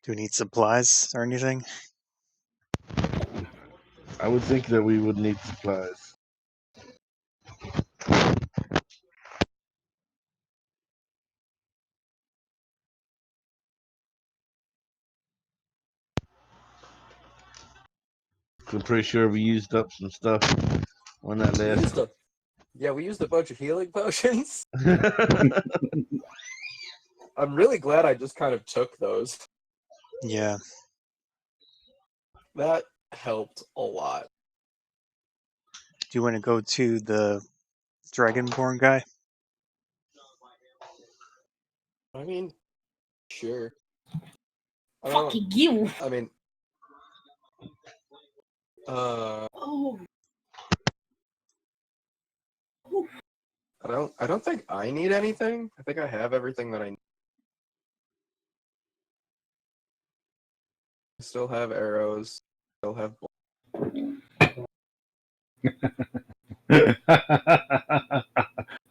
Do we need supplies or anything? I would think that we would need supplies. I'm pretty sure we used up some stuff on that last. We used a bunch of healing potions. I'm really glad I just kind of took those. Yeah. That helped a lot. Do you want to go to the Dragonborn guy? I mean, sure. Fucking you! I mean, Oh. I don't think I need anything. I think I have everything that I need. I still have arrows. Still have.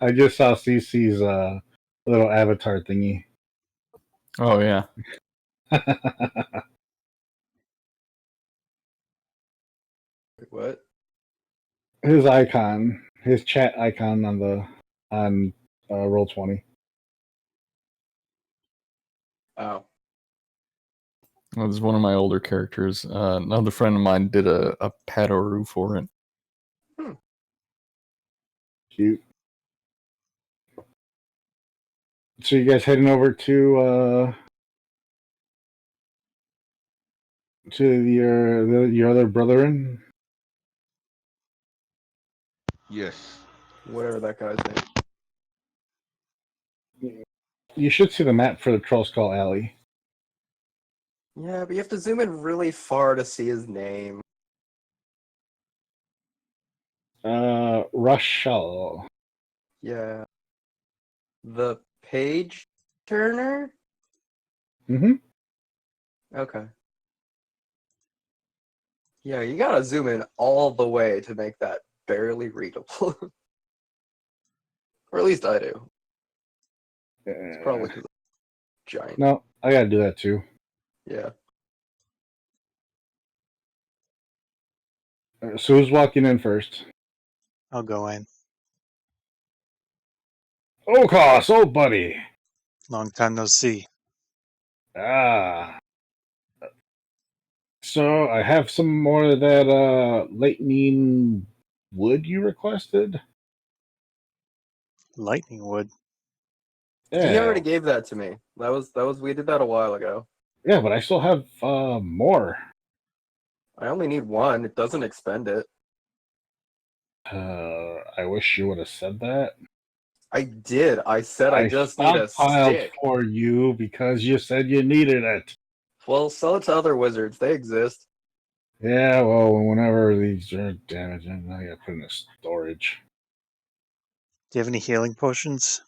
I just saw CC's little avatar thingy. Oh, yeah. What? His icon, his chat icon on Roll20. Oh. That was one of my older characters. Another friend of mine did a Padaru for it. Cute. So you guys heading over to your other brethren? Yes. Whatever that guy's name. You should see the map for the Troll Skull Alley. Yeah, but you have to zoom in really far to see his name. Rushall. Yeah. The page turner? Mm-hmm. Okay. Yeah, you gotta zoom in all the way to make that barely readable. Or at least I do. It's probably because it's giant. No, I gotta do that too. Yeah. So who's walking in first? I'll go in. O'Koss, old buddy. Long time no see. Ah. So I have some more of that lightning wood you requested. Lightning wood. Yeah. He already gave that to me. That was we did that a while ago. Yeah, but I still have more. I only need one. It doesn't expend it. I wish you would have said that. I did. I said I just need a stockpiled stick. for you because you said you needed it. Well, sell it to other wizards. They exist. Yeah, well, whenever these are damaged, I gotta put in the storage. Do you have any healing potions?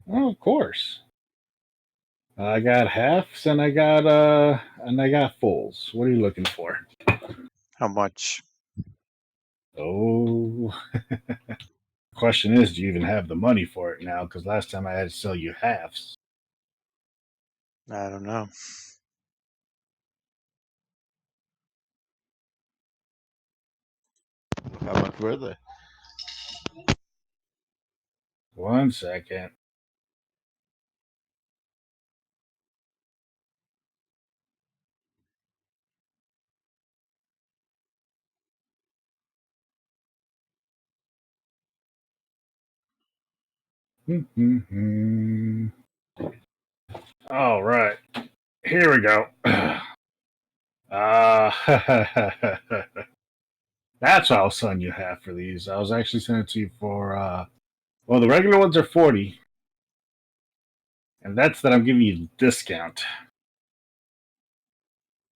Oh, of course. I got halves and I got fulls. What are you looking for? How much? Oh, question is, do you even have the money for it now? Because last time I had to sell you halves. I don't know. How much were they? 1 second. All right, here we go. That's what I was selling you half for these. I was actually sending it to you for well, the regular ones are 40. And that's that I'm giving you a discount.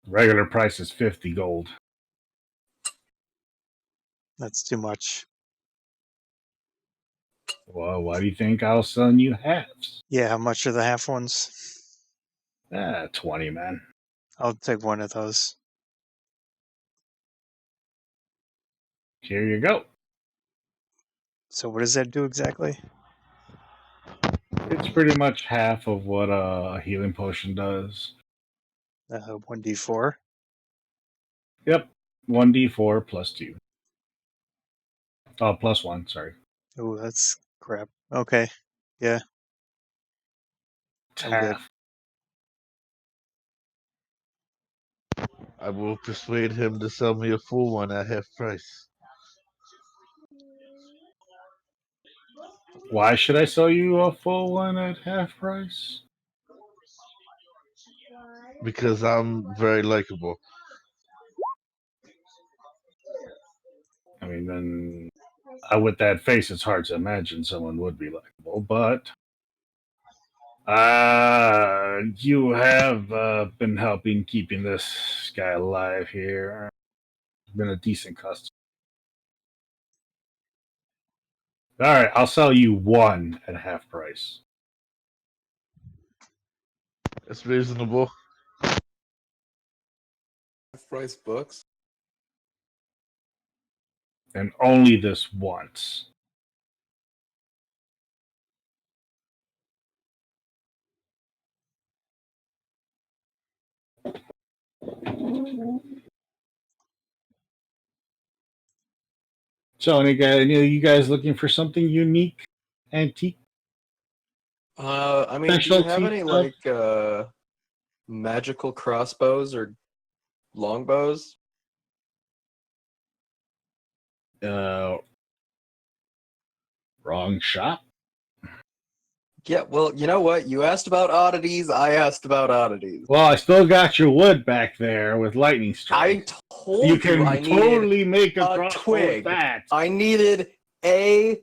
Regular price is 50 gold. That's too much. Well, why do you think I was selling you halves? Yeah, how much are the half ones? 20, man. I'll take one of those. Here you go. So what does that do exactly? It's pretty much half of what a healing potion does. 1d4. Yep. 1d4 plus 2. Oh, plus 1, sorry. Oh, that's crap. Okay. Yeah, It's I'm good. half. I will persuade him to sell me a full one at half price. Why should I sell you a full one at half price? Because I'm very likable. I mean, then with that face, it's hard to imagine someone would be likable, but you have been helping keeping this guy alive here. Been a decent customer. All right, I'll sell you one at half price. It's reasonable. Half-price books. And only this once. So, any of you guys looking for something unique, antique, I mean, do you have specialty any stuff? like magical crossbows or longbows? Wrong shop. Yeah, well, you know what? You asked about oddities, I asked about oddities. Well, I still got your wood back there with lightning I strike. told You can I needed totally make a a crossbow with twig. that. I needed a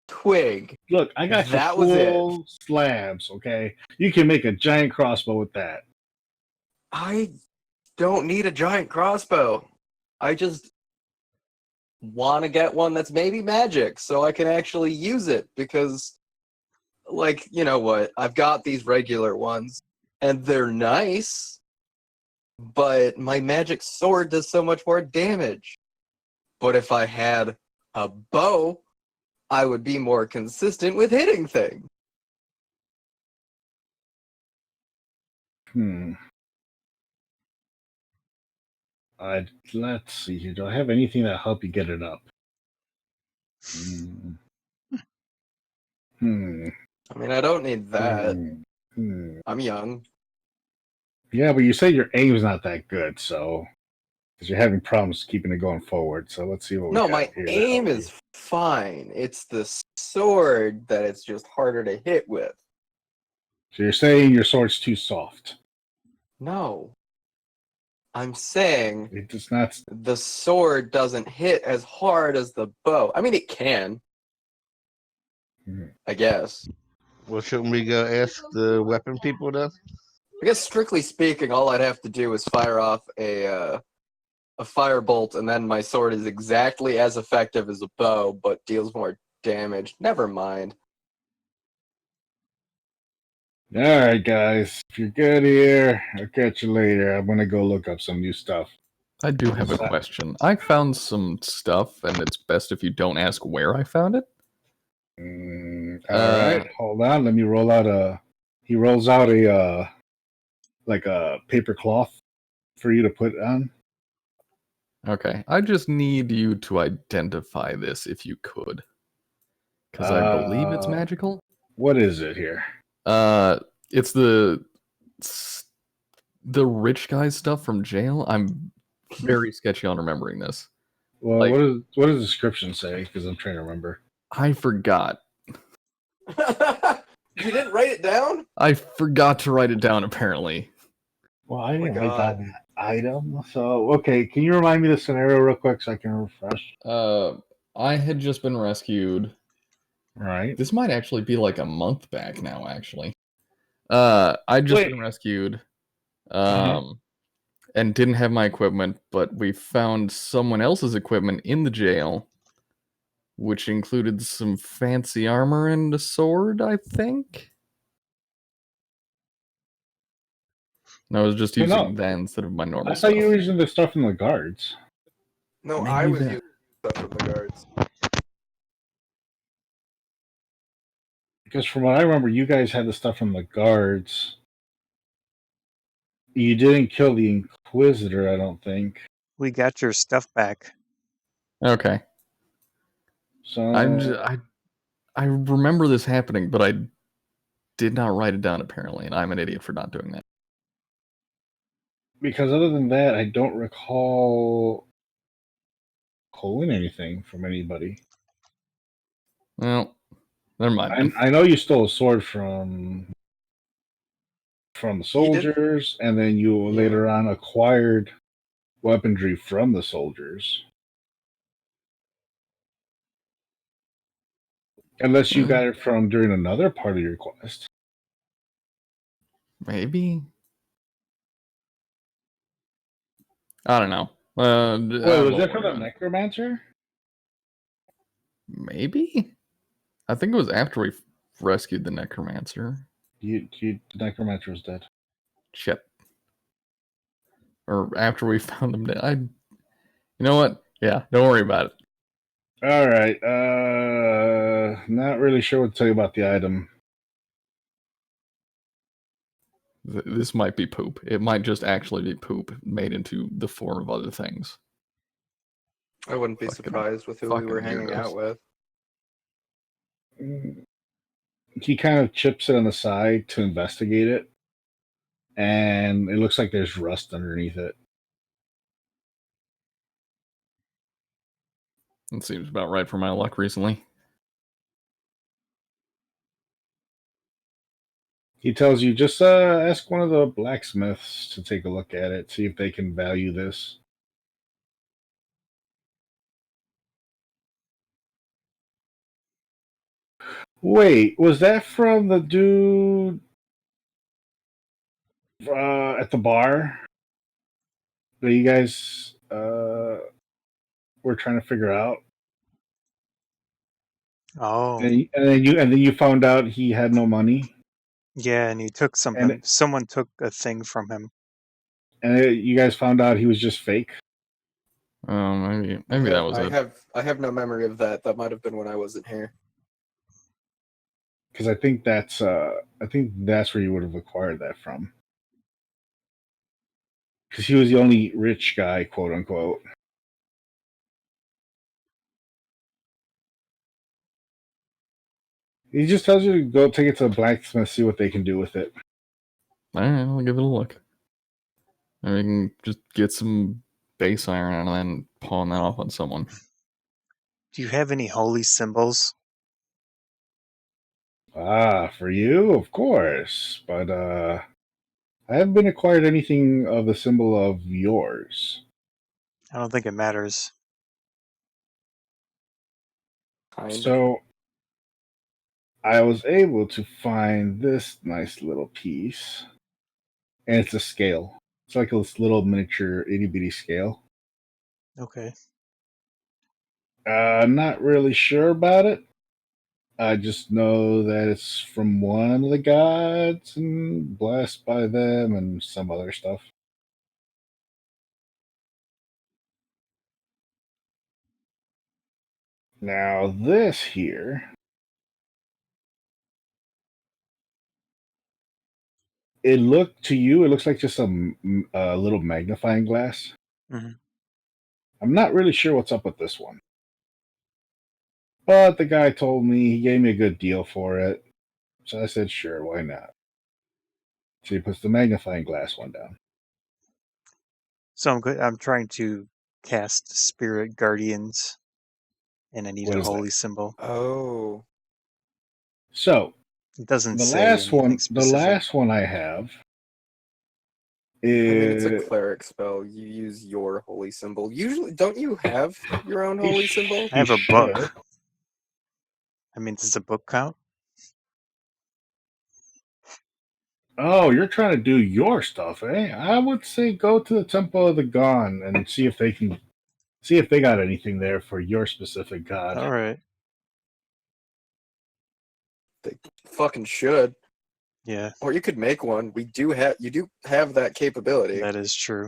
twig. Look, I got you That was it. full slabs, okay? You can make a giant crossbow with that. I don't need a giant crossbow. I just want to get one that's maybe magic so I can actually use it because, like, you know what? I've got these regular ones and they're nice, but my magic sword does so much more damage. But if I had a bow, I would be more consistent with hitting things. Let's see here. Do I have anything that'll help you get it up? I mean, I don't need that. I'm young. Yeah, but you say your aim's not that good, so because you're having problems keeping it going forward. So let's see what we No, got my here. to aim help is fine. It's the sword that it's just harder to hit with. you. So you're saying your sword's too soft. No. I'm saying It does not. the sword doesn't hit as hard as the bow. I mean, it can. I guess. Well, shouldn't we go ask the weapon people then? I guess strictly speaking, all I'd have to do is fire off a firebolt, and then my sword is exactly as effective as a bow, but deals more damage. Never mind. All right, guys. If you're good here, I'll catch you later. I'm gonna go look up some new stuff. I do have a question. I found some stuff, and it's best if you don't ask where I found it. All right, hold on. Let me roll out a. He rolls out a like a paper cloth for you to put on. Okay, I just need you to identify this if you could. Because I believe it's magical. What is it here? It's the rich guy stuff from jail. I'm very sketchy on remembering this. Well, Like- what does the description say? Because I'm trying to remember. I forgot. You didn't write it down? I forgot to write it down, apparently. Well, I didn't my write God. down that item. So, okay, can you remind me the scenario real quick so I can refresh? I had just been rescued. Right. This might actually be like a month back now, actually. I'd just been rescued. And didn't have my equipment, but we found someone else's equipment in the jail, which included some fancy armor and a sword, I think. And I was just using that instead of my normal I stuff. thought you were using the stuff from the guards. No, Maybe I was that- using stuff from the guards. Because from what I remember, you guys had the stuff from the guards. You didn't kill the Inquisitor, I don't think. We got your stuff back. Okay. So I remember this happening, but I did not write it down apparently, and I'm an idiot for not doing that. because other than that, I don't recall pulling anything from anybody. Well, never mind. I know you stole a sword from the soldiers, and then you later on acquired weaponry from the soldiers. Unless you got it from during another part of your quest. Maybe. I don't know. Wait, was that from the Necromancer? Maybe? I think it was after we rescued the Necromancer. The Necromancer was dead. Shit. Or after we found him dead. You know what? Yeah, don't worry about it. All right. Not really sure what to tell you about the item. This might be poop. It might just actually be poop made into the form of other things. I wouldn't be surprised with who we were hanging out with. He kind of chips it on the side to investigate it, and it looks like there's rust underneath it. It seems about right for my luck recently. He tells you, just ask one of the blacksmiths to take a look at it, see if they can value this. Wait, was that from the dude at the bar that you guys were trying to figure out? Oh. And then you found out he had no money. Yeah, and he took something. Someone took a thing from him. And you guys found out he was just fake. Maybe that was it. I have no memory of that. That might have been when I wasn't here. Because I think that's where you would have acquired that from. Because he was the only rich guy, quote unquote. He just tells you to go take it to the blacksmith, see what they can do with it. All right, I'll give it a look. And we can just get some base iron and then pawn that off on someone. Do you have any holy symbols? For you, of course. But I haven't been acquired anything of the symbol of yours. I don't think it matters. So I was able to find this nice little piece. And it's a scale. It's like this little miniature itty-bitty scale. Okay. Not really sure about it. I just know that it's from one of the gods and blessed by them and some other stuff. Now this here, it looks like just a little magnifying glass. Mm-hmm. I'm not really sure what's up with this one. But the guy told me, he gave me a good deal for it. So I said, sure, why not? So he puts the magnifying glass one down. So I'm trying to cast Spirit Guardians, and I need a holy symbol. Oh. So it doesn't the say last one. specific. The last one I have is. I mean, it's a cleric spell. You use your holy symbol. Usually, don't you have your own holy symbol? I have a book. I mean, does the book count? Oh, you're trying to do your stuff, eh? I would say go to the Temple of the Gone and see if they got anything there for your specific god. All right. They fucking should. Yeah. Or you could make one. You do have that capability. That is true.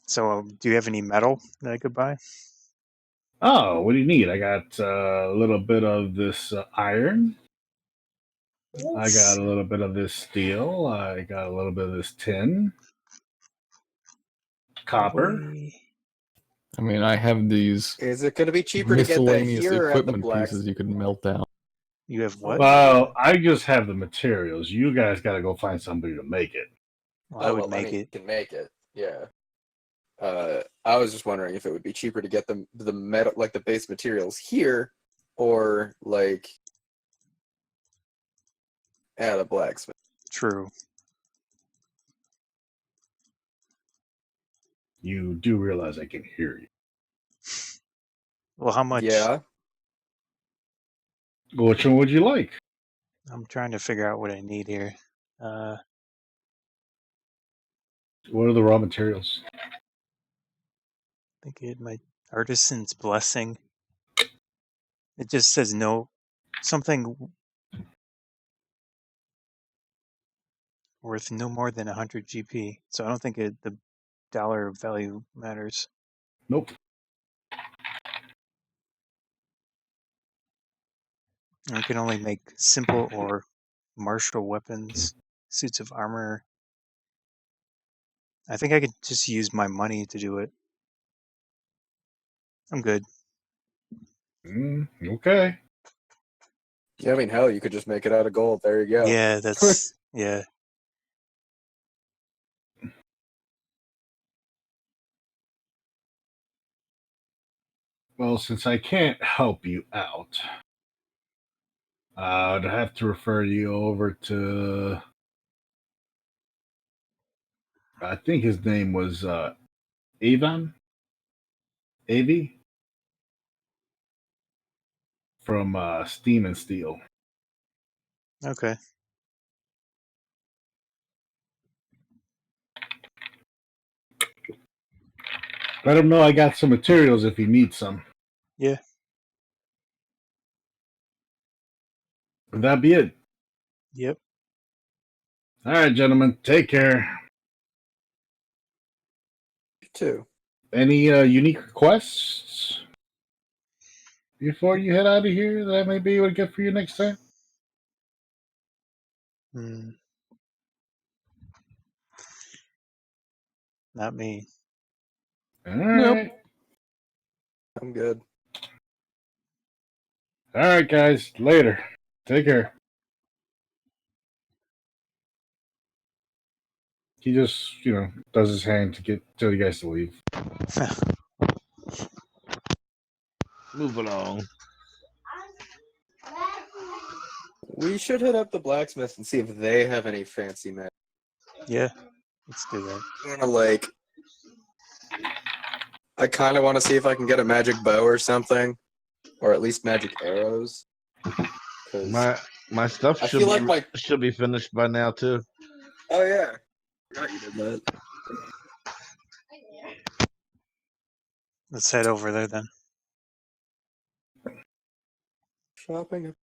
So, do you have any metal that I could buy? Oh, what do you need? I got a little bit of this iron. I got a little bit of this steel. I got a little bit of this tin. Copper. Boy. I mean, I have these Is it going to be cheaper to get that miscellaneous here or at the equipment pieces you could melt down. You have what? Well, I just have the materials. You guys got to go find somebody to make it. Well, I would make Lenny it. can make it. Yeah. I was just wondering if it would be cheaper to get the metal, like the base materials here, or like at a blacksmith. True. You do realize I can hear you. Well, how much? Yeah. Which one would you like? I'm trying to figure out what I need here. What are the raw materials? I think I had my artisan's blessing. It just says no, something worth no more than 100 GP. So I don't think the dollar value matters. Nope. I can only make simple or martial weapons, suits of armor. I think I could just use my money to do it. I'm good. Okay. Yeah, I mean, hell, you could just make it out of gold. There you go. Yeah, that's yeah. Well, since I can't help you out, I'd have to refer you over to. I think his name was Avon? Avi? From Steam and Steel. Okay. Let him know I got some materials if he needs some. Yeah. Would that be it? Yep. All right, gentlemen. Take care. You too. Any unique requests before you head out of here that I may be able to get for you next time? Not me. All right. I'm good. All right, guys. Later. Take care. He just, does his hand to tell you guys to leave. Move along. We should hit up the blacksmith and see if they have any fancy magic. Yeah. Let's do that. I kind of want to see if I can get a magic bow or something, or at least magic arrows. My stuff should be finished by now too. Oh yeah, forgot you did that. Let's head over there then. Shopping.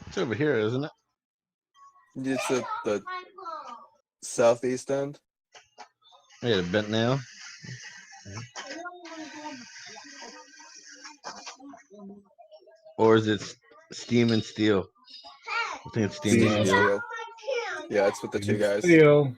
It's over here, isn't it? It's at the southeast end. Yeah, bent now. Or is it Steam and Steel? I think it's Steam and Steel. Yeah, it's with the two guys. Steel.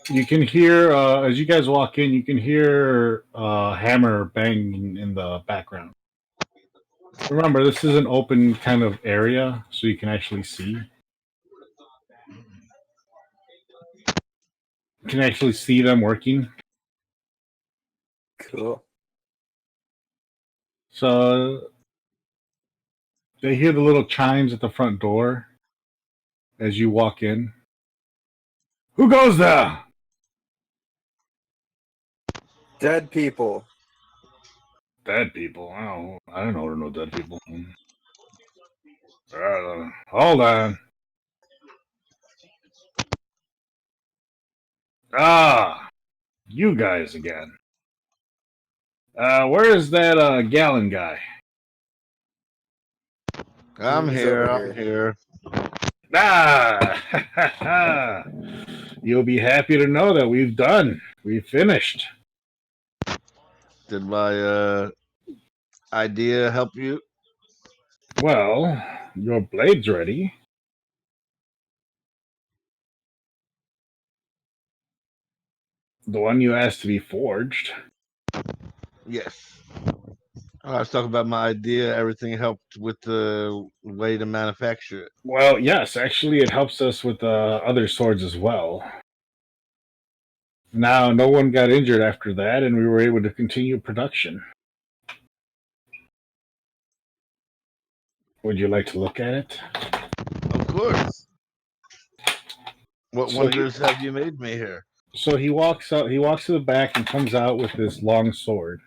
You can hear, as you guys walk in, you can hear hammer banging in the background. Remember, this is an open kind of area, so you can actually see. You can actually see them working. Cool. So they hear the little chimes at the front door as you walk in. Who goes there? Dead people. Dead people. I don't know no dead people. Hold on. Ah, you guys again. Where is that Ghaleon guy? I'm He's here. over I'm here. Ah, you'll be happy to know that we've done. We've finished. Did my idea help you? Well, your blade's ready. The one you asked to be forged. Yes. I was talking about my idea. Everything helped with the way to manufacture it. Well, yes, actually, it helps us with other swords as well. Now, no one got injured after that, and we were able to continue production. Would you like to look at it? Of course. What So wonders have you made me here? So he walks out. He walks to the back and comes out with this long sword.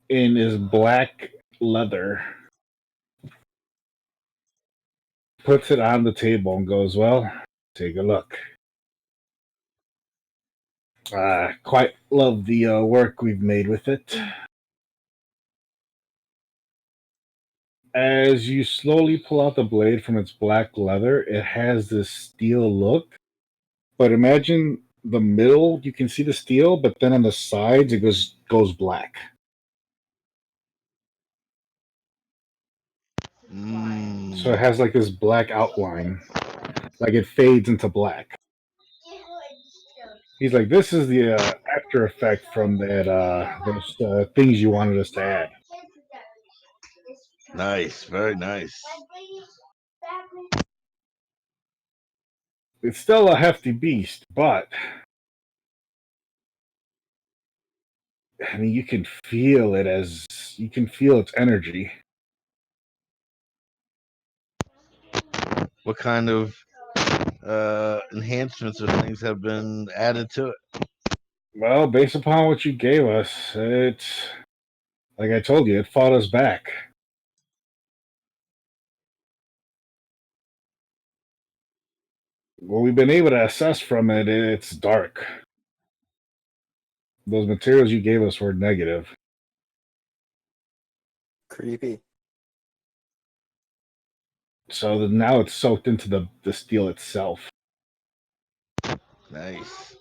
In his black leather. Puts it on the table and goes, "Well, take a look. Quite love the work we've made with it." As you slowly pull out the blade from its black leather, it has this steel look. But imagine the middle, you can see the steel, but then on the sides it goes black. So it has like this black outline. Like it fades into black. He's like, "This is the after effect from that those things you wanted us to add." Nice, very nice. It's still a hefty beast, but I mean, you can feel its energy. What kind of enhancements or things have been added to it? Well, based upon what you gave us, it's like I told you, it fought us back. What we've been able to assess from it, it's dark. Those materials you gave us were negative. Creepy. So now it's soaked into the steel itself. Nice.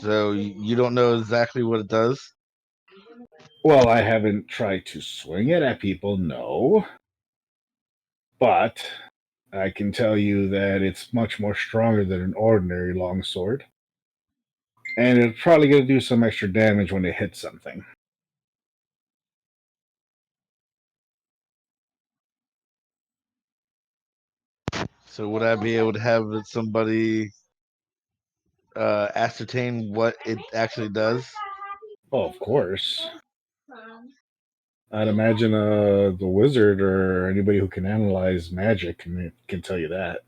So you don't know exactly what it does? Well, I haven't tried to swing it at people, no. But I can tell you that it's much more stronger than an ordinary longsword. And it's probably going to do some extra damage when it hits something. So would I be able to have somebody ascertain what it actually does? Oh, of course. I'd imagine the wizard or anybody who can analyze magic can tell you that.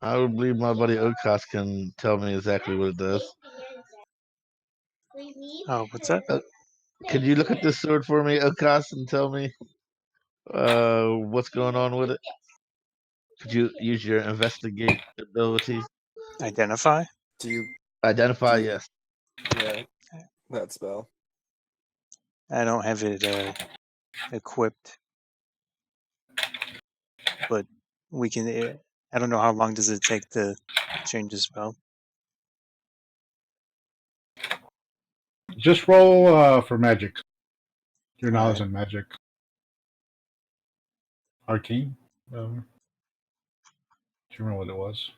I would believe my buddy O'Koss can tell me exactly what it does. Oh, what's that? Could you look at this sword for me, O'Koss, and tell me what's going on with it? Could you use your investigate abilities? Identify? Do you? Identify, Do you- yes. Yeah, that spell. I don't have it equipped, but we can. I don't know how long does it take to change the spell. Just roll for magic. Your knowledge Alright. on magic. Arcane? Do you remember what it was?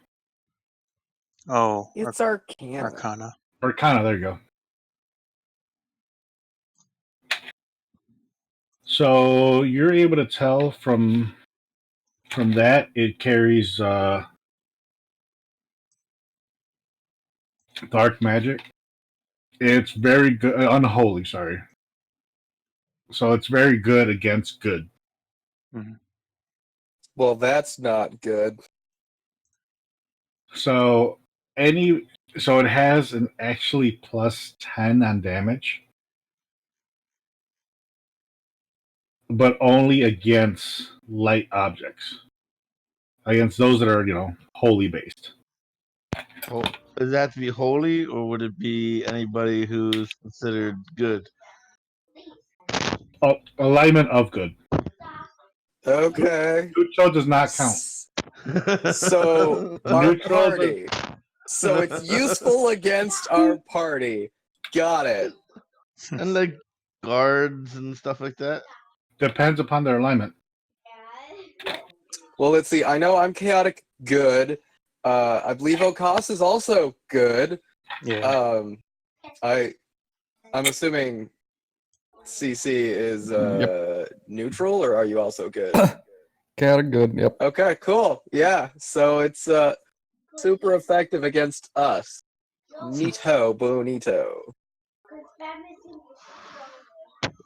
Oh, It's Arcana. Arcana. Arcana, there you go. So you're able to tell from that it carries dark magic. It's very good, unholy. Sorry. So it's very good against good. Mm-hmm. Well, that's not good. So it has an actually plus 10 on damage. but only against light objects. Against those that are, holy based. Oh, does that have to be holy, or would it be anybody who's considered good? Oh, alignment of good. Okay. Neutral does not count. So our Neutral party. So it's useful against our party. Got it. And like guards and stuff like that. Depends upon their alignment. Well, let's see. I know I'm chaotic good. I believe O'Koss is also good. Yeah. I'm assuming CC is neutral, or are you also good? Chaotic good, yep. Okay, cool. Yeah, so it's super effective against us. Neato, bonito.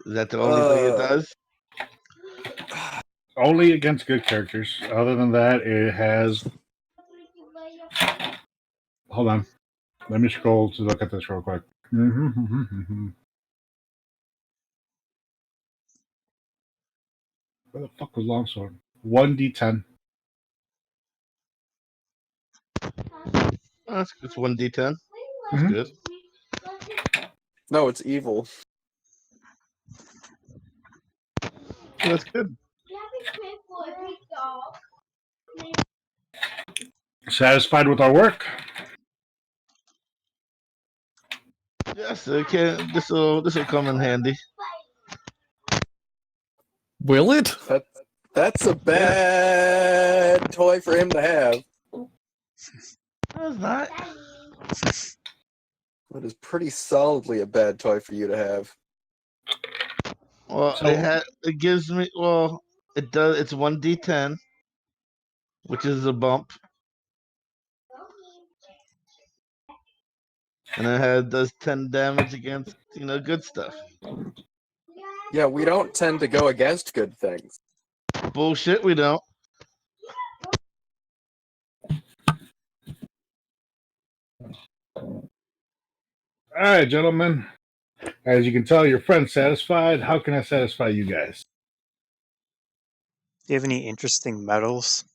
Is that the only thing it does? Only against good characters. Other than that, it has. Hold on. Let me scroll to look at this real quick. Where the fuck was Longsword? 1d10. Oh, it's 1d10. That's Mhm. good. No, it's evil. That's good. Satisfied with our work? Yes, okay. This will come in handy. Will it? That's a bad toy for him to have. No, it's not. That is pretty solidly a bad toy for you to have. Well, So- it gives me it does. It's 1d10, which is a bump, and it does 10 damage against good stuff. Yeah, we don't tend to go against good things. Bullshit, we don't. All right, gentlemen. As you can tell, your friend's satisfied. How can I satisfy you guys? Do you have any interesting medals?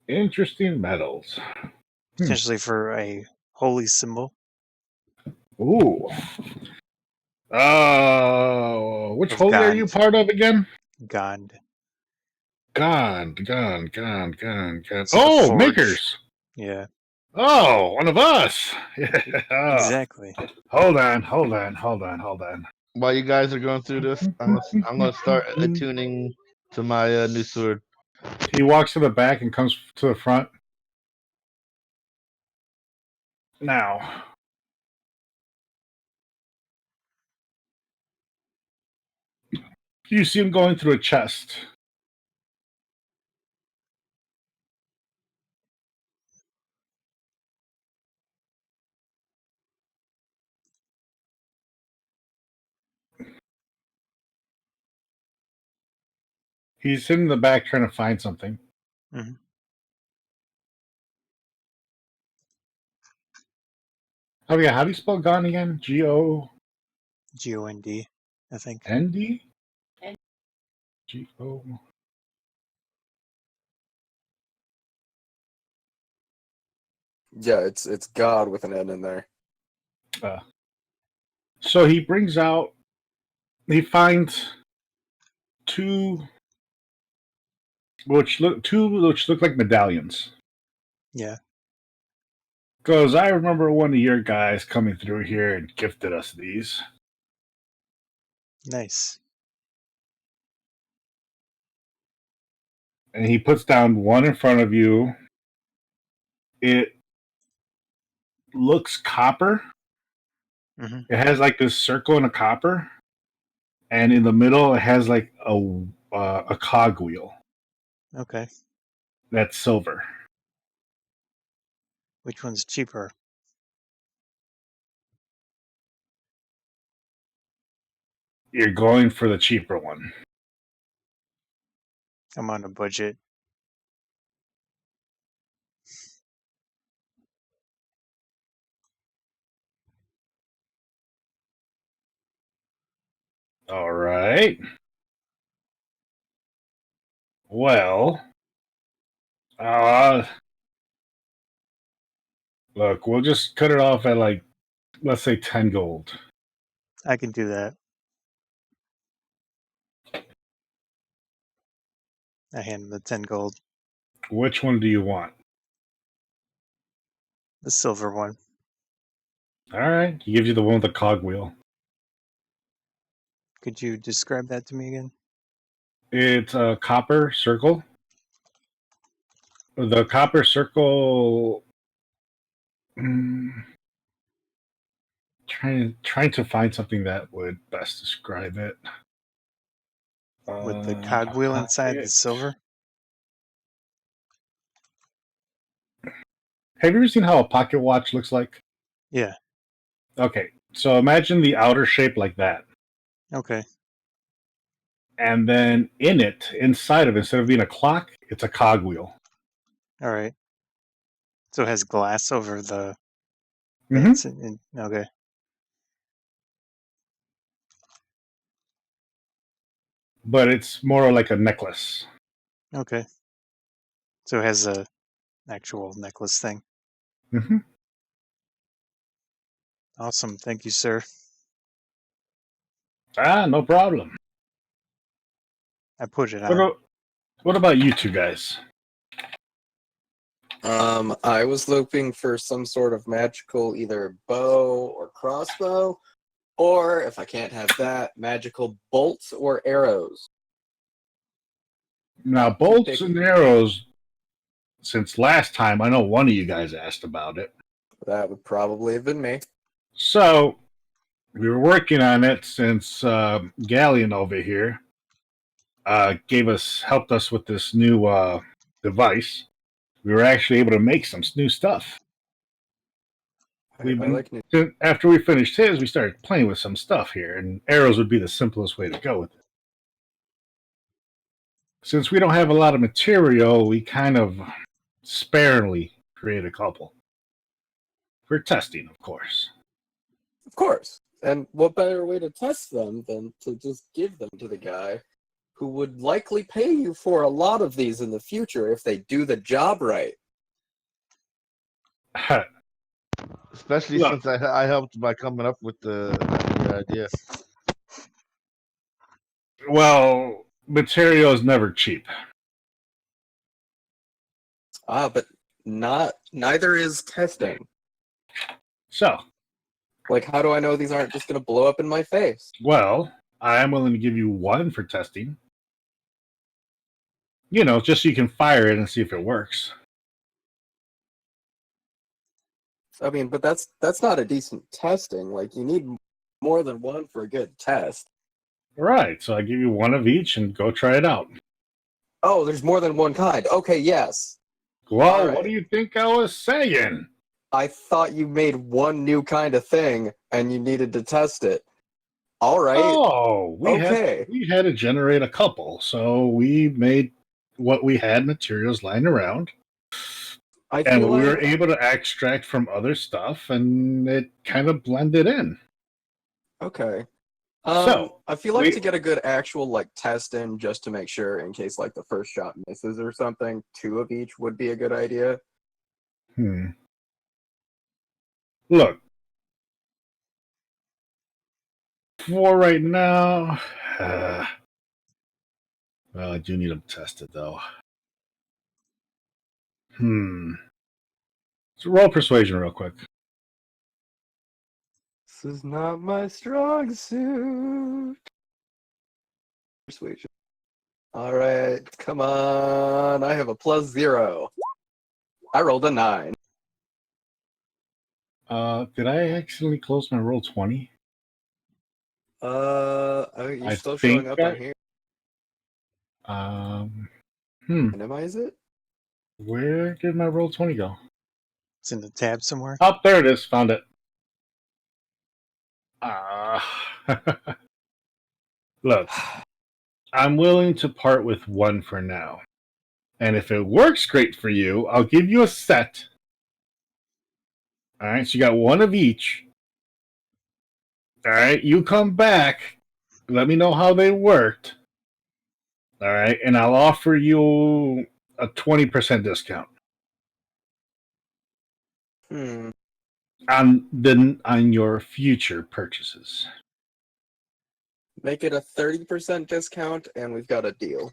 Interesting medals. Potentially for a holy symbol? Ooh. Which Of holy are you Gond. part of again? Gond. Gone. So Oh, Forge. makers. Yeah, Oh, one of us. Yeah. exactly. Hold on. While you guys are going through this, I'm gonna start attuning to my new sword. He walks to the back and comes to the front. Now, you see him going through a chest. He's sitting in the back trying to find something. Mhm. Oh yeah, how do you spell Gond again? Gond? Gond, I think. Go. Yeah, it's God with an N in there. So he brings out. He finds two which look like medallions. Yeah, Because I remember one of your guys coming through here and gifted us these. nice. And he puts down one in front of you. It looks copper. Hmm. It has like this circle in a copper, and in the middle it has like a cogwheel Okay. that's silver. Which one's cheaper? You're going for the cheaper one. I'm on a budget. All right. Well, look, we'll just cut it off at like, let's say 10 gold. I can do that. I hand him the 10 gold. Which one do you want? The silver one. All right, he gives you the one with the cogwheel. Could you describe that to me again? It's a copper circle. The copper circle. Trying to find something that would best describe it. With the cogwheel inside the silver? Have you ever seen how a pocket watch looks like? Yeah. Okay, so imagine the outer shape like that. Okay. And then inside of it, instead of being a clock, it's a cogwheel. All right. So it has glass over the... Okay. But it's more like a necklace. Okay. So it has a actual necklace thing. Mm-hmm. Awesome. Thank you, sir. No problem. I put it on. What about you two guys? I was looking for some sort of magical either bow or crossbow, or if I can't have that, magical bolts or arrows. Now, bolts and arrows, since last time, I know one of you guys asked about it. That would probably have been me. So, we were working on it since Ghaleon over here helped us with this new device. We were actually able to make some new stuff. After we finished his, we started playing with some stuff here, and arrows would be the simplest way to go with it. Since we don't have a lot of material, we kind of sparingly create a couple. For testing, of course. Of course. And what better way to test them than to just give them to the guy who would likely pay you for a lot of these in the future if they do the job right. Especially since I helped by coming up with the idea. Well, material is never cheap. But neither is testing. So, like, how do I know these aren't just going to blow up in my face? Well, I am willing to give you one for testing. You know, just so you can fire it and see if it works. I mean, but that's not a decent testing. Like, you need more than one for a good test. Right, so I give you one of each and go try it out. Oh, there's more than one kind. Okay, yes. Well, right. What do you think I was saying? I thought you made one new kind of thing and you needed to test it. All right. Oh, we had to generate a couple, so we made what we had materials lying around. And we were able to extract from other stuff, and it kind of blended in. Okay. So I feel like to get a good actual like test in, just to make sure, in case like the first shot misses or something, 2 of each would be a good idea. Look, for right now, well, I do need them tested though. So roll persuasion real quick. This is not my strong suit. Persuasion. All right, come on. I have a +0. I rolled a 9. Did I accidentally close my roll 20? You're still showing up on here. Minimize it? Where did my roll 20 go? It's in the tab somewhere. Oh, there it is. Found it. Look, I'm willing to part with one for now. And if it works great for you, I'll give you a set. All right, so you got one of each. All right, you come back. Let me know how they worked. All right, and I'll offer you a 20% discount Hmm. on your future purchases. Make it a 30% discount, and we've got a deal.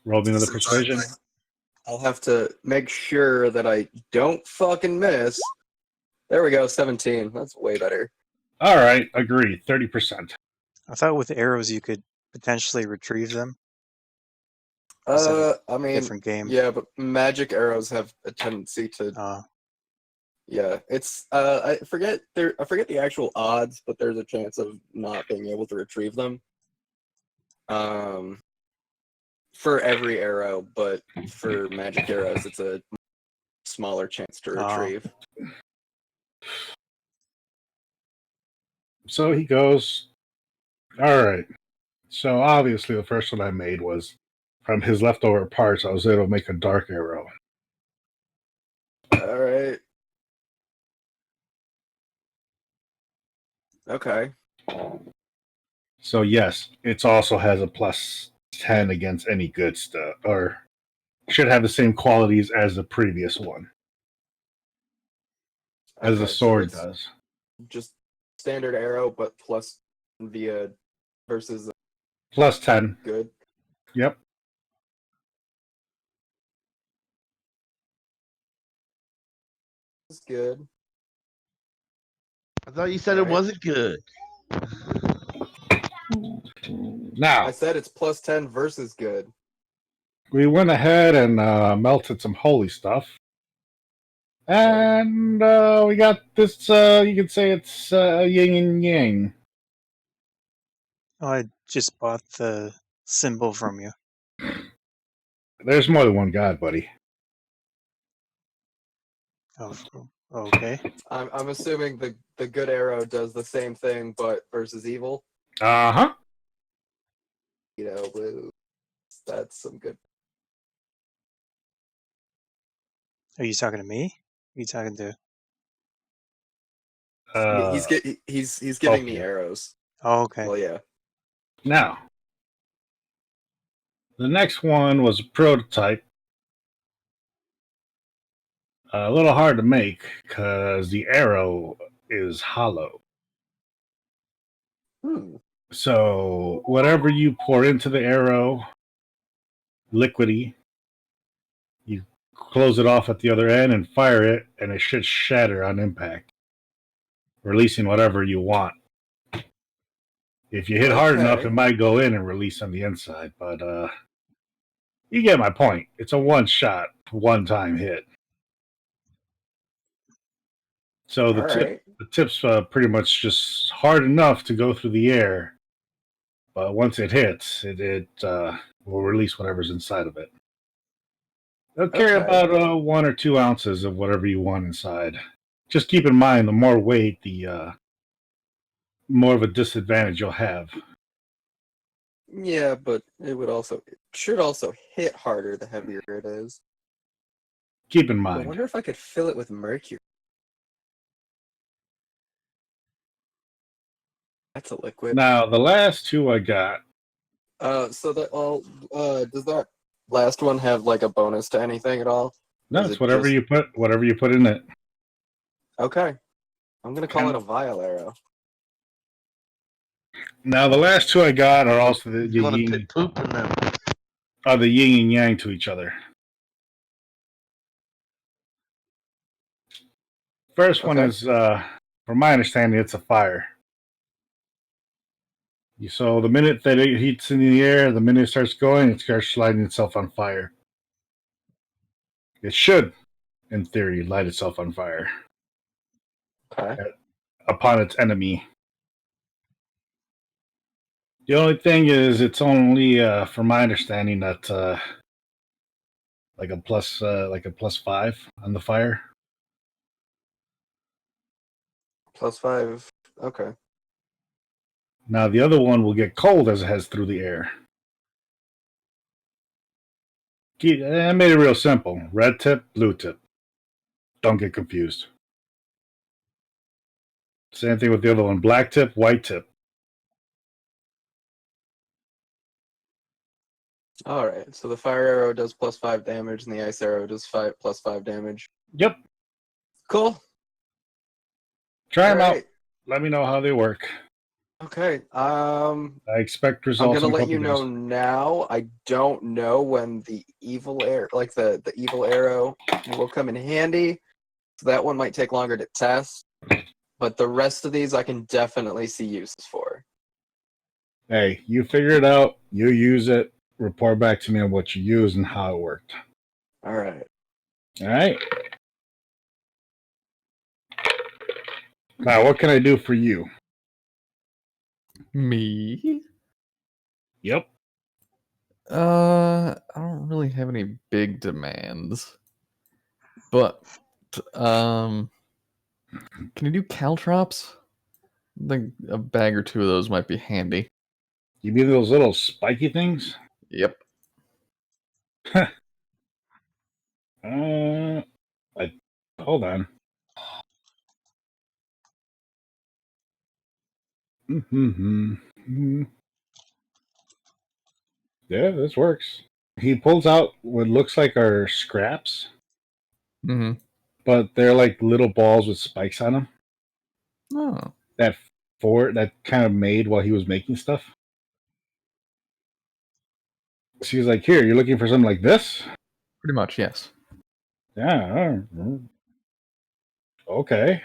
Roll me another persuasion. I'll have to make sure that I don't fucking miss. There we go, 17. That's way better. All right, agreed. 30%. I thought with arrows you could potentially retrieve them. I mean, Different game. yeah, but magic arrows have a tendency to. Yeah, it's I forget the actual odds, but there's a chance of not being able to retrieve them. For every arrow, but for magic arrows, it's a smaller chance to retrieve. So he goes, all right. So obviously the first one I made was from his leftover parts. I was able to make a dark arrow. All right. Okay. So yes, it also has a plus 10 against any good stuff, or should have the same qualities as the previous one, as the Okay, so sword it's does. just standard arrow, but plus via versus Plus 10. good. Yep. It's good. I thought you said it Alright. wasn't good. Now, I said it's plus 10 versus good. we went ahead and melted some holy stuff. And we got this, you could say it's yin and yang. Oh, I just bought the symbol from you. There's more than one god, buddy. Oh, okay. I'm assuming the good arrow does the same thing, but versus evil. Uh-huh. You know, that's some good. Are you talking to me? Are you talking to? He's giving me okay. arrows. Oh, okay. Well, yeah. Now, the next one was a prototype. A little hard to make because the arrow is hollow. So whatever you pour into the arrow, liquidy, you close it off at the other end and fire it, and it should shatter on impact, releasing whatever you want. If you hit hard enough, it might go in and release on the inside, but you get my point. It's a one-shot, one-time hit. So the tip's pretty much just hard enough to go through the air, but once it hits, it will release whatever's inside of it. It'll carry about 1 or 2 ounces of whatever you want inside. Just keep in mind, the more weight, the more of a disadvantage you'll have. Yeah, but it should also hit harder the heavier it is. Keep in I mind. wonder if I could fill it with mercury. That's a liquid. Now, the last 2 I got. So that does that last one have like a bonus to anything at all? No, it's whatever you put in it. Okay. I'm gonna call it a vile arrow. Now, the last 2 I got are also the You want to put poop in them? Are the yin and yang to each other. First one is, from my understanding, it's a fire. So the minute that it heats in the air, the minute it starts going, it starts lighting itself on fire. It should, in theory, light itself on fire. Okay. Upon its enemy. The only thing is, it's only, from my understanding, that like a plus 5 on the fire. +5. Okay. Now the other one will get cold as it heads through the air. I made it real simple. Red tip, blue tip. Don't get confused. Same thing with the other one. Black tip, white tip. All right. So the fire arrow does +5 damage, and the ice arrow does +5 damage. Yep. Cool. Try them All out. right. Let me know how they work. Okay. I expect I'm results. gonna in a let you couple know days. now. I don't know when the evil arrow, like the evil arrow, will come in handy. So that one might take longer to test. But the rest of these I can definitely see uses for. Hey, you figure it out. You use it. Report back to me on what you use and how it worked. All right. All right. Now, what can I do for you? Me? Yep. I don't really have any big demands. But can you do caltrops? I think a bag or two of those might be handy. You mean those little spiky things? Yep. Hold on. Yeah, this works. He pulls out what looks like our scraps, Mm-hmm. but they're like little balls with spikes on them. Oh. That kind of made while he was making stuff. So he's like, "Here, you're looking for something like this?" Pretty much, yes. Yeah. Okay.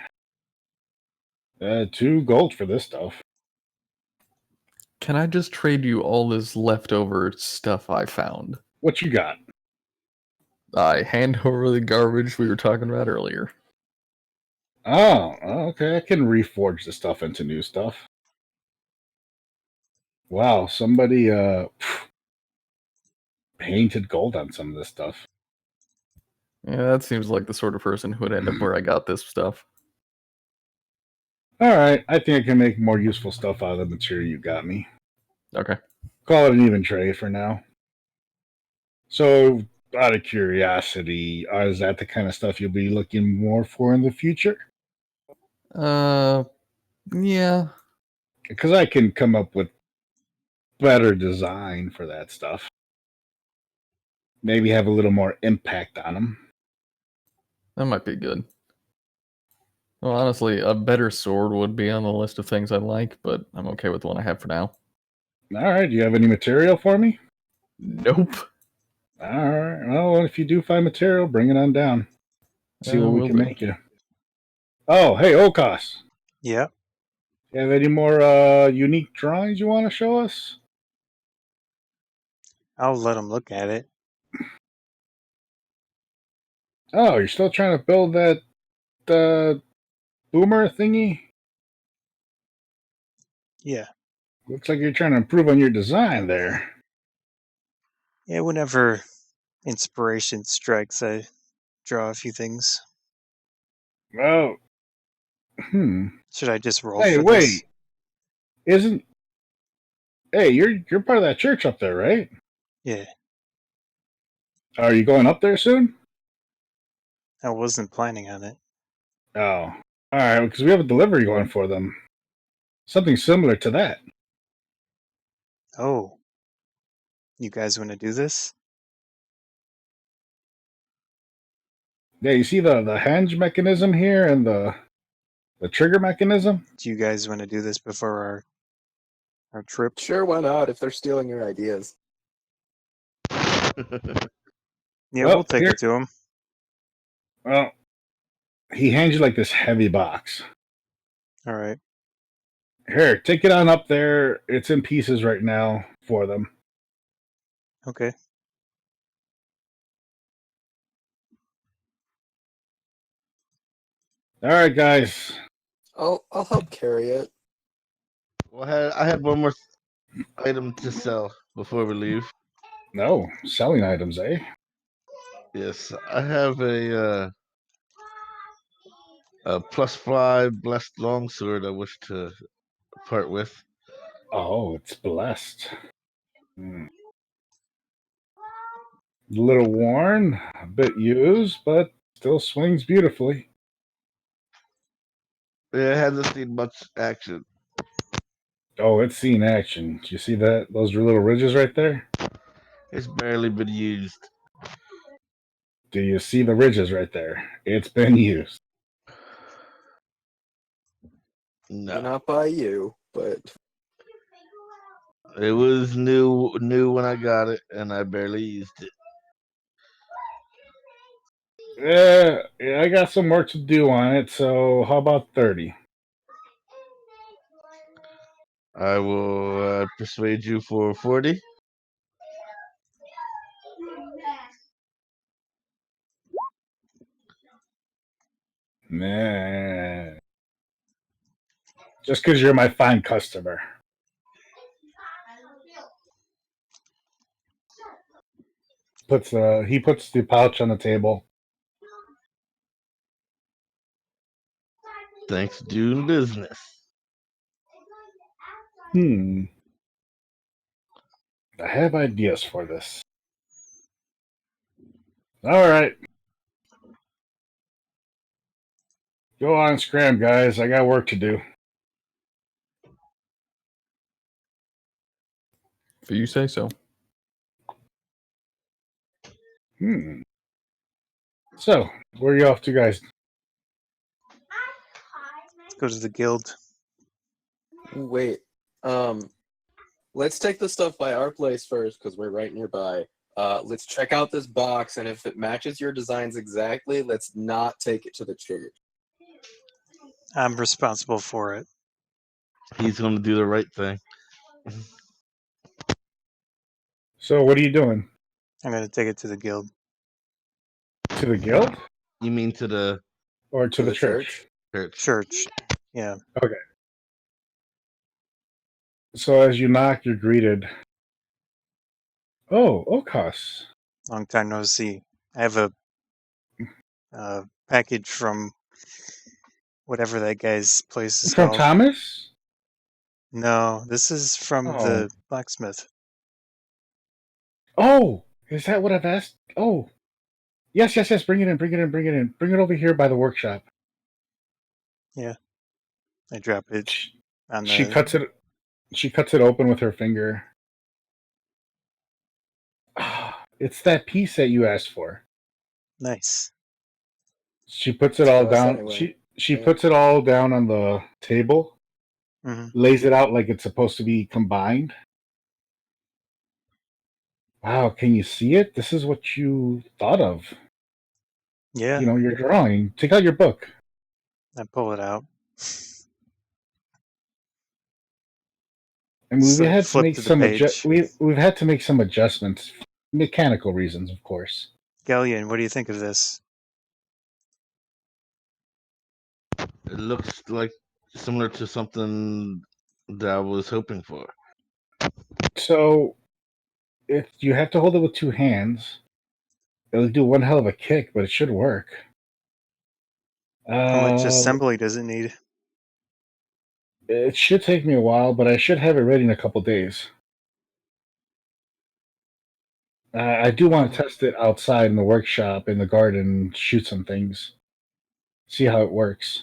2 gold for this stuff. Can I just trade you all this leftover stuff I found? What you got? I hand over the garbage we were talking about earlier. Oh, okay. I can reforge the stuff into new stuff. Wow, somebody painted gold on some of this stuff. Yeah, that seems like the sort of person who would end up where I got this stuff. All right, I think I can make more useful stuff out of the material you got me. Okay. Call it an even trade for now. So, out of curiosity, is that the kind of stuff you'll be looking more for in the future? Yeah. Because I can come up with better design for that stuff. Maybe have a little more impact on them. That might be good. Well, honestly, a better sword would be on the list of things I like, but I'm okay with the one I have for now. All right, do you have any material for me? Nope. All right, well, if you do find material, bring it on down. See what we Will can do. make you. Oh, hey, O'Koss. Yeah. You have any more unique drawings you want to show us? I'll let him look at it. Oh, you're still trying to build that boomer thingy? Yeah. Looks like you're trying to improve on your design there. Yeah, whenever inspiration strikes, I draw a few things. Oh. Should I just roll Hey, for wait. this? Hey, you're part of that church up there, right? Yeah. Are you going up there soon? I wasn't planning on it. Oh. All right, because we have a delivery going for them. Something similar to that. Oh. You guys want to do this? Yeah, you see the hinge mechanism here and the trigger mechanism? Do you guys want to do this before our trip? Sure, why not? If they're stealing your ideas. Yeah, Well, we'll take here- it to him. Well, he hands you like this heavy box. All right. Here, take it on up there. It's in pieces right now for them. Okay. All right, guys. I'll help carry it. Well, I had one more item to sell before we leave. No, selling items, eh? Yes, I have a +5 blessed longsword I wish to part with. Oh, it's blessed. A little worn, a bit used, but still swings beautifully. It hasn't seen much action. Oh, it's seen action. Do you see that? Those little ridges right there? It's barely been used. Do you see the ridges right there? It's been used. No, Not by you, but it was new when I got it, and I barely used it. Yeah, I got some work to do on it, so how about 30? I will persuade you for 40. Nah. Just because you're my fine customer. He puts the pouch on the table. Thanks, doing business. I have ideas for this. All right. Go on, scram, guys. I got work to do. If you say so. So, where are you off to, guys? Let's go to the guild. wait. Let's take the stuff by our place first because we're right nearby. Let's check out this box, and if it matches your designs exactly, let's not take it to the church. I'm responsible for it. He's going to do the right thing. So, what are you doing? I'm going to take it to the guild. To the guild? You mean to the Or to the church? Church. Yeah. Okay. So, as you knock, you're greeted. Oh, O'Koss. Long time no see. I have a package from whatever that guy's place is From called. Thomas? No, this is from Oh. the blacksmith. Oh, is that what I've asked? Oh, yes. Bring it in. Bring it over here by the workshop. Yeah. I drop it on She the... cuts it. She cuts it open with her finger. It's that piece that you asked for. Nice. She puts it all To us down. anyway. She Yeah. puts it all down on the table. Hmm. Lays it out like it's supposed to be combined. Wow, can you see it? This is what you thought of. Yeah, You know, your drawing. Take out your book. I pull it out. And we've had to Flip make to the some page. we've had to make some adjustments, mechanical reasons, of course. Ghaleon, what do you think of this? It looks like similar to something that I was hoping for. So, if you have to hold it with two hands, it'll do one hell of a kick, but it should work. How much assembly does it need? It should take me a while, but I should have it ready in a couple days. I do want to test it outside in the workshop, in the garden, shoot some things, see how it works.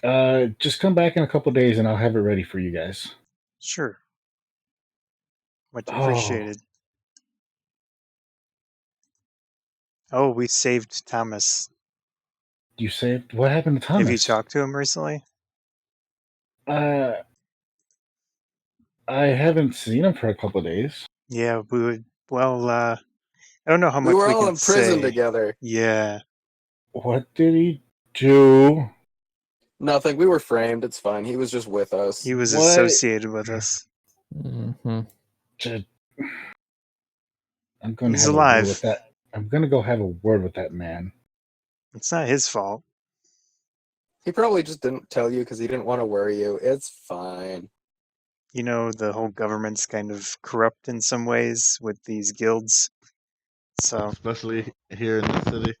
Just come back in a couple days, and I'll have it ready for you guys. Sure. Much Oh. appreciated. Oh, we saved Thomas. You saved? What happened to Thomas? Have you talked to him recently? I haven't seen him for a couple of days. Yeah, we would. Well, I don't know how much We were we all can in prison say. together. Yeah. What did he do? Nothing. We were framed. It's fine. He was just with us. He was What? associated with us. Mm-hmm. I'm going to He's have a alive. word with that. I'm going to go have a word with that man. It's not his fault. He probably just didn't tell you because he didn't want to worry you. It's fine. You know, the whole government's kind of corrupt in some ways with these guilds. So, Especially here in the city.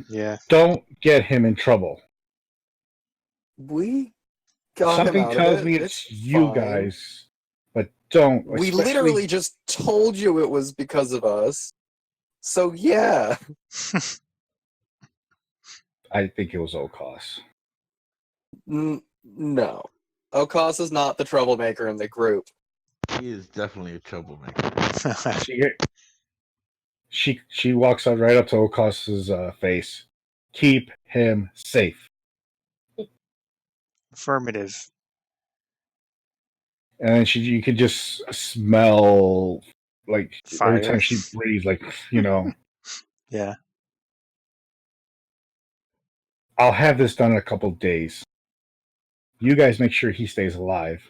yeah. Don't get him in trouble. We got him Something out tells of it. me it's you fine. guys, but don't. We especially- literally just told you it was because of us. So yeah. I think it was O'Koss. No. O'Koss is not the troublemaker in the group. He is definitely a troublemaker. She walks out right up to O'Koss's face. Keep him safe. Affirmative. And then you could just smell like every Fire. time she breathes, like Yeah. I'll have this done in a couple days. You guys make sure he stays alive.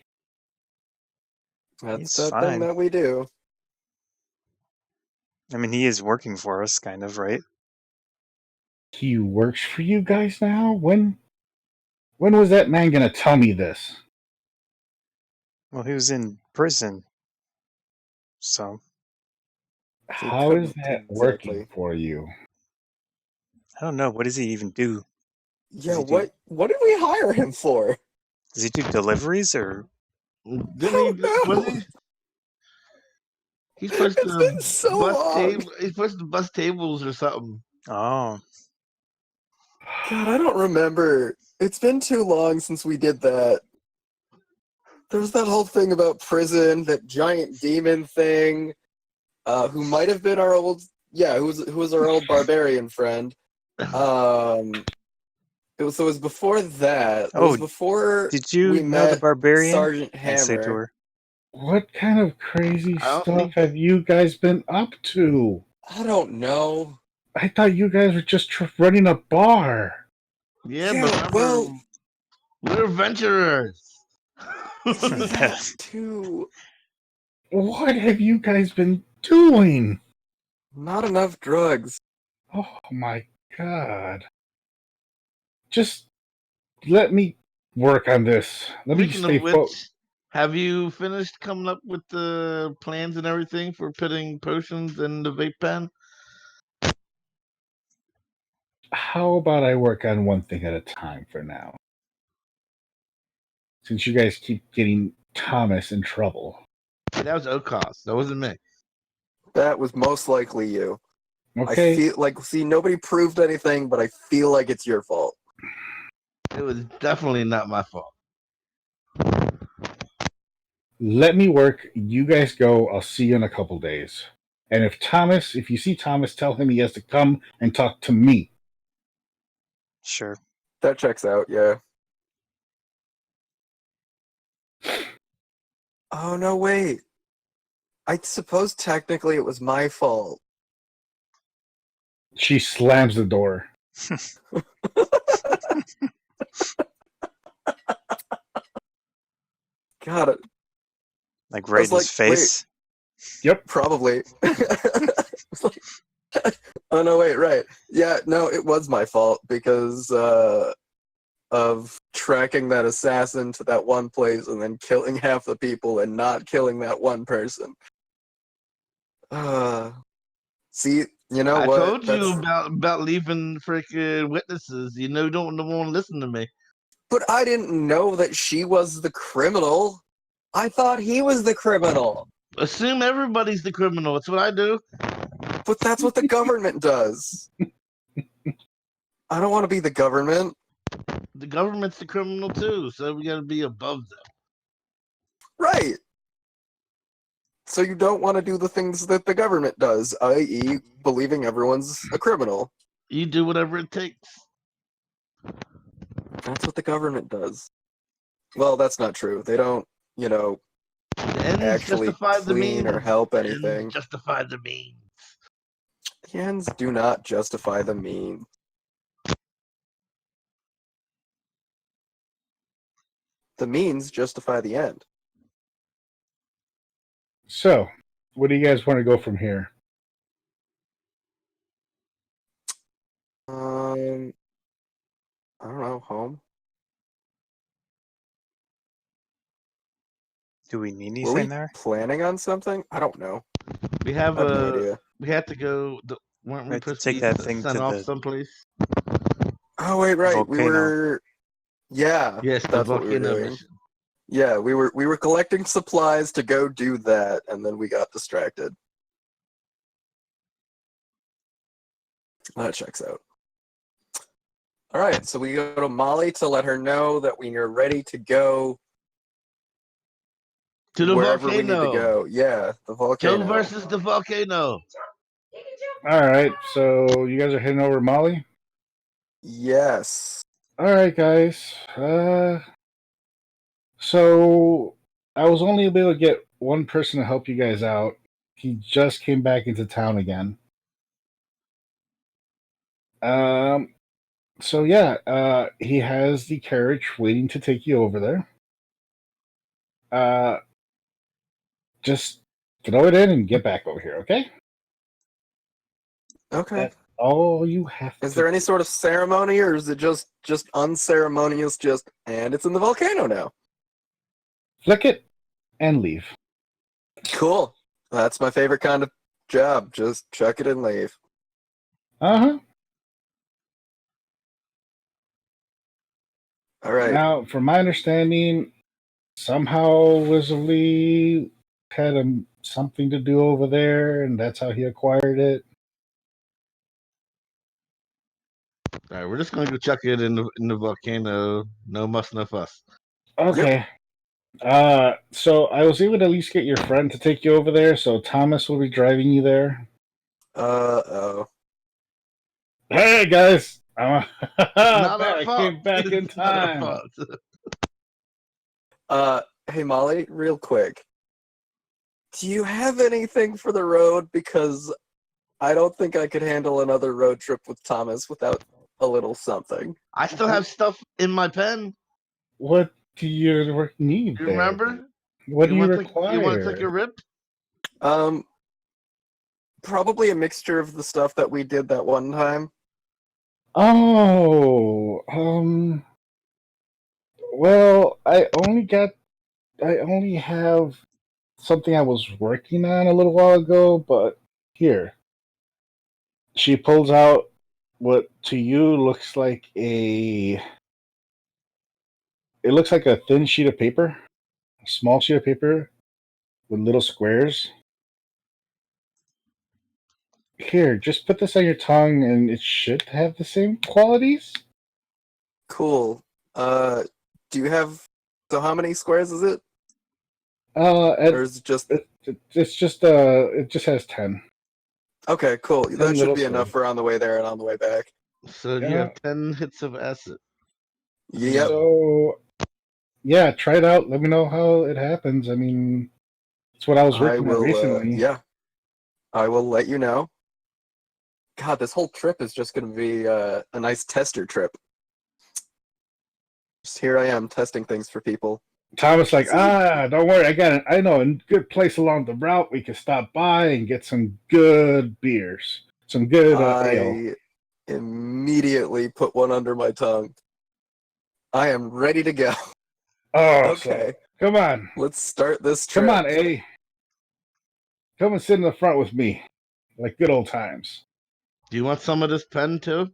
That's He's that fine. thing that we do. I mean, he is working for us, kind of, right? He works for you guys now? When was that man gonna tell me this? Well, he was in prison, so He How is couldn't that working exactly. for you? I don't know. What does he even do? Yeah, he do- what did we hire him for? Does he do deliveries or? Didn't he? Oh, Was no. he? He's supposed It's to been so bus long. He's supposed to bus tables or something. Oh, God, I don't remember. It's been too long since we did that. There was that whole thing about prison, that giant demon thing, who might have been our old, who was our old barbarian friend. It was before that. It was before did you we know the met barbarian? Sergeant And say to Hammer. her, What kind of crazy I don't stuff think- have you guys been up to? I don't know. I thought you guys were just running a bar. Yeah, Yeah, but remember, well- we're adventurers. That too. What have you guys been doing? Not enough drugs. Oh my god. Just let me work on this. Let me Speaking stay of which, focused. have you finished coming up with the plans and everything for putting potions in the vape pen? How about I work on one thing at a time for now? Since you guys keep getting Thomas in trouble. That was O'Koss. That wasn't me. That was most likely you. Okay? I feel like, see, nobody proved anything, but I feel like it's your fault. It was definitely not my fault. Let me work. You guys go. I'll see you in a couple days. And if you see Thomas, tell him he has to come and talk to me. sure. That checks out, yeah. Oh, no, wait. I suppose technically it was my fault. She slams the door. Got it. Like right in his face. Yep. Probably. It's like, oh, no, wait, right. Yeah, no, it was my fault because of tracking that assassin to that one place and then killing half the people and not killing that one person. See, you know I what? told you about leaving freaking witnesses. You know, don't want to listen to me. But I didn't know that she was the criminal. I thought he was the criminal. Assume everybody's the criminal. That's what I do. But that's what the government does. I don't want to be the government. The government's the criminal too, so we got to be above them. Right. So you don't want to do the things that the government does, i.e. believing everyone's a criminal. You do whatever it takes. That's what the government does. Well, that's not true. They don't, The ends actually justify the clean means. or help The ends anything. justify the means. The ends do not justify the means. The means justify the end. So, where do you guys want to go from here? I don't know, home? Do we need Were we anything there? planning on something? I don't know. We have I have no idea. We had to go. Weren't We we had to supposed take be that thing sent to off the- someplace? Oh wait, right. We Volcano. were Yes, the that's what we were volcano doing. mission. Yeah, we were collecting supplies to go do that, and then we got distracted. That checks out. All right, so we go to Molly to let her know that we are ready to go. To the wherever we need to volcano. go. Yeah, the volcano. Joe versus the volcano. All right, so you guys are heading over to Molly. Yes. All right, guys. So I was only able to get one person to help you guys out. He just came back into town again. So yeah, he has the carriage waiting to take you over there. Just throw it in and get back over here, okay? Okay. That's all you have to Is there any sort of ceremony, or is it just unceremonious? And it's in the volcano now. flick it and leave. Cool. That's my favorite kind of job. Just chuck it and leave. Uh-huh. All right. Now, from my understanding, somehow Wizardly had something to do over there, and that's how he acquired it. All right, we're just going to go chuck it in the volcano. No muss, no fuss. Okay. So I was able to at least get your friend to take you over there, so Thomas will be driving you there. Oh. Hey, guys! Not our I fault. came back in It's not our time. fault. Hey Molly, real quick. Do you have anything for the road? Because I don't think I could handle another road trip with Thomas without a little something. I still have stuff in my pen. What do you need You there? remember? What do you wanna require? You want to take a rip? Probably a mixture of the stuff that we did that one time. Oh, well, I only have something I was working on a little while ago, but here. She pulls out what to you looks like it looks like a thin sheet of paper, a small sheet of paper with little squares. Here, just put this on your tongue and it should have the same qualities. Cool. Do you have... So how many squares is it? Or is it just... It's just it just has 10. Okay, cool. 10 That should little be enough for on the way there and on the way back. So you have 10 hits of acid. Yep. So yeah, try it out. Let me know how it happens. I mean, it's what I was working on recently. Yeah. I will let you know. God, this whole trip is just going to be a nice tester trip. Just here I am testing things for people. Thomas don't worry, I know a good place along the route we can stop by and get some good beers. Some good ale. I immediately put one under my tongue. I am ready to go. Oh, Okay. So, come on. Let's start this trip. Come on, A. Come and sit in the front with me. Like good old times. Do you want some of this pen too?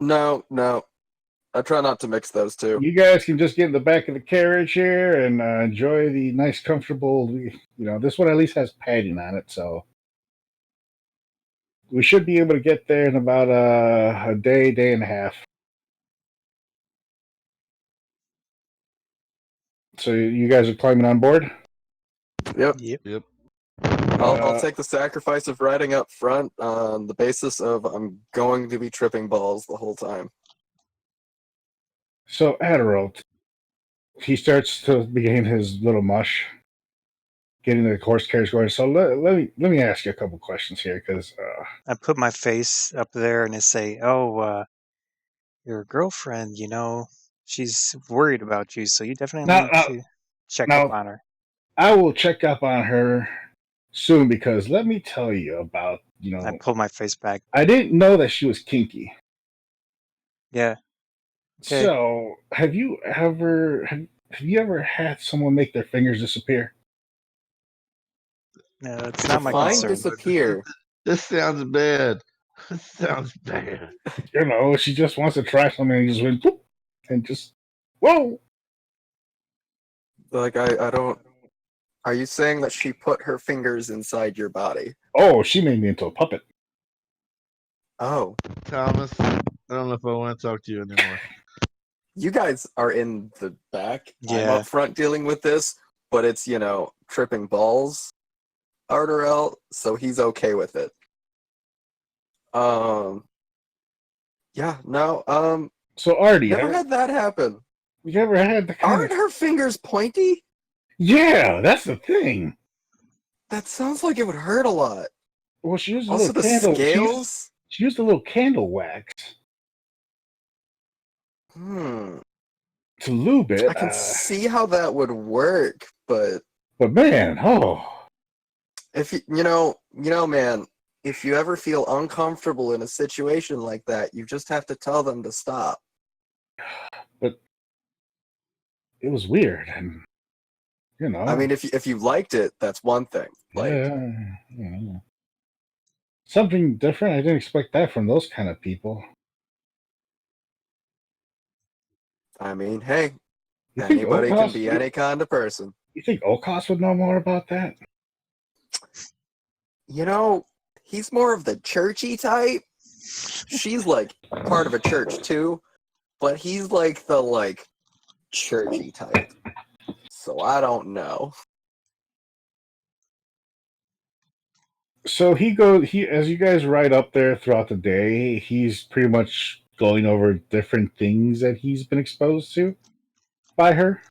No. I try not to mix those two. You guys can just get in the back of the carriage here and enjoy the nice, comfortable. This one at least has padding on it, so we should be able to get there in about a day and a half. So you guys are climbing on board? Yep. Yep. I'll take the sacrifice of riding up front on the basis of I'm going to be tripping balls the whole time. So Ardorel, he starts to begin his little mush, getting the horse carriage going. So let me ask you a couple questions here, because I put my face up there and I say, "Oh, your girlfriend, she's worried about you, so you definitely need to check up on her." I will check up on her soon, because let me tell you about I pull my face back. I didn't know that she was kinky. Yeah. Okay. So have you ever had someone make their fingers disappear? No, it's not my Define concern. disappear. This sounds bad. This sounds bad. She just wants to try something and just went boop, and just whoa. Like I don't. Are you saying that she put her fingers inside your body? Oh, she made me into a puppet. Oh. Thomas, I don't know if I want to talk to you anymore. You guys are in the back. Yeah. I'm up front dealing with this. but it's, tripping balls, Ardorel, so he's okay with it. Yeah, no, So Artie, never had that happen. you ever had the kind Aren't her fingers pointy? Yeah, that's the thing. That sounds like it would hurt a lot. Well, she used a Also, little the candle. scales? She used a little candle wax to lube it. I can see how that would work, but man, if man, if you ever feel uncomfortable in a situation like that, you just have to tell them to stop. But it was weird, and I mean, if you liked it, that's one thing. Yeah. Something different. I didn't expect that from those kind of people. I mean, hey, You think anybody O'Koss, can be any kind of person. You think O'Koss would know more about that? He's more of the churchy type. She's like part of a church too, but he's like the churchy type. So I don't know. So he as you guys ride up there throughout the day, he's pretty much going over different things that he's been exposed to by her.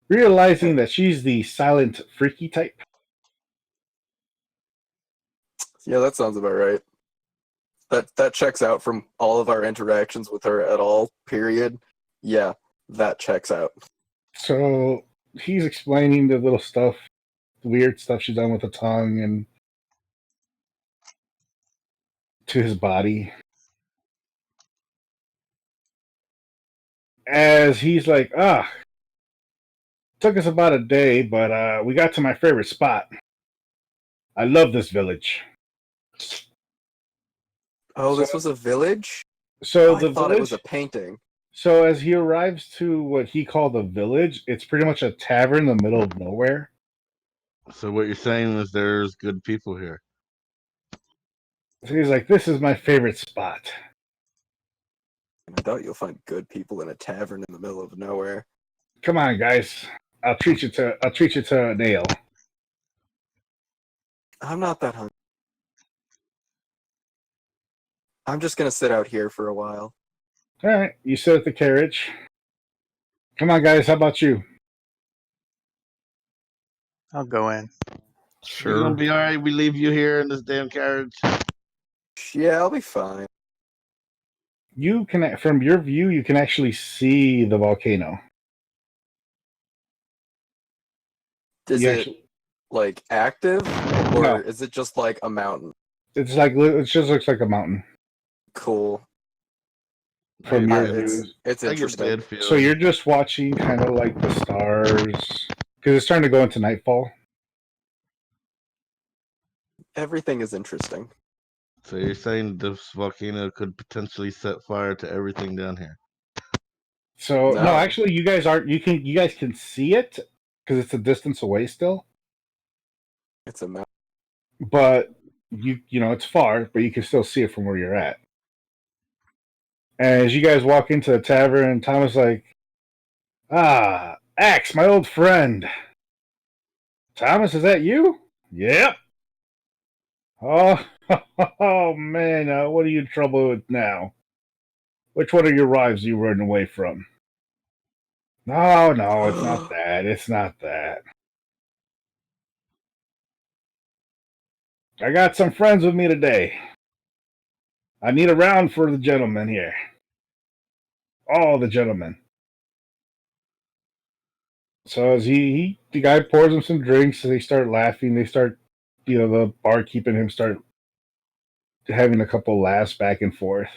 Realizing that she's the silent, freaky type. Yeah, that sounds about right. That checks out from all of our interactions with her at all, period. Yeah, that checks out. So he's explaining the little stuff, the weird stuff she's done with the tongue and to his body. As he's like, took us about a day, but we got to my favorite spot. I love this village. Oh, this was a village? So I the thought village, it was a painting. So as he arrives to what he called the village, it's pretty much a tavern in the middle of nowhere. So what you're saying is there's good people here. So he's like, "This is my favorite spot." I doubt you'll find good people in a tavern in the middle of nowhere. Come on, guys. I'll treat you to an ale. I'm not that hungry. I'm just gonna sit out here for a while. All right, you sit at the carriage. Come on, guys. How about you? I'll go in. You're gonna be all right. We leave you here in this damn carriage. Yeah, I'll be fine. You can, from your view, you can actually see the volcano. Is it active, or No. is it just like a mountain? It just looks like a mountain. Cool. From your view, it's interesting. So you're just watching kind of like the stars because it's starting to go into nightfall. Everything is interesting. So you're saying this volcano could potentially set fire to everything down here? So no, actually, you guys aren't. You guys can see it because it's a distance away still. It's a mountain, but it's far, but you can still see it from where you're at. And as you guys walk into the tavern, Thomas like, Axe, my old friend. Thomas, is that you? Yep. Oh man, what are you in trouble with now? Which one of your wives are you running away from? No, it's not that. It's not that. I got some friends with me today. I need a round for the gentlemen here. All the gentlemen. So as the guy pours him some drinks, they start laughing. They start, the barkeep and him start having a couple laughs back and forth.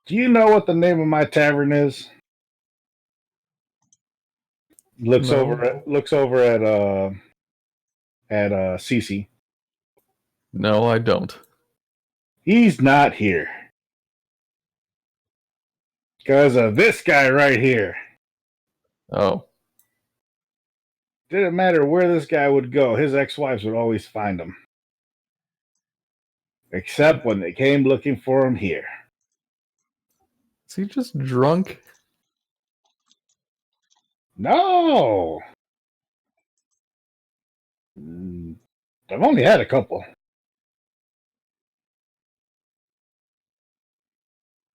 Do you know what the name of my tavern is? Looks over at Cece. No, I don't. He's not here. Because of this guy right here. Oh. Didn't matter where this guy would go, his ex-wives would always find him. Except when they came looking for him here. Is he just drunk? No. I've only had a couple.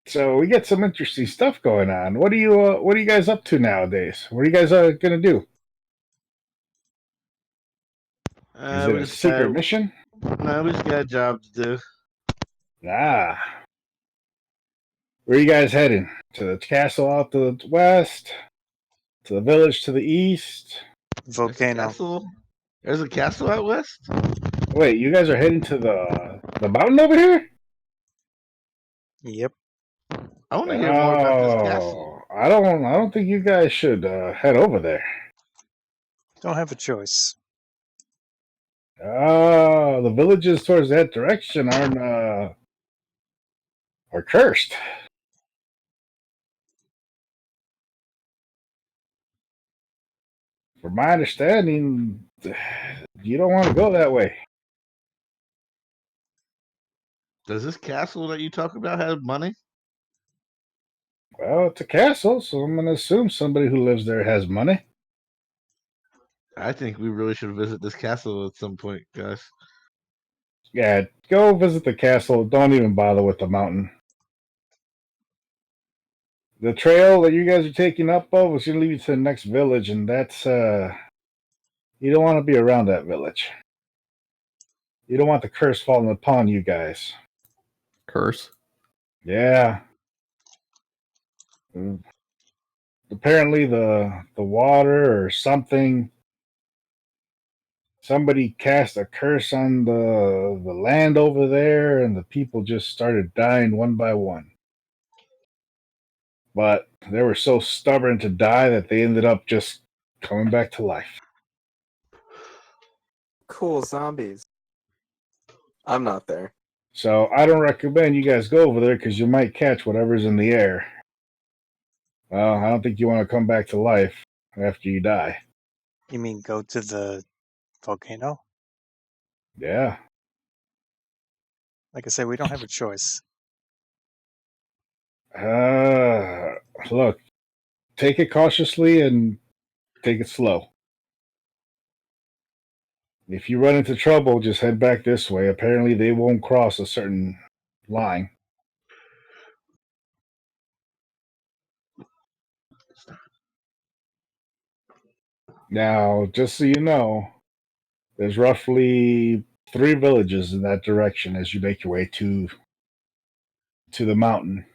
So we get some interesting stuff going on. What are you guys up to nowadays? What are you guys gonna do? Is it We a just secret got mission? no, we just got a job to do. Ah. Where are you guys heading? To the castle out to the west? To the village to the east? Volcano. There's a castle out west? Wait, you guys are heading to the mountain over here? Yep. I want to hear more about this castle. I don't think you guys should head over there. Don't have a choice. The villages towards that direction are cursed. From my understanding, you don't want to go that way. Does this castle that you talk about have money? Well, it's a castle, so I'm going to assume somebody who lives there has money. I think we really should visit this castle at some point, guys. Yeah, go visit the castle. Don't even bother with the mountain. The trail that you guys are taking up of is going to lead you to the next village, and that's, you don't want to be around that village. You don't want the curse falling upon you guys. Curse? Yeah. Apparently the water or something, somebody cast a curse on the land over there, and the people just started dying one by one. But they were so stubborn to die that they ended up just coming back to life. Cool zombies. I'm not there. So I don't recommend you guys go over there because you might catch whatever's in the air. Well, I don't think you want to come back to life after you die. You mean go to the volcano? Yeah. Like I said, we don't have a choice. Look, take it cautiously and take it slow. If you run into trouble, just head back this way. Apparently, they won't cross a certain line. Now, just so you know, there's roughly 3 villages in that direction as you make your way to the mountain.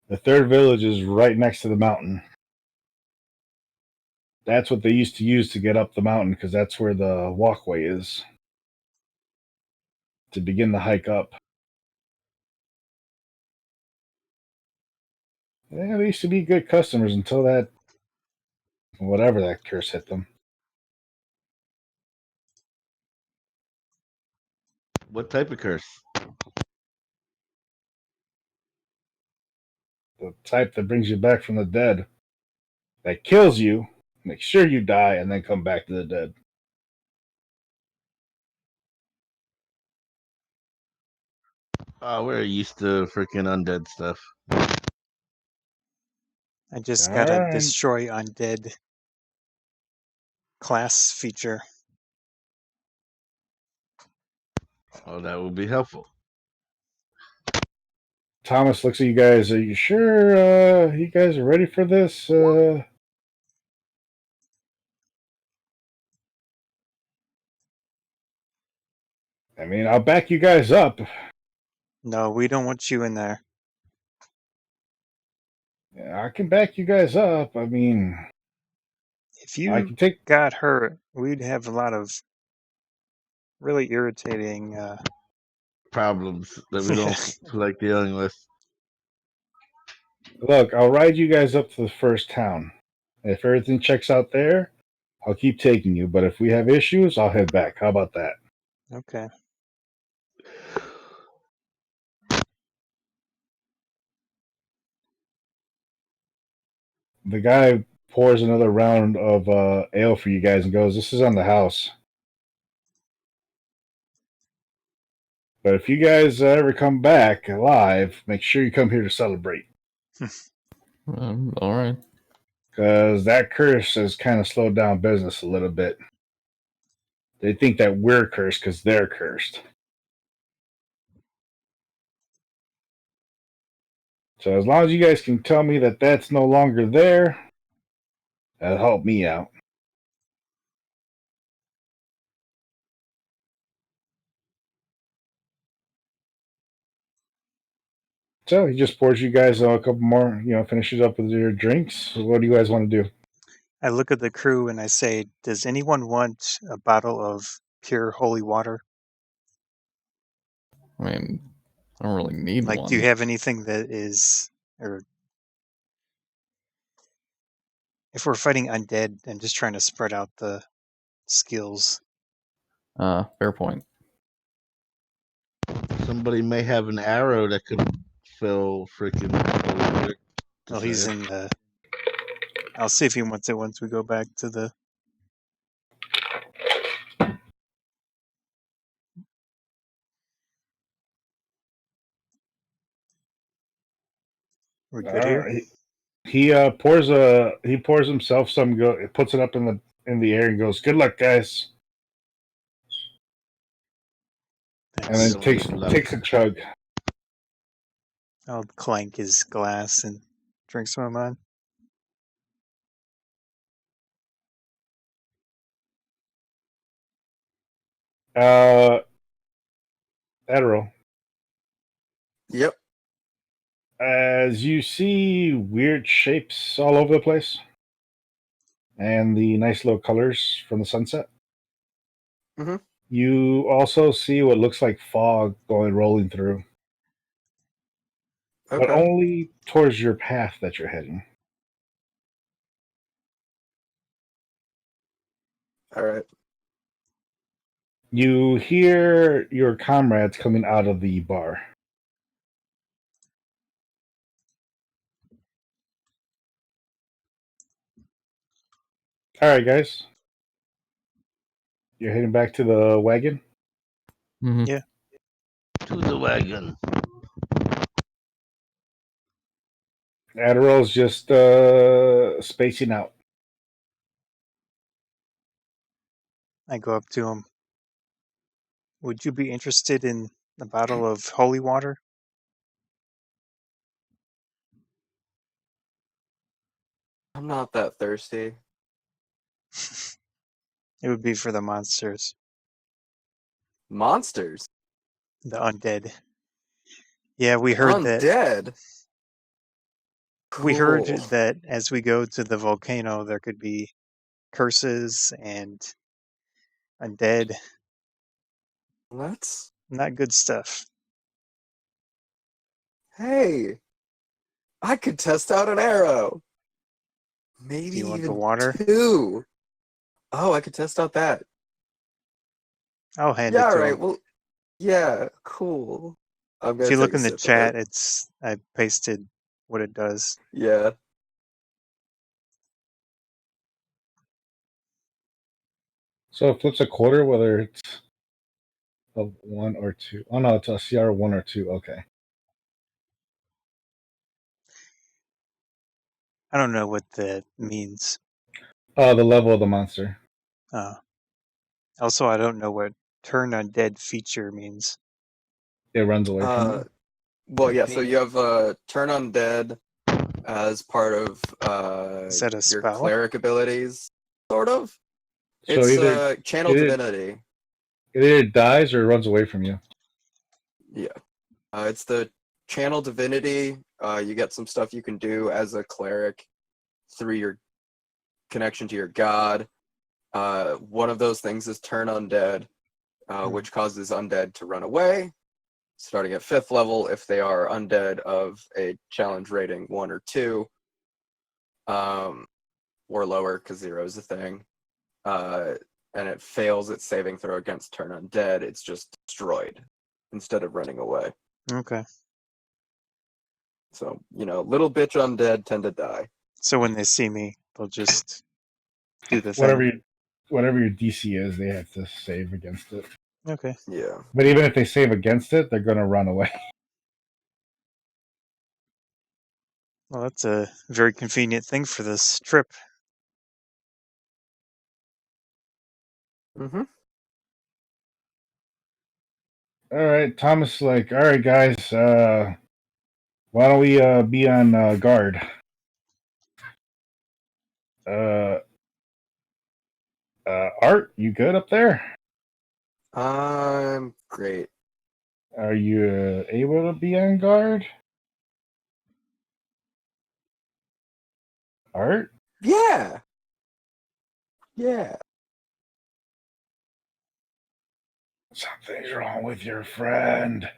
The 3rd village is right next to the mountain. That's what they used to use to get up the mountain because that's where the walkway is to begin the hike up. Yeah, they used to be good customers until that, whatever that curse hit them. What type of curse? The type that brings you back from the dead. That kills you, make sure you die, and then come back to the dead. We're used to freaking undead stuff. I just All got a right. destroy undead class feature. Oh, that would be helpful. Thomas looks at you guys. Are you sure you guys are ready for this? I mean, I'll back you guys up. No, we don't want you in there. Yeah, I can back you guys up. I mean, If you I can take. got hurt, we'd have a lot of really irritating Problems that we don't like dealing with. Look, I'll ride you guys up to the first town. If everything checks out there, I'll keep taking you. But if we have issues, I'll head back. How about that? Okay. The guy pours another round of ale for you guys and goes, "This is on the house. But if you guys ever come back alive, make sure you come here to celebrate. All right. because that curse has kind of slowed down business a little bit. They think that we're cursed because they're cursed. So as long as you guys can tell me that that's no longer there, that'll help me out. So he just pours you guys a couple more, finishes up with your drinks. What do you guys want to do? I look at the crew and I say, does anyone want a bottle of pure holy water? I mean, I don't really need Like, one. do you have anything that is, or if we're fighting undead, I'm just trying to spread out the skills. Fair point. Somebody may have an arrow that could fill freaking. Well, he's in the. I'll see if he wants it once we go back to the. We're good here. He pours himself some. Puts it up in the air and goes, "Good luck, guys." Thanks. And then takes a chug. I'll clank his glass and drink some of mine. Ardorel. Yep. As you see weird shapes all over the place, and the nice little colors from the sunset. Mm-hmm. You also see what looks like fog rolling through. Okay. But only towards your path that you're heading. All right. You hear your comrades coming out of the bar. All right, guys. You're heading back to the wagon? Mm-hmm. Yeah. To the wagon. Ardorel's just spacing out. I go up to him. Would you be interested in a bottle of holy water? I'm not that thirsty. It would be for the monsters. Monsters? The undead. Yeah, we heard that. Undead? We heard Cool. that as we go to the volcano, there could be curses and undead. That's... Not good stuff. Hey! I could test out an arrow! Maybe Do you want the even water? 2! Oh, I could test out that. I'll hand Yeah, it to alright, him. well... Yeah, cool. I'm If gonna you look take a in the sip of chat, it. I pasted what it does. Yeah. So it flips a quarter, whether it's a 1 or 2. Oh, no, it's a CR 1 or 2. Okay. I don't know what that means. The level of the monster. Also, I don't know what turn undead feature means. It runs away from you. Well, yeah, so you have Turn Undead as part of Is that a your spell? cleric abilities, sort of. So It's either Channel Divinity. it either dies or it runs away from you. Yeah. It's the Channel Divinity. You get some stuff you can do as a cleric through your connection to your god. One of those things is Turn Undead, which causes undead to run away, starting at 5th level if they are undead of a challenge rating 1 or 2, or lower, because 0 is a thing. And it fails its saving throw against Turn Undead, it's just destroyed instead of running away. Okay. So, little bitch undead tend to die. So when they see me, they'll just do the thing. Whatever your DC is, they have to save against it. Okay. Yeah. But even if they save against it, they're going to run away. Well, that's a very convenient thing for this trip. Mm-hmm. All right, Thomas is like, all right, guys, why don't we be on guard? Art, you good up there? I'm great. Are you able to be on guard? Art? Yeah. Yeah. Something's wrong with your friend.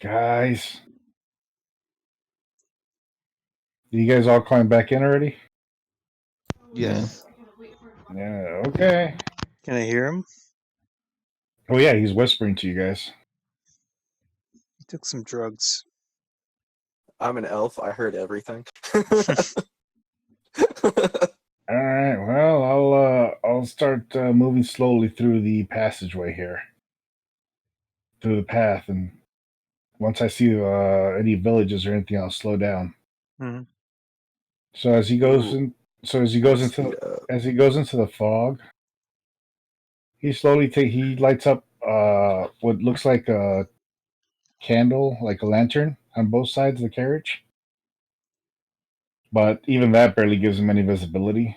Guys. You guys all climb back in already? Yes. Yeah, okay. Can I hear him? Oh yeah, he's whispering to you guys. He took some drugs. I'm an elf. I heard everything. All right. Well, I'll start moving slowly through the passageway here, through the path, and once I see any villages or anything, I'll slow down. Mm-hmm. So as he goes Ooh. in, as he goes into the fog, he lights up what looks like a candle, like a lantern, on both sides of the carriage. But even that barely gives him any visibility.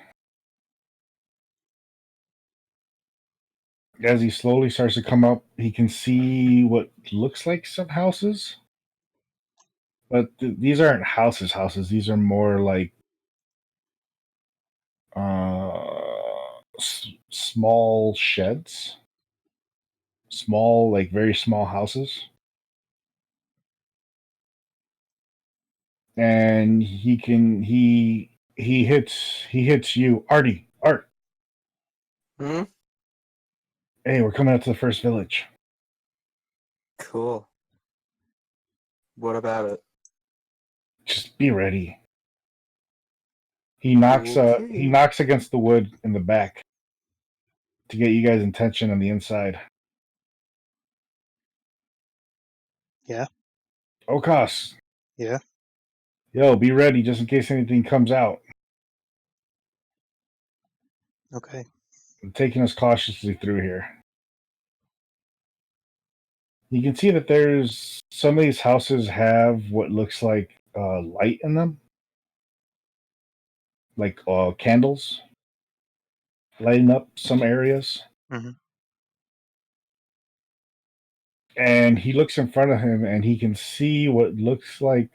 As he slowly starts to come up, he can see what looks like some houses. But these aren't houses. These are more like small sheds. Small, like very small houses. And he hits you, Artie. Art. Hmm? Hey, we're coming up to the first village. Cool. What about it? Just be ready. He knocks against the wood in the back to get you guys' attention on the inside. Yeah. O'Koss. Yeah. Yo, be ready just in case anything comes out. Okay. I'm taking us cautiously through here. You can see that there's some of these houses have what looks like light in them, like candles lighting up some areas. Mm-hmm. And he looks in front of him and he can see what looks like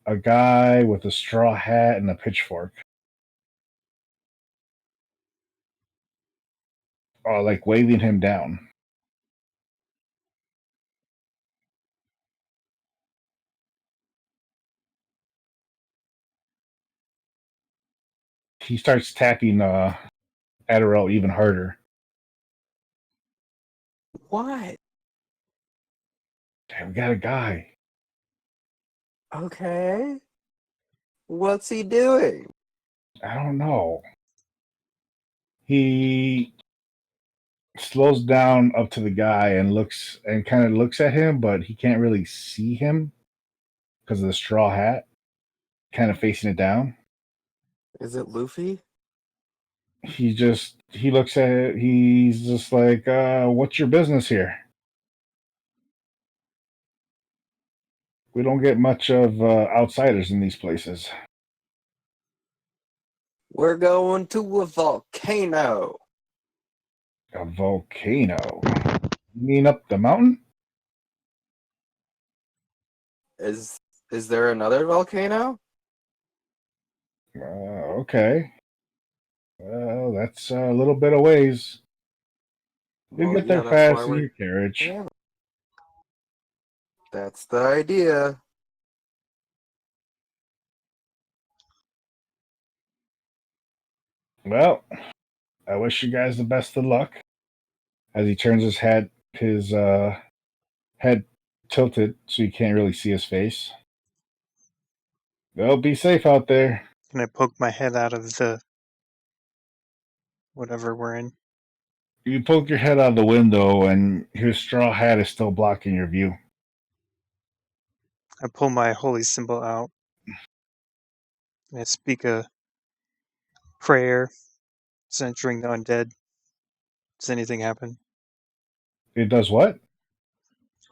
a guy with a straw hat and a pitchfork. Like waving him down. He starts tapping Ardorel even harder. What? Damn, we got a guy. Okay. What's he doing? I don't know. He slows down up to the guy and kind of looks at him, but he can't really see him because of the straw hat, kind of facing it down. Is it Luffy? He looks at it. He's just like, "What's your business here? We don't get much of outsiders in these places." We're going to a volcano. A volcano? You mean up the mountain? Is there another volcano? Okay. Well, that's a little bit of ways. You'll Well, get there yeah, that's why fast in we're. your carriage. Yeah. That's the idea. Well, I wish you guys the best of luck. As he turns his head tilted so you can't really see his face. Well, be safe out there. Can I poke my head out of the whatever we're in? You poke your head out the window, and his straw hat is still blocking your view. I pull my holy symbol out. And I speak a prayer centering the undead. Does anything happen? It does what?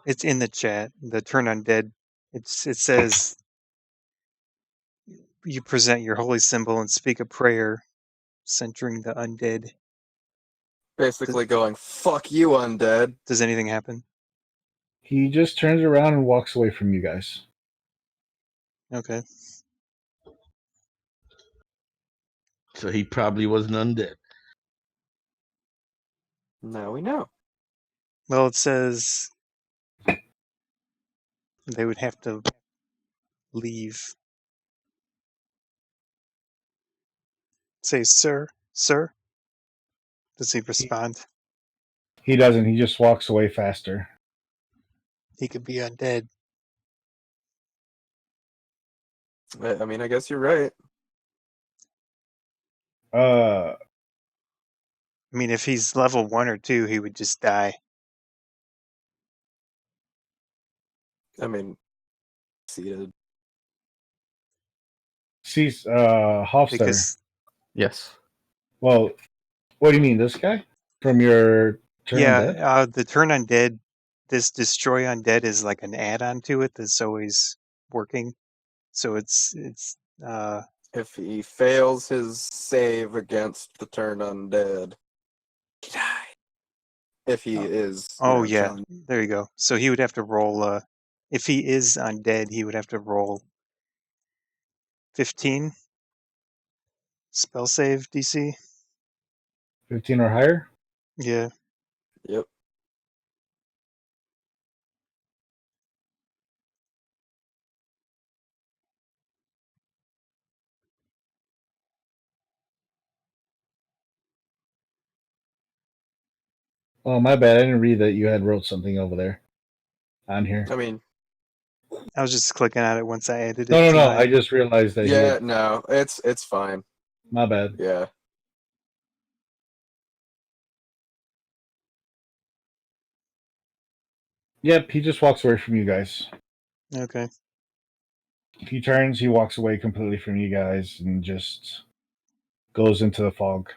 It's in the chat. The turn undead. It says you present your holy symbol and speak a prayer centering the undead. Basically going, fuck you, undead. Does anything happen? He just turns around and walks away from you guys. Okay. So he probably wasn't undead. Now we know. Well, it says they would have to leave. Say, sir, sir. Does he respond? He doesn't. He just walks away faster. He could be undead. I mean, I guess you're right. Uh, I mean, if he's level 1 or 2, he would just die. I mean, seated. sees Hofstadter. Because, Yes. Well, what do you mean, this guy from your turn undead? the turn undead, this destroy undead is like an add-on to it that's always working. So it's If he fails his save against the turn undead, he dies. If he is. There you go. So he would have to roll. If he is undead, he would have to roll 15 spell save DC. 15 or higher? Yeah. Yep. Oh, my bad. I didn't read that you had wrote something over there on here. I mean, I was just clicking at it once I added it. No. I just realized that. Yeah, no, it's fine. My bad. Yeah. Yep, he just walks away from you guys. Okay. He turns, he walks away completely from you guys and just goes into the fog.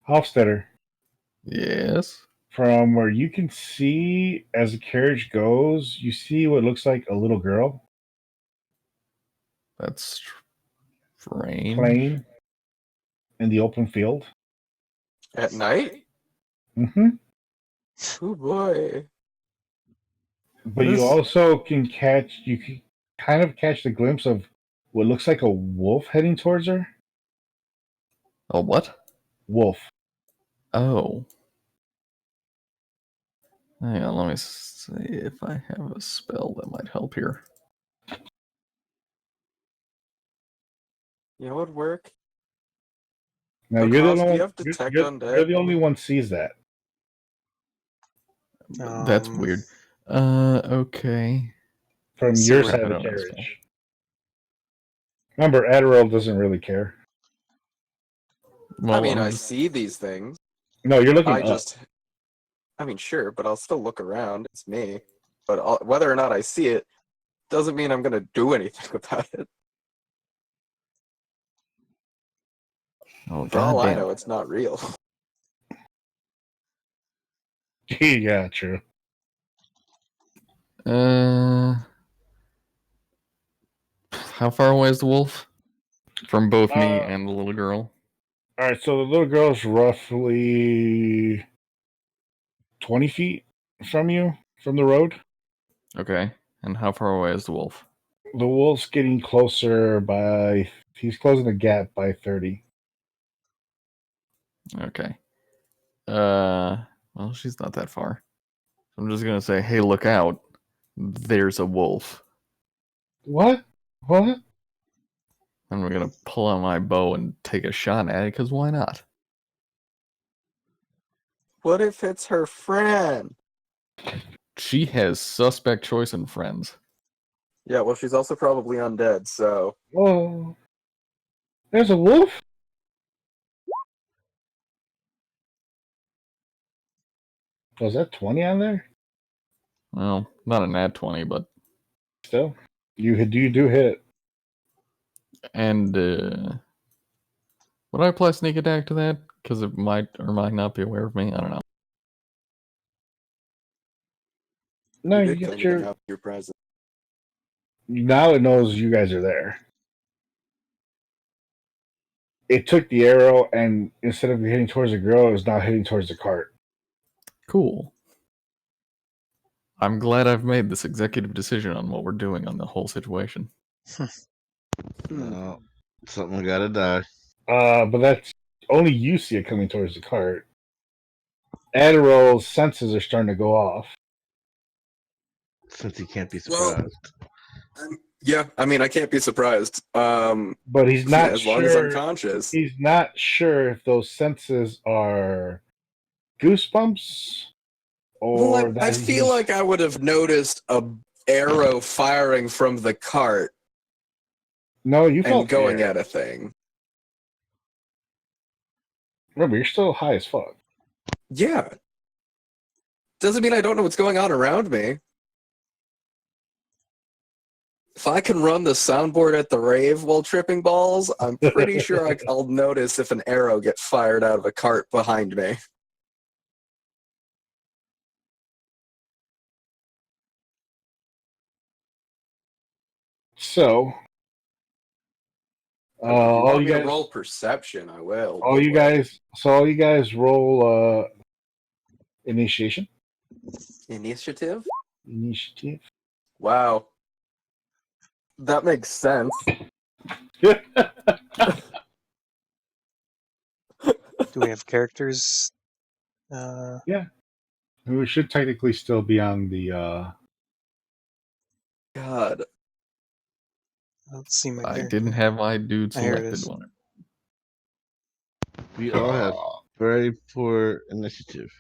Hofstadter, Yes. from where you can see as the carriage goes, you see what looks like a little girl That's strange. playing in the open field. At night? Mm-hmm. Oh boy. But you also can kind of catch the glimpse of what looks like a wolf heading towards her. A what? Wolf. Oh. Hang on, let me see if I have a spell that might help here. You know what would work? Now O'Koss, you're the do only you one. have detect You're undead? the only one sees that. That's weird. Okay. From So your what- side of I the don't know the spell. carriage. Remember, Ardorel doesn't really care. Well, I mean, I see these things. No, you're looking I up. just. I mean, sure, but I'll still look around. It's me. But whether or not I see it doesn't mean I'm going to do anything about it. Oh, For all I goddamn. know, it's not real. Yeah, true. How far away is the wolf? From both me Uh, and the little girl. All right, so the little girl's roughly 20 feet from you, from the road. Okay. And how far away is the wolf? The wolf's getting closer by. He's closing the gap by 30. Okay. Well, she's not that far. I'm just gonna say, hey, look out. There's a wolf. What? What? And we're gonna pull out my bow and take a shot at it, because why not? What if it's her friend? She has suspect choice in friends. Yeah, well, she's also probably undead, so. Whoa. There's a wolf? Was that 20 on there? Well, not a nat 20, but Still, you do hit. And would I apply sneak attack to that? Because it might or might not be aware of me. I don't know. No, You you did get claim your. to have your present. Now it knows you guys are there. It took the arrow, and instead of hitting towards the girl, it was now hitting towards the cart. Cool. I'm glad I've made this executive decision on what we're doing on the whole situation. Something gotta die. But that's only you see it coming towards the cart. Ardorel's senses are starting to go off. Since he can't be surprised. Yeah, I mean, I can't be surprised. But he's not as sure. long as I'm conscious. He's not sure if those senses are goosebumps or I feel like I would have noticed a arrow firing from the cart. No, you felt and going at a thing. Remember, you're still high as fuck. Yeah. Doesn't mean I don't know what's going on around me. If I can run the soundboard at the rave while tripping balls, I'm pretty sure I'll notice if an arrow gets fired out of a cart behind me. So, If you want me to roll perception, I will. All you guys roll initiation. Initiative? Initiative. Wow. That makes sense. Do we have characters? Yeah. We should technically still be on the God. I don't see my I character. didn't have my dude Here it selected is. one. We all have very poor initiative.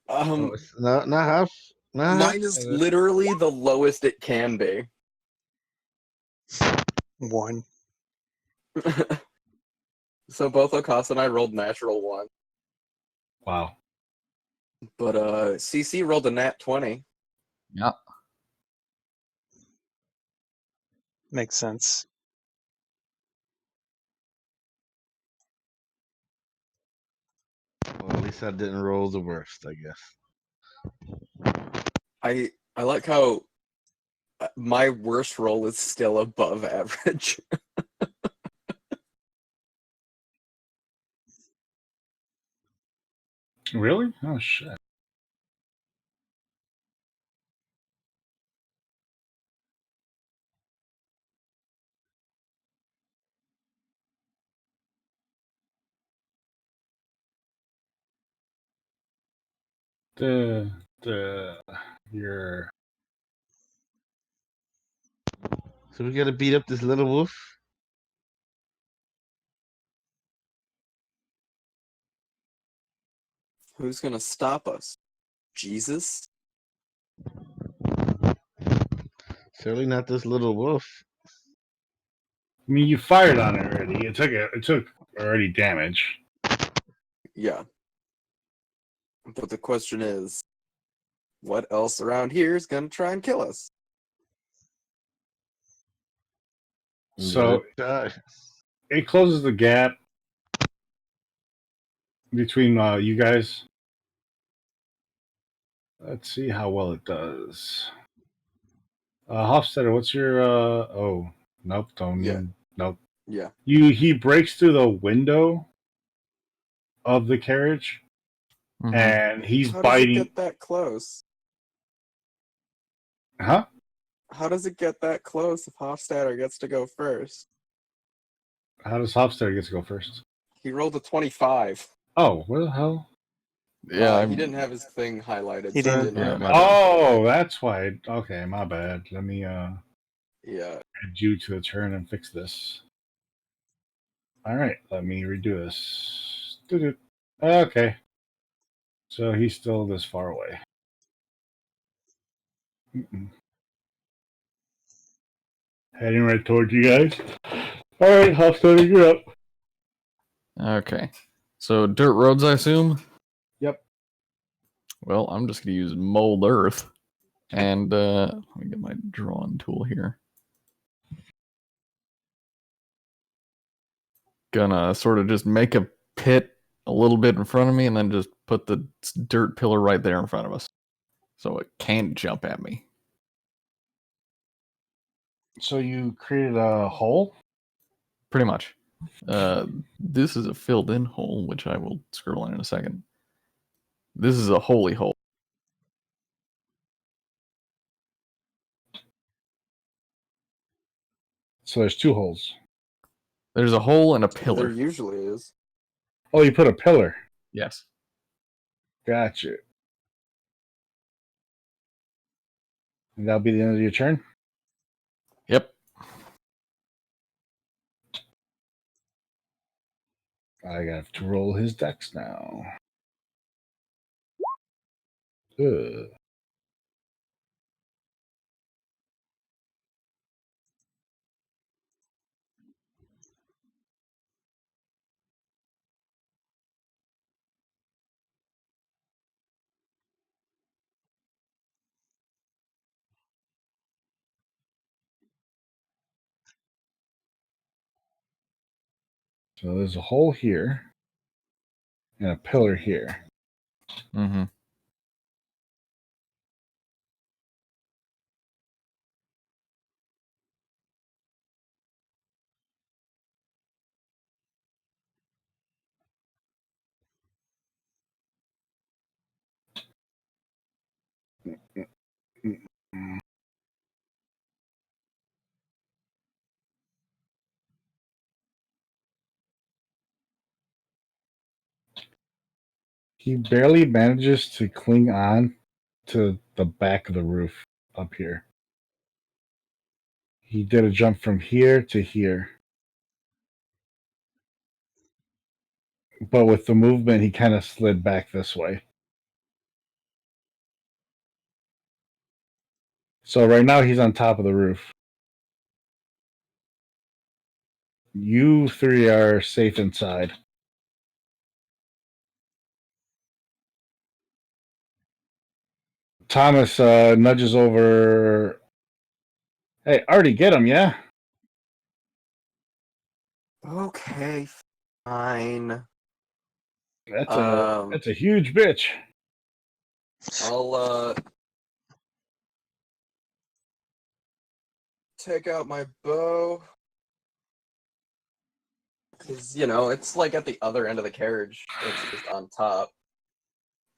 It's not half. Mine is literally the lowest it can be. 1. So both O'Koss and I rolled natural 1. Wow. But CC rolled a nat 20. Yeah. Makes sense. Well, at least I didn't roll the worst, I guess. I like how my worst roll is still above average. Really? Oh shit. Your So we gotta beat up this little wolf. Who's gonna stop us? Jesus? Certainly not this little wolf. I mean, you fired on it already. It took already damage. Yeah. But the question is, what else around here is gonna try and kill us? So it closes the gap between you guys. Let's see how well it does. Hofstadter, what's your oh nope, don't nope. Yeah. He breaks through the window of the carriage and he's How biting. does it get that close? Huh? How does it get that close if Hofstadter gets to go first? How does Hofstadter get to go first? He rolled a 25. Oh, what the hell? Yeah, he didn't have his thing highlighted. He so didn't. Yeah, have my it. Oh, that's why. Okay, my bad. Let me Yeah. add you to the turn and fix this. All right, let me redo this. Doo-doo. Okay. So he's still this far away. Heading right towards you guys. All right, Hofstadter, you're up. Okay. So dirt roads, I assume? Yep. Well, I'm just going to use mold earth. And let me get my drawing tool here. Gonna sort of just make a pit a little bit in front of me and then just put the dirt pillar right there in front of us. So it can't jump at me. So you created a hole? Pretty much. This is a filled-in hole, which I will scroll in a second. This is a holy hole. So there's 2 holes. There's a hole and a pillar. There usually is. Oh, you put a pillar. Yes. Gotcha. And that'll be the end of your turn? Yep. I have to roll his dex now. Ugh. So there's a hole here and a pillar here. Mm-hmm. He barely manages to cling on to the back of the roof up here. He did a jump from here to here. But with the movement, he kind of slid back this way. So right now he's on top of the roof. You 3 are safe inside. Thomas nudges over. Hey, Artie, get him, yeah? Okay, fine. That's a huge bitch. I'll take out my bow. Because, it's like at the other end of the carriage. It's just on top.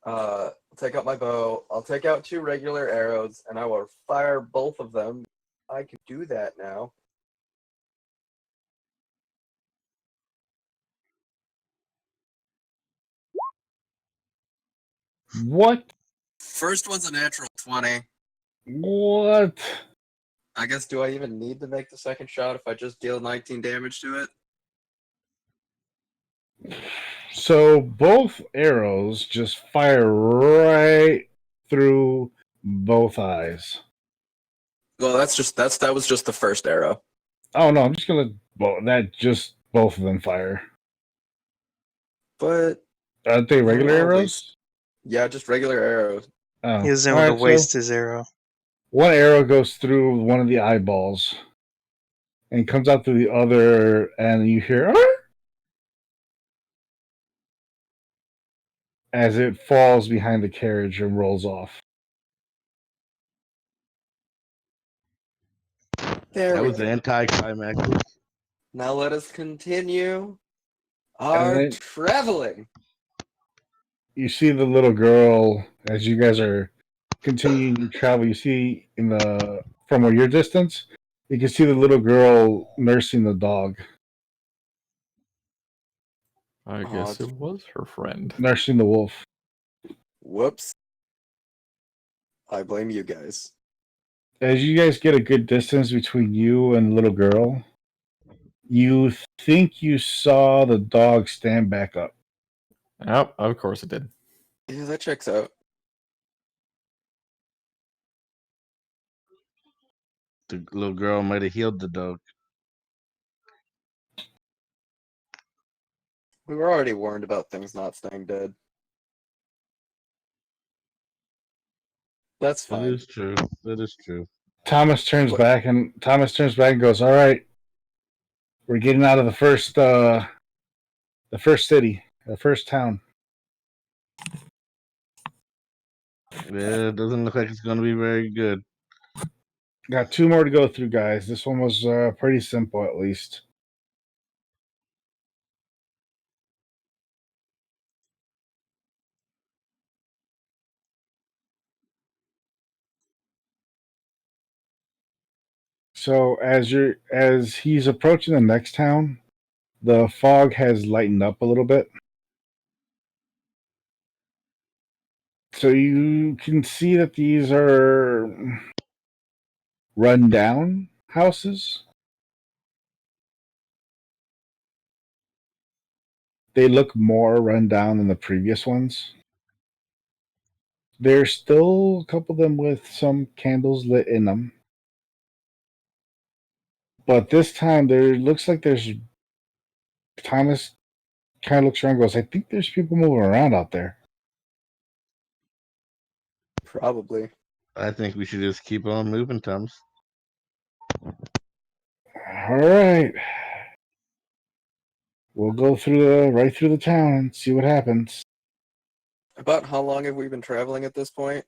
I'll take out my bow. I'll take out 2 regular arrows, and I will fire both of them. I can do that now. What? First one's a natural 20. What? I guess, do I even need to make the second shot if I just deal 19 damage to it? So both arrows just fire right through both eyes. Well, that was just the first arrow. Oh no, I'm just gonna both of them fire. But Aren't they regular arrows? Yeah, just regular arrows. Oh. He doesn't want to waste his arrow. One arrow goes through one of the eyeballs and comes out through the other, and you hear as it falls behind the carriage and rolls off. That was anticlimactic. Now let us continue our traveling. You see the little girl as you guys are continuing to travel. You see from where your distance, you can see the little girl nursing the dog. I guess it was her friend. Nursing the wolf. Whoops. I blame you guys. As you guys get a good distance between you and the little girl, you think you saw the dog stand back up. Yep, of course it did. Yeah, that checks out. The little girl might have healed the dog. We were already warned about things not staying dead. That's That fine. is true. That is true. Thomas turns back and goes, "All right, we're getting out of the first city, the first town." Yeah, it doesn't look like it's going to be very good. Got 2 more to go through, guys. This one was pretty simple, at least. So as he's approaching the next town, the fog has lightened up a little bit. So you can see that these are run down houses. They look more run down than the previous ones. There's still a couple of them with some candles lit in them. But this time there looks like there's Thomas kind of looks around and goes, "I think there's people moving around out there." Probably. I think we should just keep on moving, Thomas. All right. We'll go right through the town and see what happens. About how long have we been traveling at this point?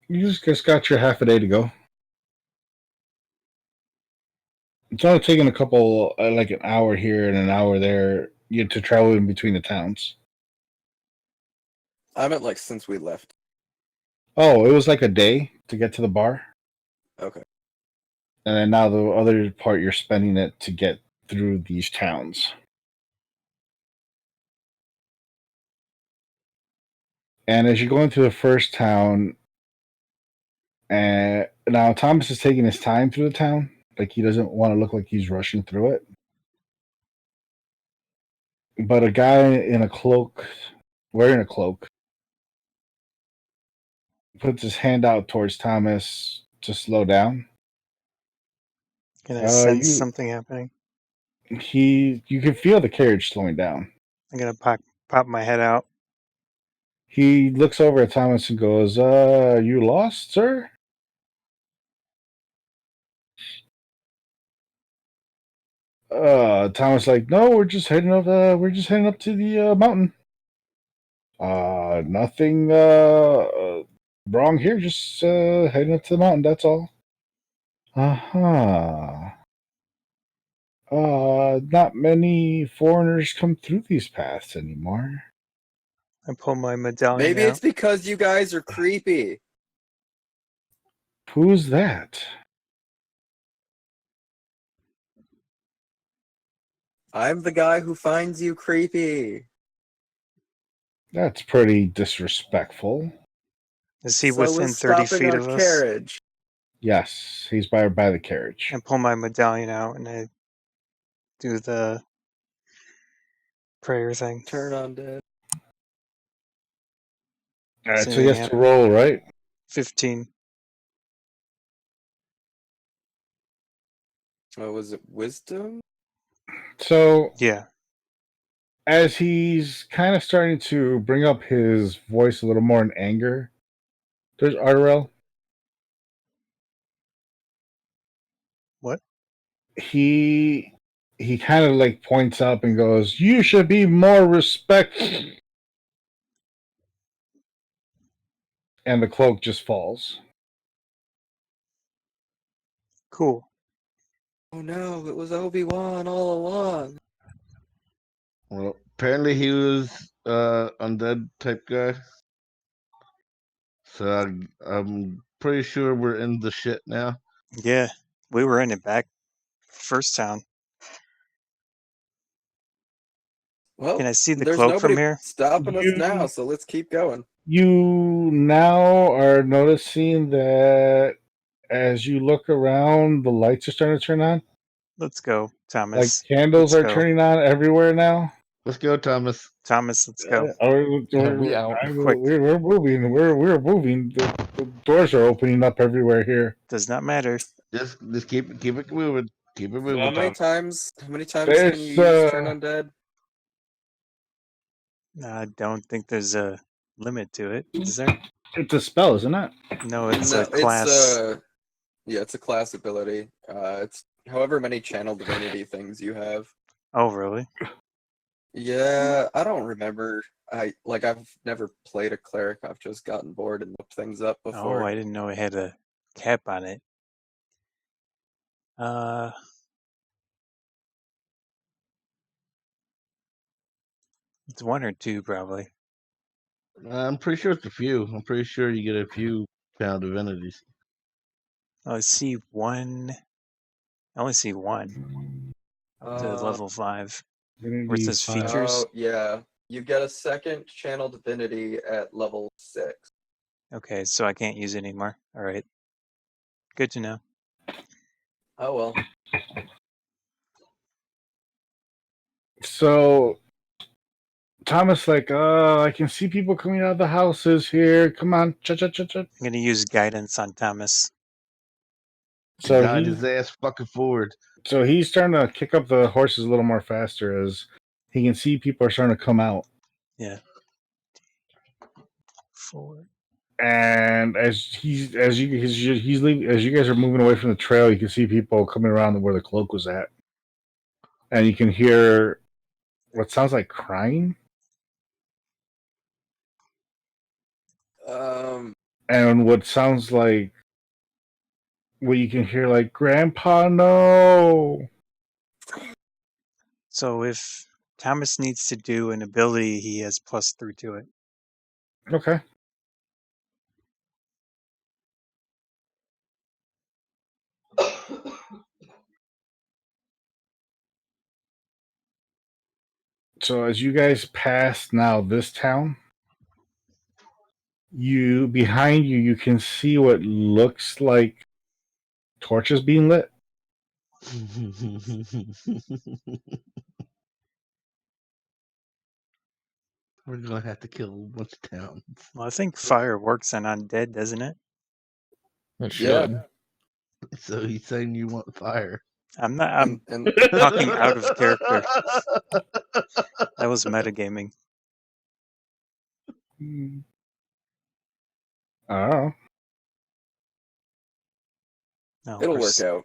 You just got your half a day to go. It's only taking a couple, like an hour here and an hour there, to travel in between the towns. I meant like since we left. Oh, it was like a day to get to the bar. Okay. And then now the other part, you're spending it to get through these towns. And as you go into the first town, now Thomas is taking his time through the town. Like, he doesn't want to look like he's rushing through it. But a guy in a cloak, wearing a cloak, puts his hand out towards Thomas to slow down. Can I sense something happening? You can feel the carriage slowing down. I'm gonna pop my head out. He looks over at Thomas and goes, "You lost, sir?" Thomas like, "No, we're just heading up. We're just heading up to the mountain. Nothing wrong here. Just heading up to the mountain. That's all." Not many foreigners come through these paths anymore. I pull my medallion Maybe out. it's because you guys are creepy. Who's that? I'm the guy who finds you creepy. That's pretty disrespectful. Is he So within is 30 stopping feet our of us? carriage. Yes, he's by the carriage. I pull my medallion out and I do the prayer thing. Turn undead. All right, so he has to roll, right? 15. Oh, was it wisdom? So yeah, as he's kind of starting to bring up his voice a little more in anger, there's Ardorel. What? He kind of like points up and goes, "You should be more respectful." And the cloak just falls. Cool. Oh no, it was Obi-Wan all along. Well, apparently he was undead type guy. So I'm pretty sure we're in the shit now. Yeah, we were in it back first town. Well, can I see the there's cloak nobody from here? stopping us now, so let's keep going. You now are noticing that as you look around, the lights are starting to turn on. Let's go, Thomas. Like candles are turning on everywhere now. Let's go, Thomas. Thomas, let's go. We out. Quick. We're moving. We're moving. The doors are opening up everywhere here. Does not matter. Just keep it moving. Keep it moving. How many times There's, can you use turn undead? I don't think there's a limit to it, is there? It's a spell, isn't it? No, it's No, a class. it's a class ability. It's however many channel divinity things you have. Oh, really? Yeah, I don't remember. I've never played a cleric. I've just gotten bored and looked things up Oh, before. I didn't know it had a cap on it. It's 1 or 2 probably. I'm pretty sure it's a few. I'm pretty sure you get a few channel divinities. Oh, I see 1. I only see 1. The level 5. Where it Divinity says 5. features. Oh yeah, you get a second channel divinity at level 6. Okay, so I can't use it anymore. All right. Good to know. Oh well. So Thomas, like, I can see people coming out of the houses here. Come on, cha. I'm gonna use guidance on Thomas. So Guide his ass fucking forward. So he's starting to kick up the horses a little more faster as he can see people are starting to come out. Yeah. Forward. And as you guys are moving away from the trail, you can see people coming around where the cloak was at, and you can hear what sounds like crying. And what sounds like what you can hear like "Grandpa, no." So if Thomas needs to do an ability, he has +3 to it. Okay. So as you guys pass now this town, behind you can see what looks like torches being lit. We're gonna have to kill a bunch of towns. Well, I think fire works on undead, doesn't it? It should. Yeah. So he's saying you want fire. I'm not. I'm And talking out of character. That was metagaming. Oh. No, it'll work out.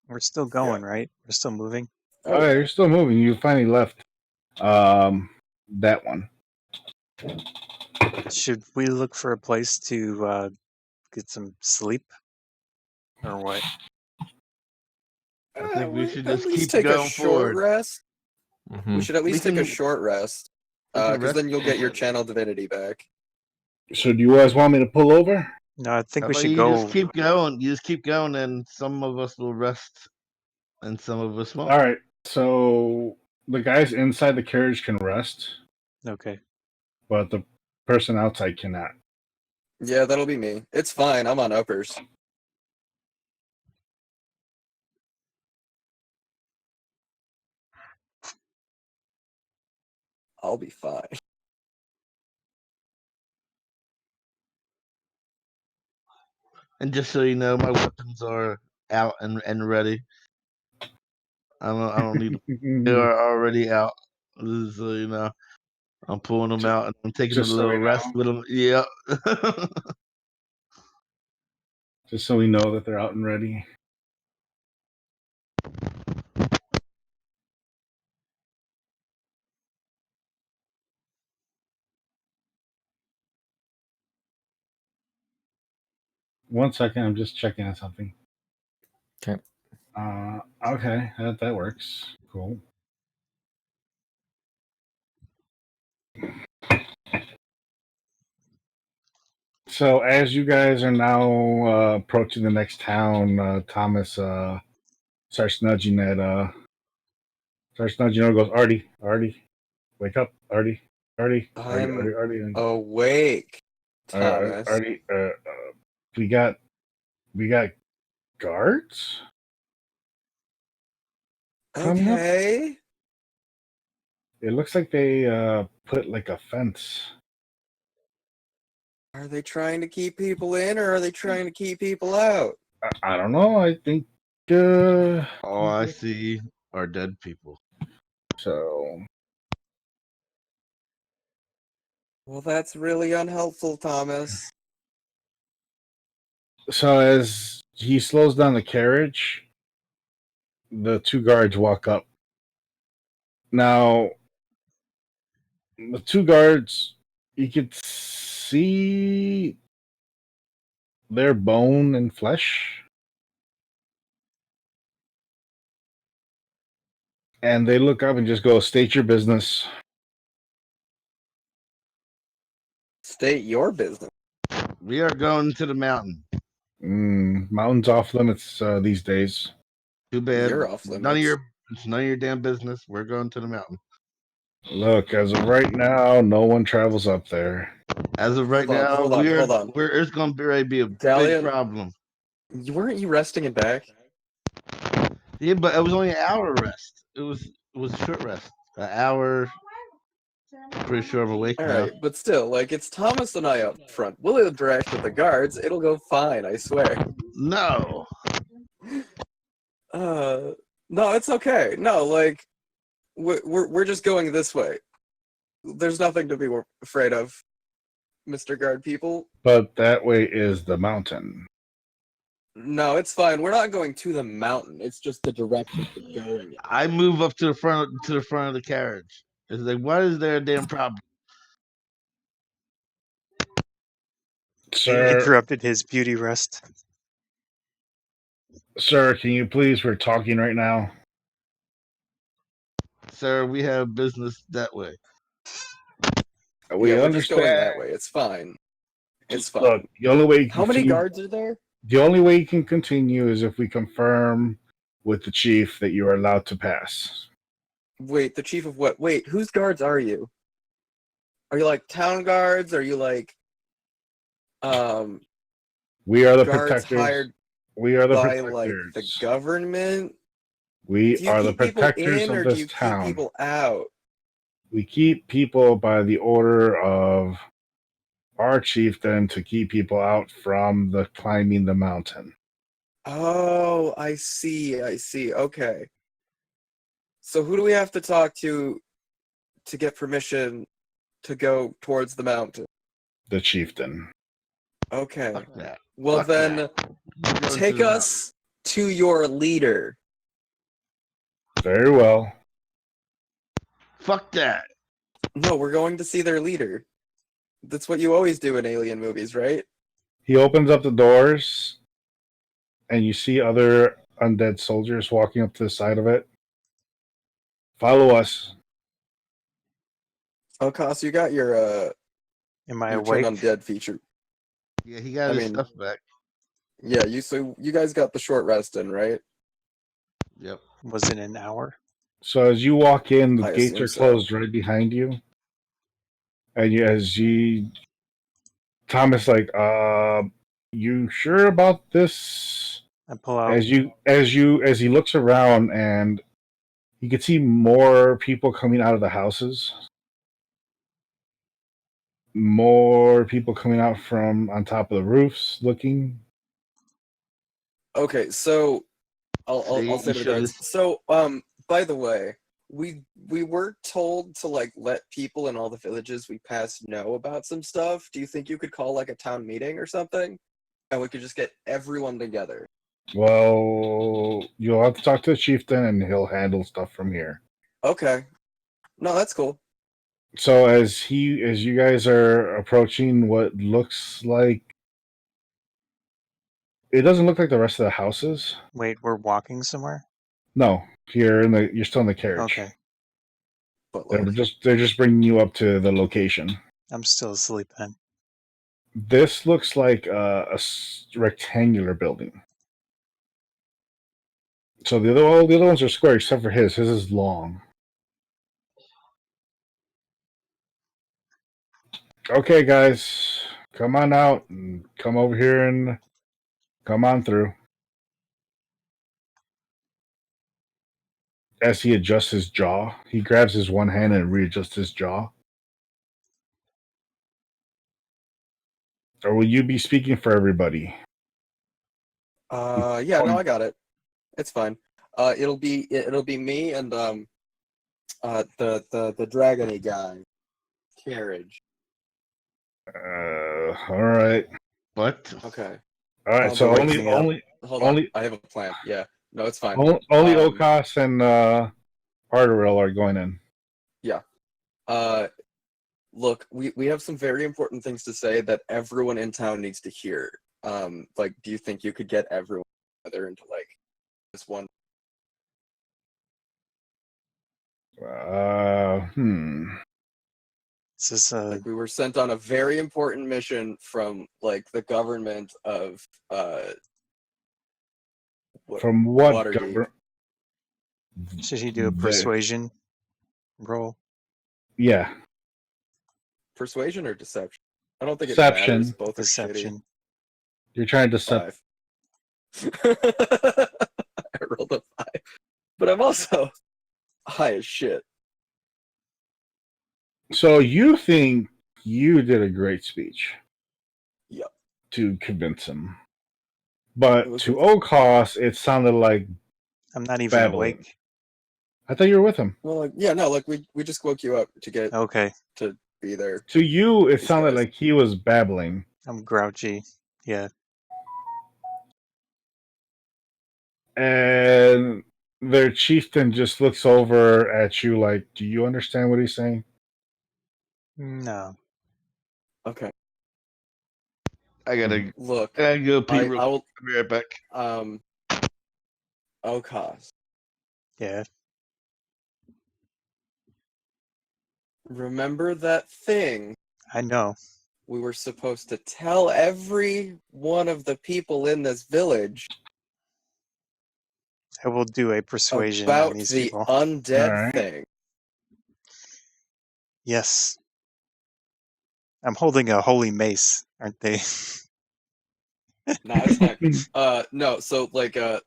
We're still going, right? We're still moving. Oh, yeah, you're still moving. You finally left that one. Should we look for a place to get some sleep, or what? I think we should at just least keep take a going short forward. rest. Mhm. We should at least We take a can- short rest, we can because rest then you'll get your before- channel divinity back. So do you guys want me to pull over? No, I think How we about should you go. just keep going. You just keep going, and some of us will rest, and some of us won't. All right. So the guys inside the carriage can rest, Okay. but the person outside cannot. Yeah, that'll be me. It's fine. I'm on uppers. I'll be fine. And just so you know, my weapons are out and ready. I don't need them. They are already out. So you know, I'm pulling them out and I'm taking a just so little we rest know. with them. Yeah. Just so we know that they're out and ready. One second, I'm just checking on something. Okay. Okay, that works. Cool. So as you guys are now approaching the next town, Thomas starts nudging her, goes, Artie, wake up, Artie. I'm awake, Thomas. Artie, we got guards coming up. Okay. It looks like they put like a fence. Are they trying to keep people in, or are they trying to keep people out? I don't know. I think All I see are dead people. so. Well, that's really unhelpful, Thomas. So as he slows down the carriage, the 2 guards walk up. Now, the 2 guards, you could see their bone and flesh. And they look up and just go, "State your business." State your business. We are going to the mountain. Mountains off limits these days. Too bad. You're off limits. It's none of your damn business. We're going to the mountain. Look, as of right now, no one travels up there. As of right now, hold on. It's going to be a Ghaleon, big problem. Weren't you resting it back? Yeah, but it was only an hour rest. It was a short rest. An hour. Pretty sure I'm awake now. Alright, but still, like, it's Thomas and I up front. We'll interact with the guards. It'll go fine, I swear. No. No, it's okay. No, like, we're just going this way. There's nothing to be afraid of, Mr. Guard people. But that way is the mountain. No, it's fine. We're not going to the mountain. It's just the direction we're going. I move up to the front of the carriage. It's like, what is there a damn problem? Sir, interrupted his beauty rest. Sir, can you please? We're talking right now. Sir, we have business that way. We We're understand. just going that way. It's fine. It's fine. Look, the only way you can How many guards are there? The only way you can continue is if we confirm with the chief that you are allowed to pass. Wait, the chief of what? Wait, whose guards are you? Are you like town guards? Are you like we are the guards protectors. hired We are the by protectors. like the government? We are the keep people protectors in, of or this do you town. keep people out? We keep people by the order of our chieftain to keep people out from the climbing the mountain. Oh, I see. Okay. So who do we have to talk to get permission to go towards the mountain? The chieftain. Okay. Fuck that. Well, Fuck then that. take us to your leader. Very well. Fuck that. No, we're going to see their leader. That's what you always do in alien movies, right? He opens up the doors, and you see other undead soldiers walking up to the side of it. Follow us. O'Koss, you got your Am I your awake? turn undead feature. Yeah, he got his stuff back. Yeah, you guys got the short rest in, right? Yep. Was it an hour? So as you walk in, the I gates assume are so. closed right behind you. And Thomas, like, you sure about this? I pull out. As he looks around, and you can see more people coming out of the houses. More people coming out from on top of the roofs, looking. Okay, so I'll say to the guards. So, by the way, we were told to like let people in all the villages we pass know about some stuff. Do you think you could call like a town meeting or something, and we could just get everyone together? Well, you'll have to talk to the chieftain, and he'll handle stuff from here. Okay, no, that's cool. So as you guys are approaching what looks like, it doesn't look like the rest of the houses. Wait, we're walking somewhere? No, you're still in the carriage. Okay. But They're just bringing you up to the location. I'm still asleep then. This looks like a rectangular building. So all the other ones are square except for his. His is long. Okay, guys, come on out and come over here and come on through. As he adjusts his jaw, he grabs his one hand and readjusts his jaw. Or will you be speaking for everybody? Yeah, no, I got it. It's fine. It'll be me and the dragony guy, carriage. All right. What? Okay. All right, so wake only me up. only Hold on, only I have a plan. Yeah, no, it's fine. only O'Koss and Ardorel are going in. Yeah. Look, we have some very important things to say that everyone in town needs to hear. Like, do you think you could get everyone together into like this one? This is Like, we were sent on a very important mission from like the government of from what Waterdeep. government? Should he do a persuasion roll? Yeah. Persuasion or deception? I don't think Deception. it matters. Both Deception. are shitty. You're trying to set. 5. I rolled a 5, but I'm also high as shit. So you think you did a great speech? Yep. To convince him, but to O'Koss, it sounded like I'm not even babbling. awake. I thought you were with him. Well, like, yeah, no, like we just woke you up to get to be there. To you, it sounded like he was babbling. I'm grouchy. Yeah. And their chieftain just looks over at you like, do you understand what he's saying? No. Okay. I gotta look. I gotta go pee real I will quick. I'll be right back. O'Koss. Yeah. Remember that thing? I know. We were supposed to tell every one of the people in this village I will do a persuasion about on these the people. undead thing. Yes. I'm holding a holy mace, aren't they? No, it's fine. No, so like out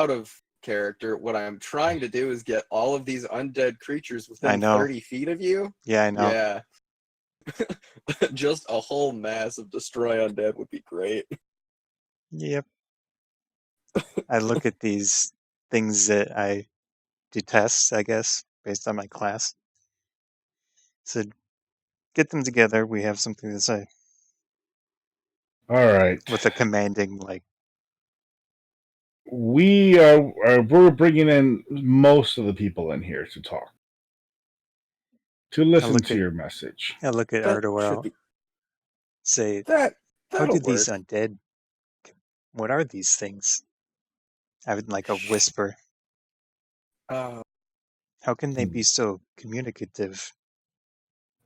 of character, what I'm trying to do is get all of these undead creatures within 30 feet of you. Yeah, I know. Yeah. Just a whole mass of destroy undead would be great. Yep. I look at these things that I detest, I guess, based on my class. So get them together. We have something to say. All right. With a commanding, like. We're bringing in most of the people in here to talk. To listen to your message. I look at Ardorel. Say, how do these undead? What are these things? I would like a whisper. How can they be so communicative?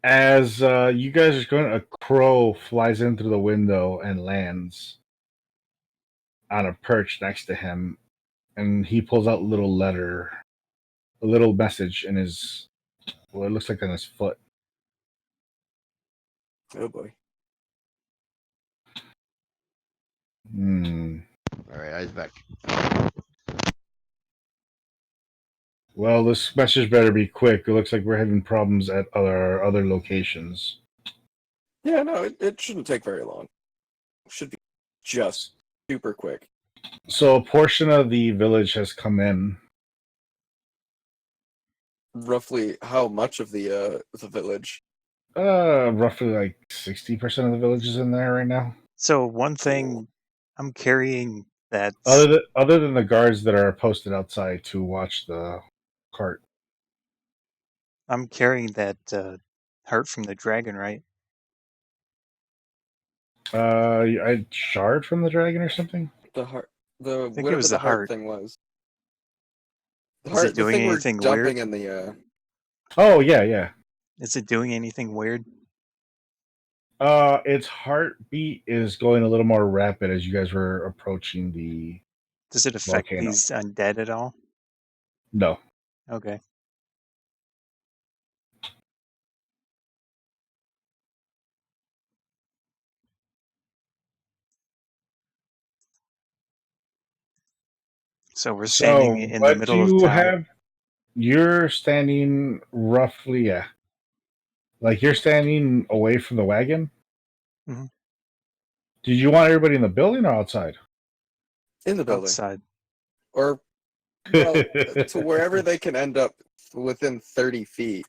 As you guys are going, a crow flies in through the window and lands on a perch next to him, and he pulls out a little message in his, well, it looks like on his foot. Oh boy. All right, I's back. Well, this message better be quick. It looks like we're having problems at other locations. Yeah, no, it shouldn't take very long. It should be just super quick. So a portion of the village has come in. Roughly how much of the village? Roughly like 60% of the village is in there right now. So one thing, I'm carrying that. Other than the guards that are posted outside to watch the cart. I'm carrying that heart from the dragon, right? I shard from the dragon or something. The heart, I think whatever it was the the heart heart thing was. The Is heart, it doing the thing anything we're dumping weird? in the. Oh yeah. Is it doing anything weird? Its heartbeat is going a little more rapid as you guys were approaching the. Does it affect volcano. these undead at all? No. Okay. So we're standing in the middle of town. You're standing roughly, yeah. Like you're standing away from the wagon. Mm-hmm. Did you want everybody in the building or outside? In the building. Outside. Or, well, to wherever they can end up within 30 feet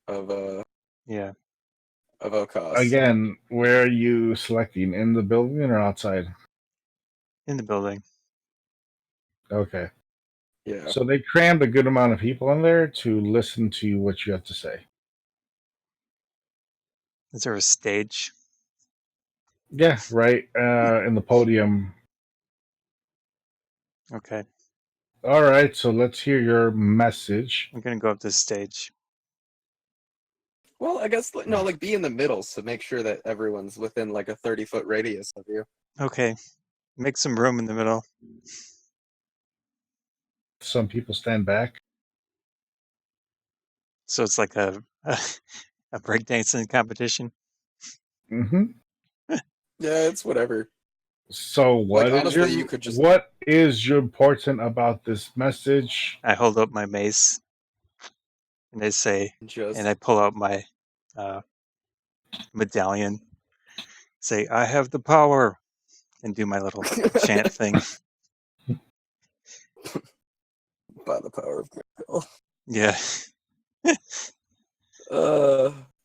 of yeah. Of O'Koss. Again, where are you selecting? In the building or outside? In the building. Okay. Yeah. So they crammed a good amount of people in there to listen to what you have to say. Is there a stage? Yeah, right. In the podium. Okay. All right, so let's hear your message. I'm gonna go up this stage. Well, I guess no, like be in the middle, so make sure that everyone's within like a 30-foot radius of you. Okay. Make some room in the middle. Some people stand back. So it's like a breakdancing competition. Mm-hmm. Yeah, it's whatever. So Like, honestly, you could just- what is important about this message? I hold up my mace, and I say, and I pull out my medallion. Say, I have the power, and do my little chant thing. By the power of Ghaleon. Yeah.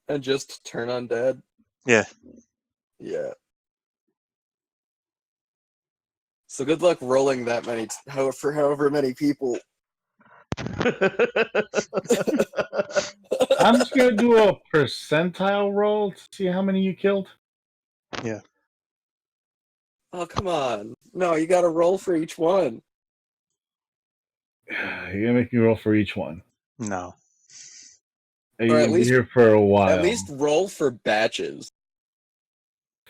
And just turn undead. Yeah. Yeah. So good luck rolling that many, for however many people. I'm just gonna do a percentile roll to see how many you killed. Yeah. Oh, come on. No, you gotta roll for each one. You're gonna make me roll for each one. No. You're gonna be here for a while. At least roll for batches.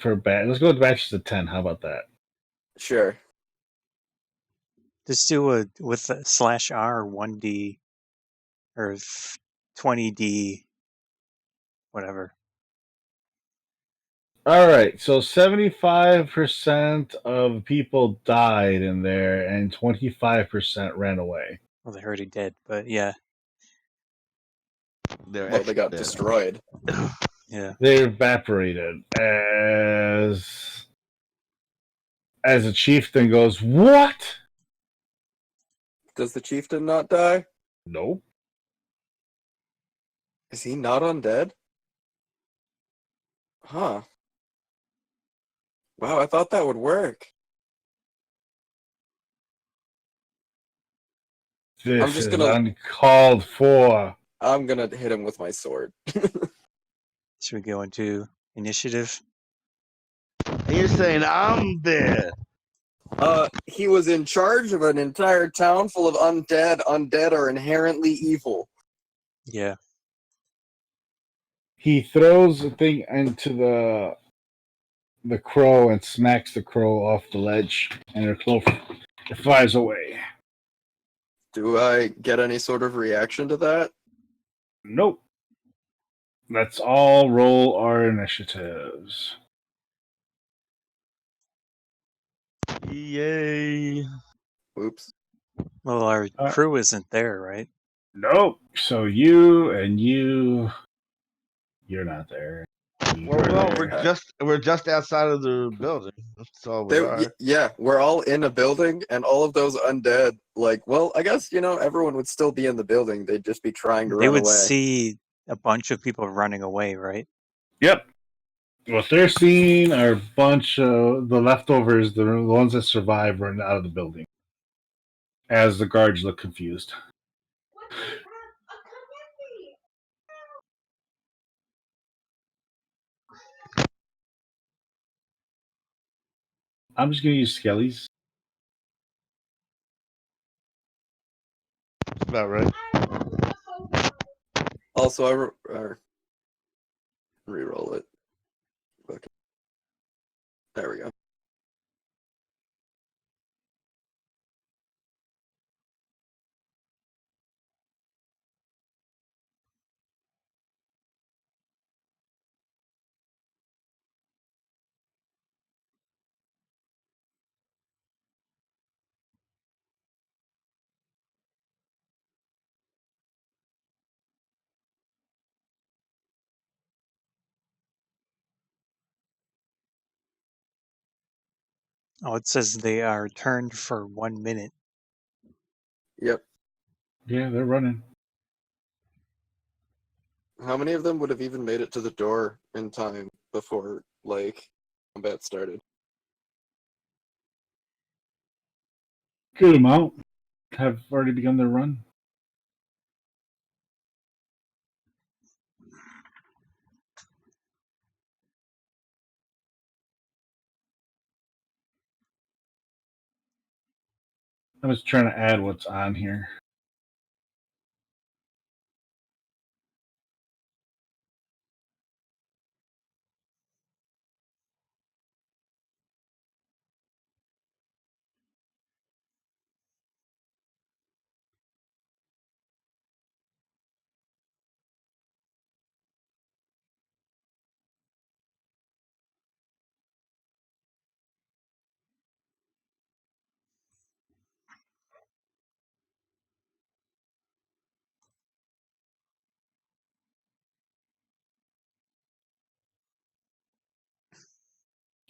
Let's go with batches of 10. How about that? Sure. Just do a with a /R 1D or 20D, whatever. All right, so 75% of people died in there, and 25% ran away. Well, they're already dead, but yeah. They got destroyed. Yeah. They evaporated as a chieftain goes, "What? Does the chieftain not die? Nope. Is he not undead? Huh. Wow, I thought that would work. This is uncalled for." I'm gonna hit him with my sword. Should we go into initiative? And you're saying I'm dead. He was in charge of an entire town full of undead. Undead are inherently evil. Yeah. He throws the thing into the crow and smacks the crow off the ledge, and it flies away. Do I get any sort of reaction to that? Nope. Let's all roll our initiatives. Yay. Oops. Well, our crew isn't there, right? Nope. So you and you're not there. Well, we're just outside of the building. That's all we are. Yeah, we're all in a building, and all of those undead, like, well, I guess, everyone would still be in the building. They'd just be trying to run away. They would see a bunch of people running away, right? Yep. What they're seeing are a bunch of the leftovers, the ones that survived, running out of the building. As the guards look confused. I'm just going to use Skelly's. That's about right. Also, I re-roll it. Okay. There we go. Oh, it says they are turned for 1 minute. Yep. Yeah, they're running. How many of them would have even made it to the door in time before, combat started? Good amount have already begun their run. I was trying to add what's on here.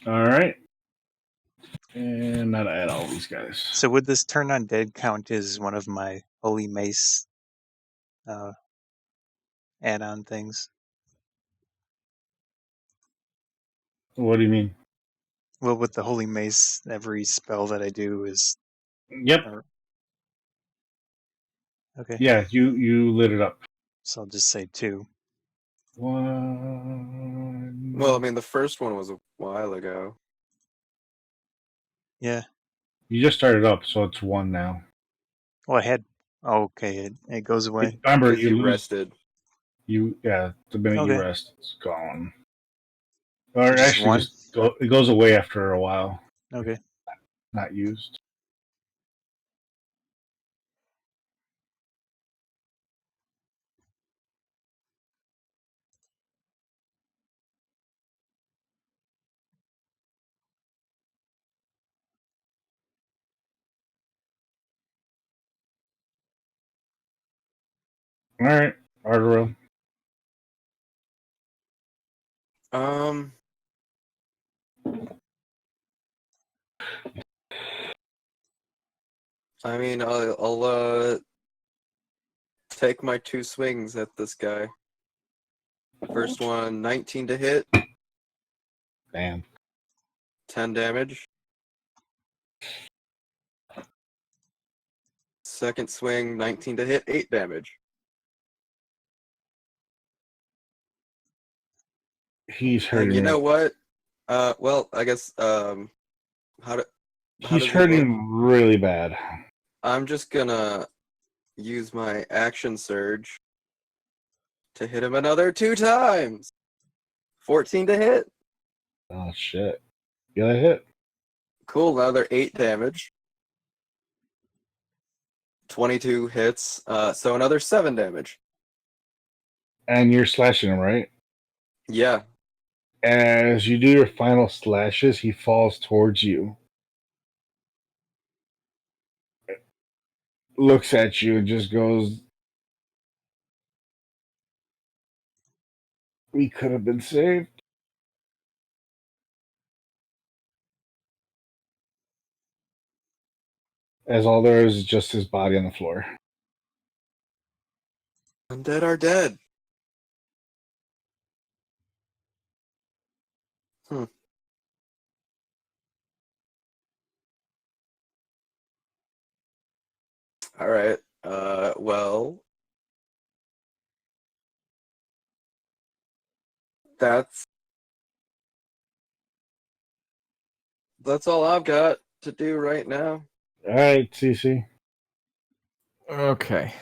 All right. And now to add all these guys. So would this turn undead count as one of my holy mace add-on things? What do you mean? Well, with the holy mace, every spell that I do is... Yep. Okay. Yeah, you lit it up. So I'll just say 2. 1. Well, I mean, the first one was a while ago. Yeah. You just started up, so it's 1 now. Well, I had... Oh, okay, it goes away. Remember, you rested. The minute you Okay. rest, it's gone. So Or just actually, 1? it goes away after a while. Okay. Not used. All right, Ardorel. I mean, I'll take my 2 swings at this guy. First one, 19 to hit. Damn. 10 damage. Second swing, 19 to hit, 8 damage. He's hurting. And you know what? Well, I guess he's hurting really bad. I'm just gonna use my action surge to hit him another 2 times. 14 to hit. Oh shit! Yeah, that hit. Cool. Another 8 damage. 22 hits. So another 7 damage. And you're slashing him, right? Yeah. As you do your final slashes, he falls towards you, looks at you, and just goes, "We could have been saved." As all there is just his body on the floor. Undead are dead. All right. Well, that's all I've got to do right now. All right, CC. Okay.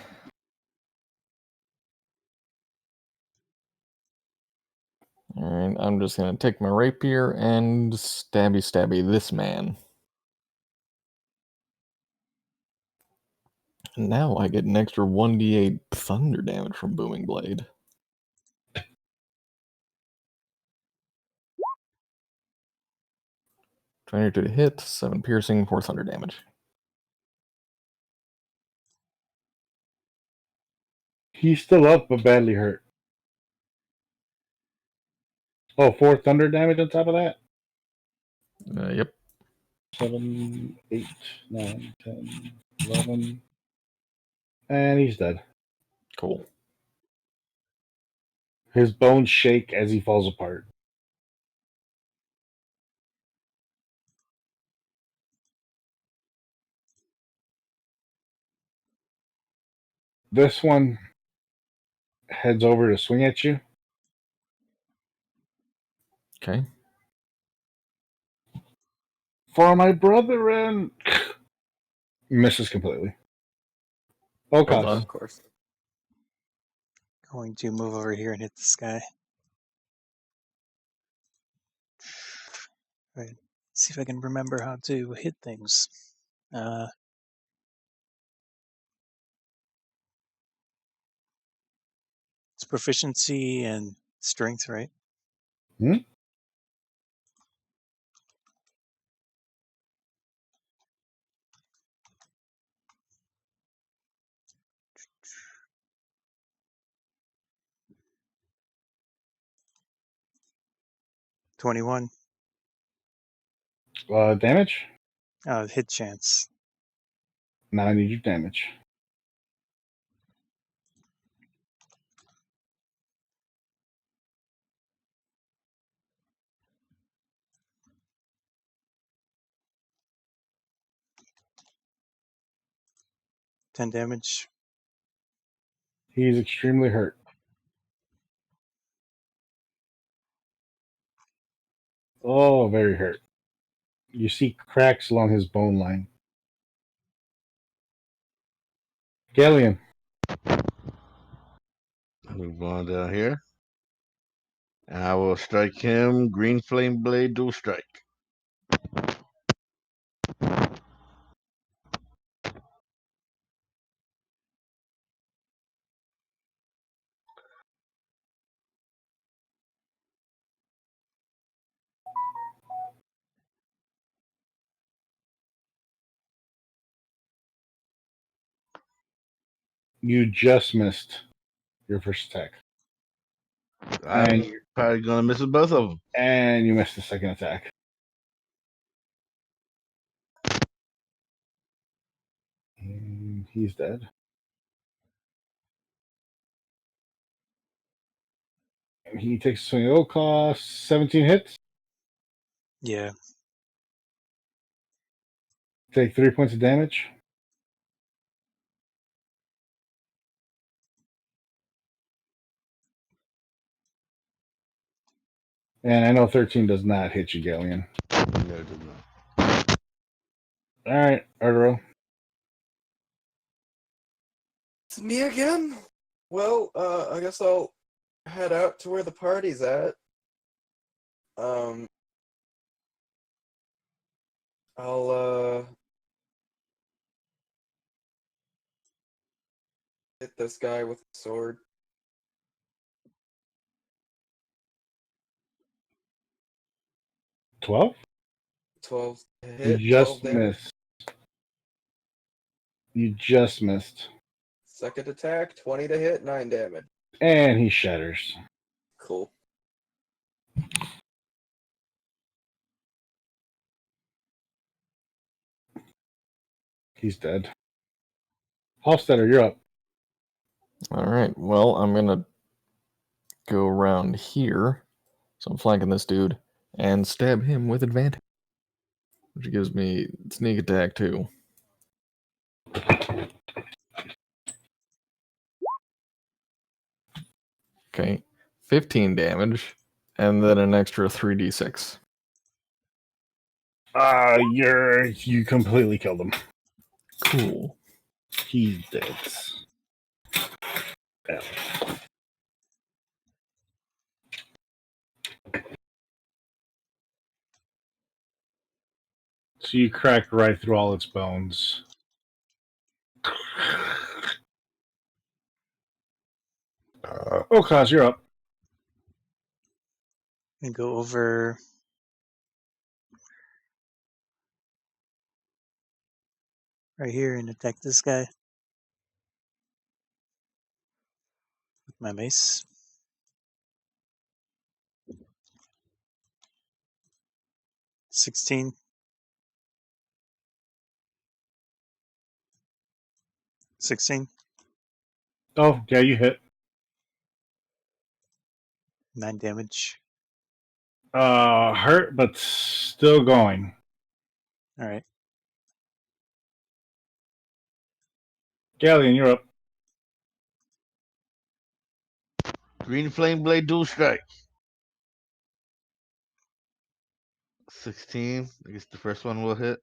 Alright, I'm just gonna take my rapier and stabby this man. And now I get an extra 1d8 thunder damage from Booming Blade. Trying to hit, 7 piercing, 4 thunder damage. He's still up, but badly hurt. Oh, 4 thunder damage on top of that? Yep. 7, 8, 9, 10, 11. And he's dead. Cool. His bones shake as he falls apart. This one heads over to swing at you. Okay. For my brethren. Misses completely. Well O'Koss. done. Of course. Going to move over here and hit this guy. Right. See if I can remember how to hit things. It's proficiency and strength, right? Hmm? $21. Damage? Hit chance. Now I need your damage. $10 damage. He's extremely hurt. Oh, very hurt. You see cracks along his bone line. Ghaleon. Move on down here. And I will strike him. Green Flame Blade, dual strike. You just missed your first attack. I'm probably going to miss with both of them. And you missed the second attack. And he's dead. And he takes a swing at O'Koss. 17 hits. Yeah. Take 3 points of damage. And I know 13 does not hit you, Ghaleon. No, it does not. All right, Ardorel. It's me again? Well, I guess I'll head out to where the party's at. I'll hit this guy with a sword. 12? 12 to You hit, 12 just damage. missed. You just missed. Second attack, 20 to hit, 9 damage. And he shatters. Cool. He's dead. Hofstadter, you're up. All right. Well, I'm gonna go around here, so I'm flanking this dude and stab him with advantage, which gives me sneak attack too. Okay, 15 damage, and then an extra 3d6. You completely killed him. Cool. He's dead. Yeah. So you crack right through all its bones. O'Koss, you're up. And go over right here and attack this guy with my mace. $16. 16. Oh, yeah, you hit. 9 damage. Hurt, but still going. All right. Ghaleon, you're up. Green flame blade dual strike. 16. I guess the first one will hit.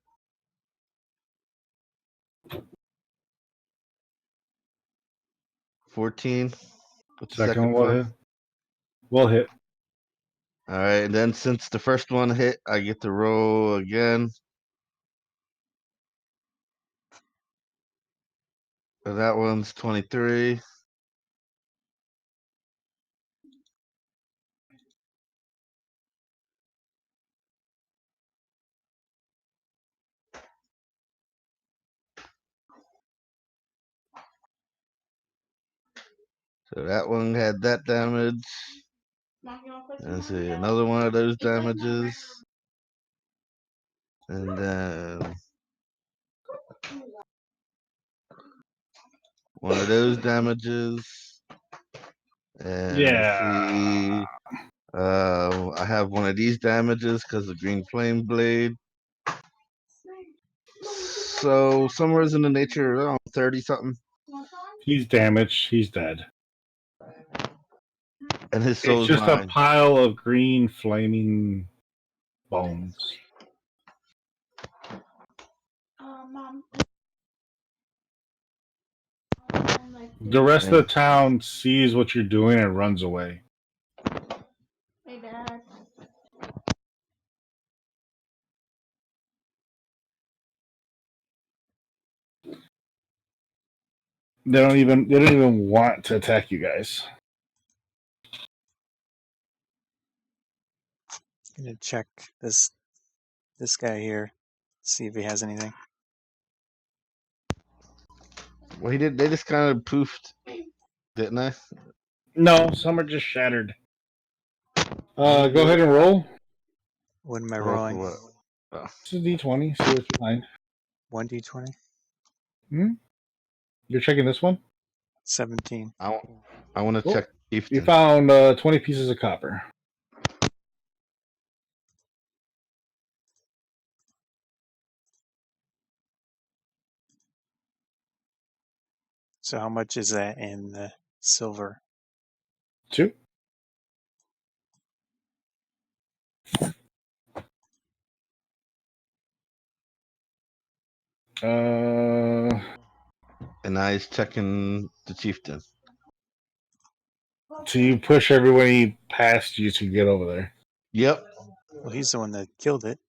14. What's the second will one? hit. Will hit. All right, and then since the first one hit, I get to roll again. So that one's 23. So that one had that damage. Let's see, another one of those damages. And then one of those damages. And let's see. I have one of these damages because of green flame blade. So somewhere in the nature around 30 something. He's damaged. He's dead. And his It's soul's just mine. a pile of green flaming bones. The rest of the town sees what you're doing and runs away. Hey, Dad. They don't even want to attack you guys. I'm gonna check this guy here, see if he has anything. Well, he did. They just kind of poofed, didn't they? No, some are just shattered. Go ahead and roll. What am I Roll for rolling? what? Oh. This is D20. See what you find. 1d20? You're checking this one? 17. I want to check chieftain. You found 20 pieces of copper. So how much is that in the silver? 2. And I is checking the chieftain. So you push everybody past you to get over there. Yep. Well, he's the one that killed it.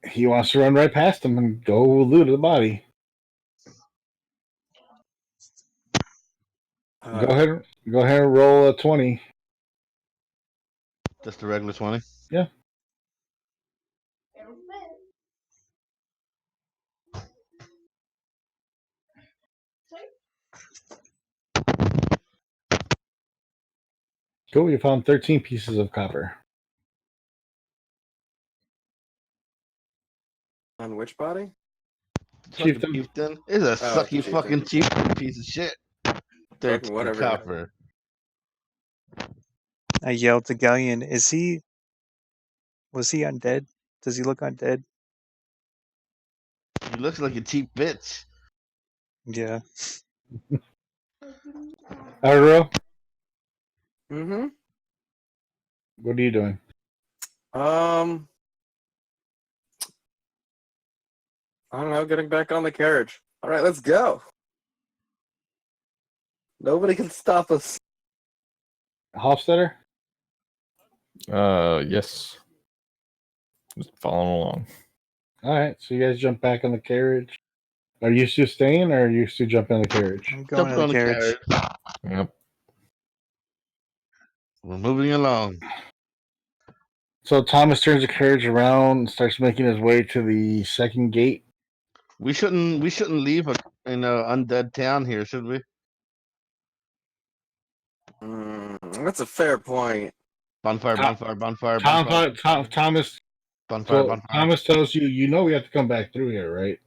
He wants to run right past him and go loot the body. Go ahead and roll a 20. Just the regular 20? Yeah. Cool, you found 13 pieces of copper. On which body? Chieftain. It's a sucky fucking chieftain piece of shit. 13 whatever. copper. I yelled to Ghaleon, was he undead? Does he look undead? He looks like a cheap bitch. Yeah. Ardorel? Mm-hmm. What are you doing? I don't know, getting back on the carriage. All right, let's go. Nobody can stop us. Hofstetter? Yes. Just following along. All right, so you guys jump back on the carriage. Are you still staying, or are you still jumping on the carriage? I'm going on the carriage. Yep. We're moving along. So Thomas turns the carriage around and starts making his way to the second gate. We shouldn't leave an undead town here, should we? That's a fair point. Bonfire. Thomas. Bonfire. Thomas tells you, we have to come back through here, right?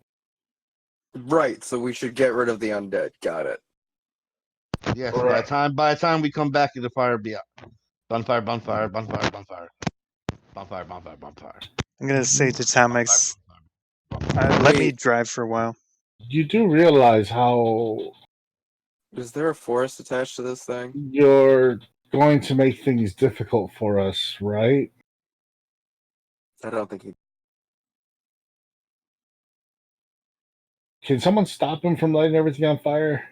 Right, so we should get rid of the undead. Got it. Yes, right. By the time we come back, the fire be up. Bonfire. I'm gonna say to Thomas, let me drive for a while. You do realize how Is there a forest attached to this thing? You're going to make things difficult for us, right? I don't think he. Can someone stop him from lighting everything on fire?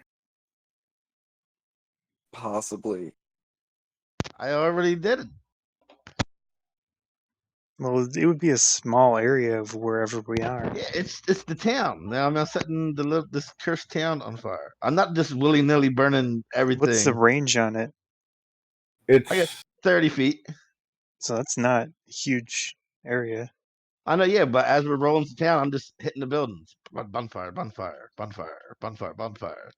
Possibly. I already did it. Well, it would be a small area of wherever we are. Yeah, it's the town. Now I'm setting this cursed town on fire. I'm not just willy nilly burning everything. What's the range on it? I guess 30 feet. So that's not a huge area. I know, yeah, but as we're rolling to town, I'm just hitting the buildings. Bonfire, bonfire, bonfire, bonfire, bonfire.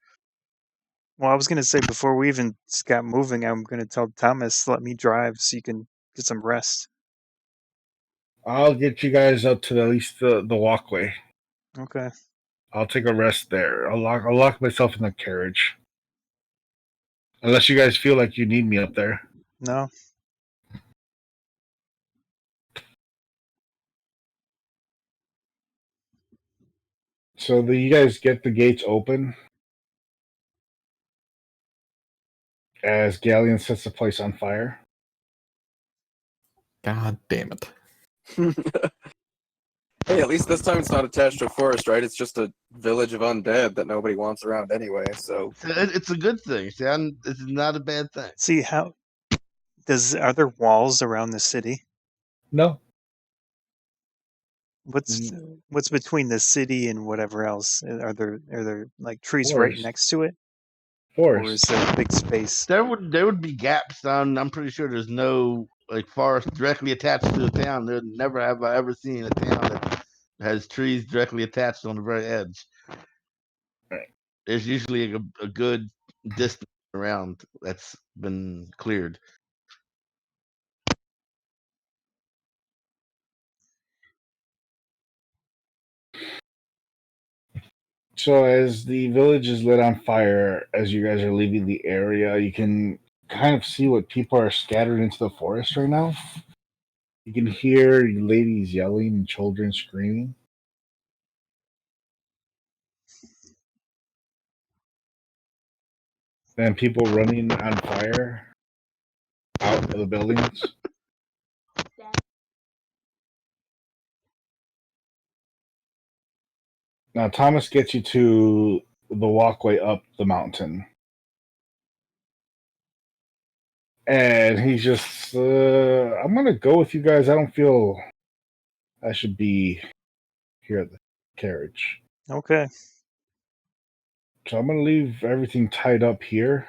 Well, I was going to say before we even got moving, I'm going to tell Thomas, let me drive so you can get some rest. I'll get you guys up to at least the walkway. Okay. I'll take a rest there. I'll lock myself in the carriage. Unless you guys feel like you need me up there. No. So you guys get the gates open as Ghaleon sets the place on fire. God damn it. Hey, at least this time it's not attached to a forest, right? It's just a village of undead that nobody wants around anyway, so... It's a good thing. See, it's not a bad thing. See, are there walls around the city? No. What's between the city and whatever else? Are there like trees Forest. right next to it? Forest. Or is there a big space? There would be gaps. I'm pretty sure there's no like forest directly attached to the town. There never have I ever seen a town that has trees directly attached on the very edge. Right. There's usually a good distance around that's been cleared. So as the village is lit on fire, as you guys are leaving the area, you can kind of see what people are scattered into the forest right now. You can hear ladies yelling and children screaming. And people running on fire out of the buildings. Now Thomas gets you to the walkway up the mountain. And he's just, I'm going to go with you guys. I don't feel I should be here at the carriage. Okay. So I'm going to leave everything tied up here.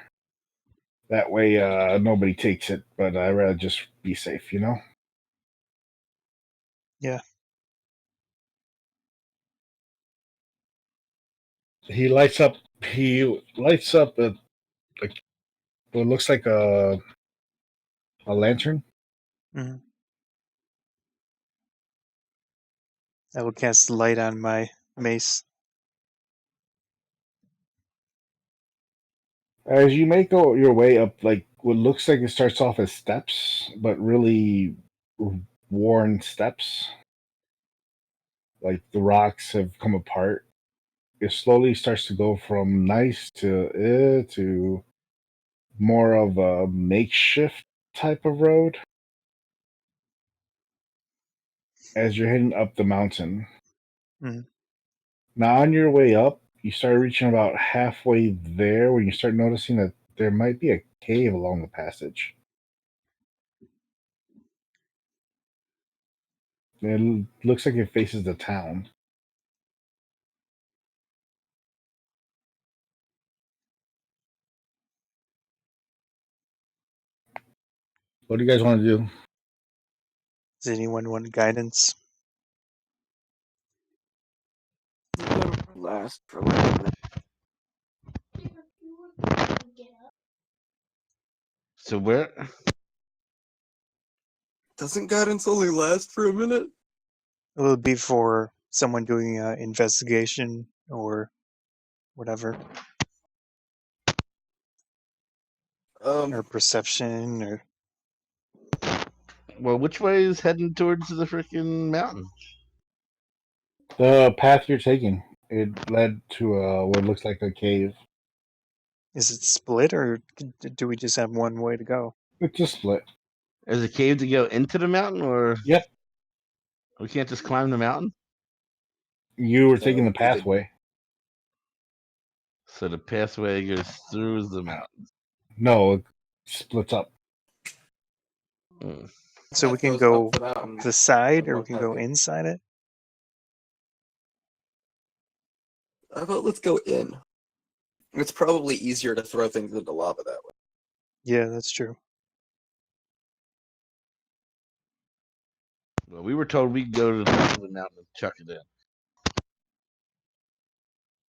That way nobody takes it, but I'd rather just be safe, you know? Yeah. He lights up what looks like a lantern. Mm-hmm. I will cast light on my mace. As you make your way up, like what looks like it starts off as steps, but really worn steps. Like the rocks have come apart. It slowly starts to go from nice to more of a makeshift type of road. As you're heading up the mountain. Mm-hmm. Now on your way up, you start reaching about halfway there when you start noticing that there might be a cave along the passage. It looks like it faces the town. What do you guys want to do? Does anyone want guidance? Last for like a minute. So where? Doesn't guidance only last for a minute? It would be for someone doing an investigation or whatever. Or perception or... Well, which way is heading towards the freaking mountain? The path you're taking, it led to what looks like a cave. Is it split, or do we just have one way to go? It's just split. Is a cave to go into the mountain, or Yep. we can't just climb the mountain? You were taking the we did- pathway. So the pathway goes through the mountain. No, it splits up. So we Path can goes go up the mountain. the side, or we One can go path. inside it. How about let's go in? It's probably easier to throw things into lava that way. Yeah, that's true. Well, we were told we could go to the top of the mountain and chuck it in.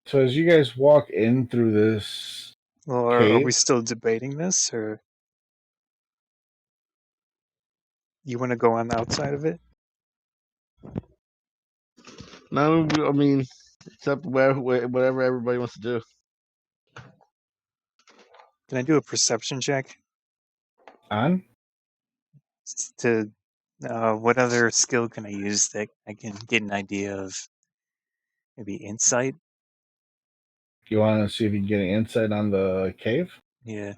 So as you guys walk in through this Well, are cave, we still debating this, or you want to go on the outside of it? No, I mean, it's up whatever everybody wants to do. Can I do a perception check on? to what other skill can I use that I can get an idea of? Maybe insight. You want to see if you can get an insight on the cave? Yeah,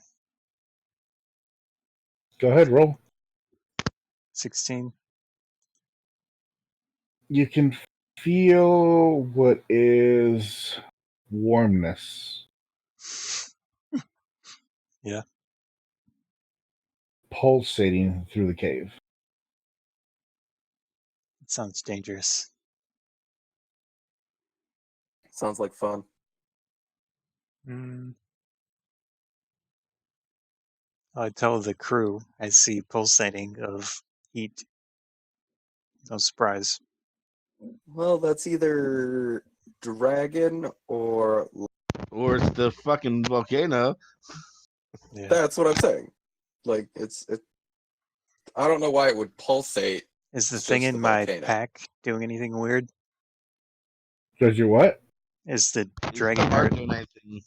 Go ahead, roll. 16. You can feel what is warmness. Yeah. Pulsating through the cave. It sounds dangerous. Sounds like fun. I tell the crew I see pulsating of heat. No surprise. Well, that's either dragon or... Or it's the fucking volcano. Yeah. That's what I'm saying. Like, I don't know why it would pulsate. Is the It's thing just in the my volcano. pack doing anything weird? Does your what? Is the It's dragon the heart? doing anything.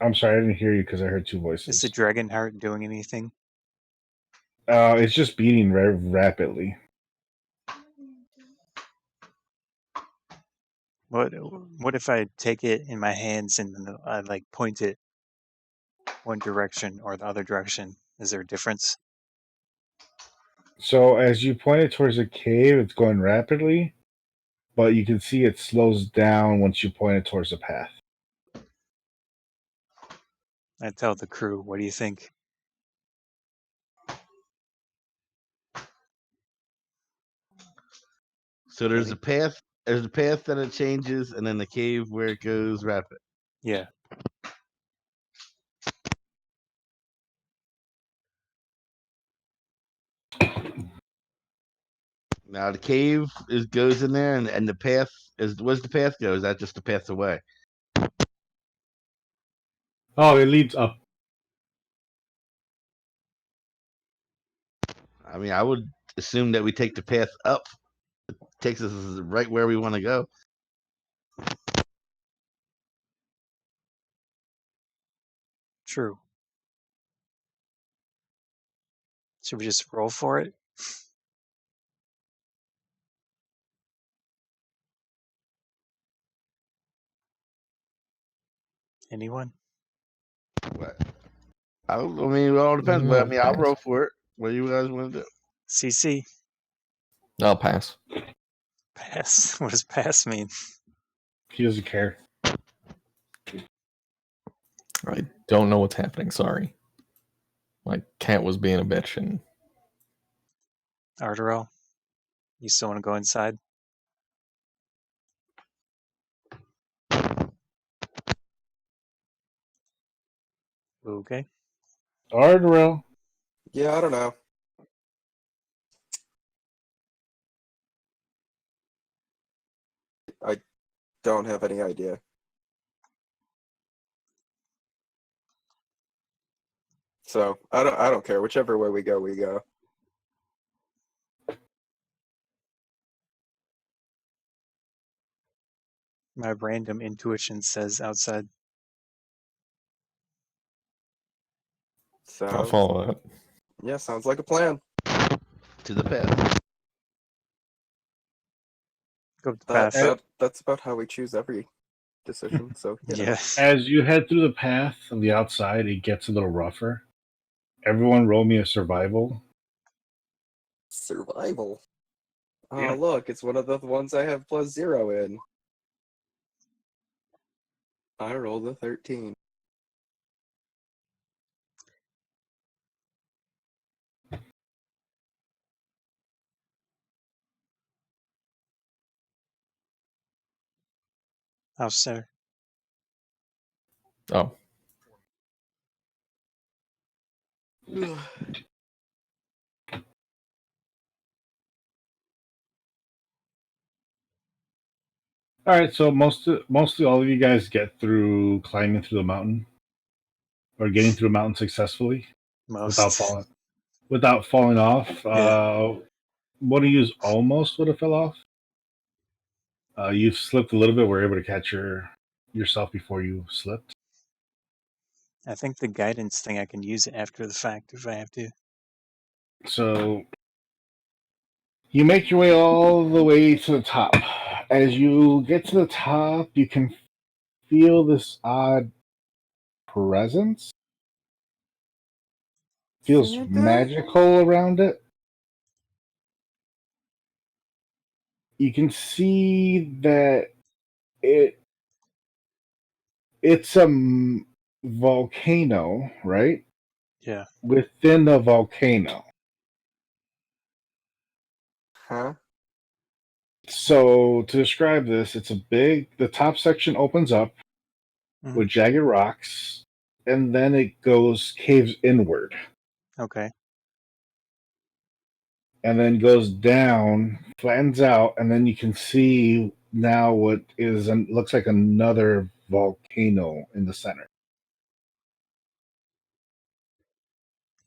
I'm sorry, I didn't hear you because I heard two Is voices. the dragon heart doing anything? It's just beating very rapidly. What if I take it in my hands and I like point it one direction or the other direction? Is there a difference? So as you point it towards the cave, it's going rapidly, but you can see it slows down once you point it towards the path. I tell the crew, what do you think? So there's a path. There's a path that it changes, and then the cave where it goes rapid. Yeah. Now the cave goes in there, and the path is. Where's the path go? Is that just the path away? Oh, it leads up. I mean, I would assume that we take the path up. It takes us right where we want to go. True. Should we just roll for it? Anyone? What? I mean, it all depends. But I mean, I'll roll for it. What do you guys want to do? CC. I'll pass. Pass. What does pass mean? He doesn't care. I don't know what's happening. Sorry. My cat was being a bitch, and Ardorel, you still want to go inside? Okay. Ardorel. Yeah, I don't know. I don't have any idea. So I don't care. Whichever way we go, we go. My random intuition says outside. I'll follow that. Yeah, sounds like a plan. To the path. Go up the path. That's about how we choose every decision. So Yes. As you head through the path of the outside, it gets a little rougher. Everyone roll me a survival. Survival. Oh, Yeah. look, it's one of the ones I have +0 in. I rolled a 13. Oh, sir. Oh. All right, so mostly all of you guys get through climbing through the mountain, or getting through a mountain successfully without Most. falling off. Yeah. One of you almost would have fell off. You slipped a little bit. Were able to catch yourself before you slipped. I think the guidance thing I can use it after the fact if I have to. So you make your way all the way to the top. As you get to the top, you can feel this odd presence. Feels Santa? magical around it. You can see that it's a volcano, right? Yeah. Within a volcano. Huh? So to describe this, the top section opens up with jagged rocks, and then it caves inward, Okay. and then goes down, flattens out, and then you can see now what looks like another volcano in the center.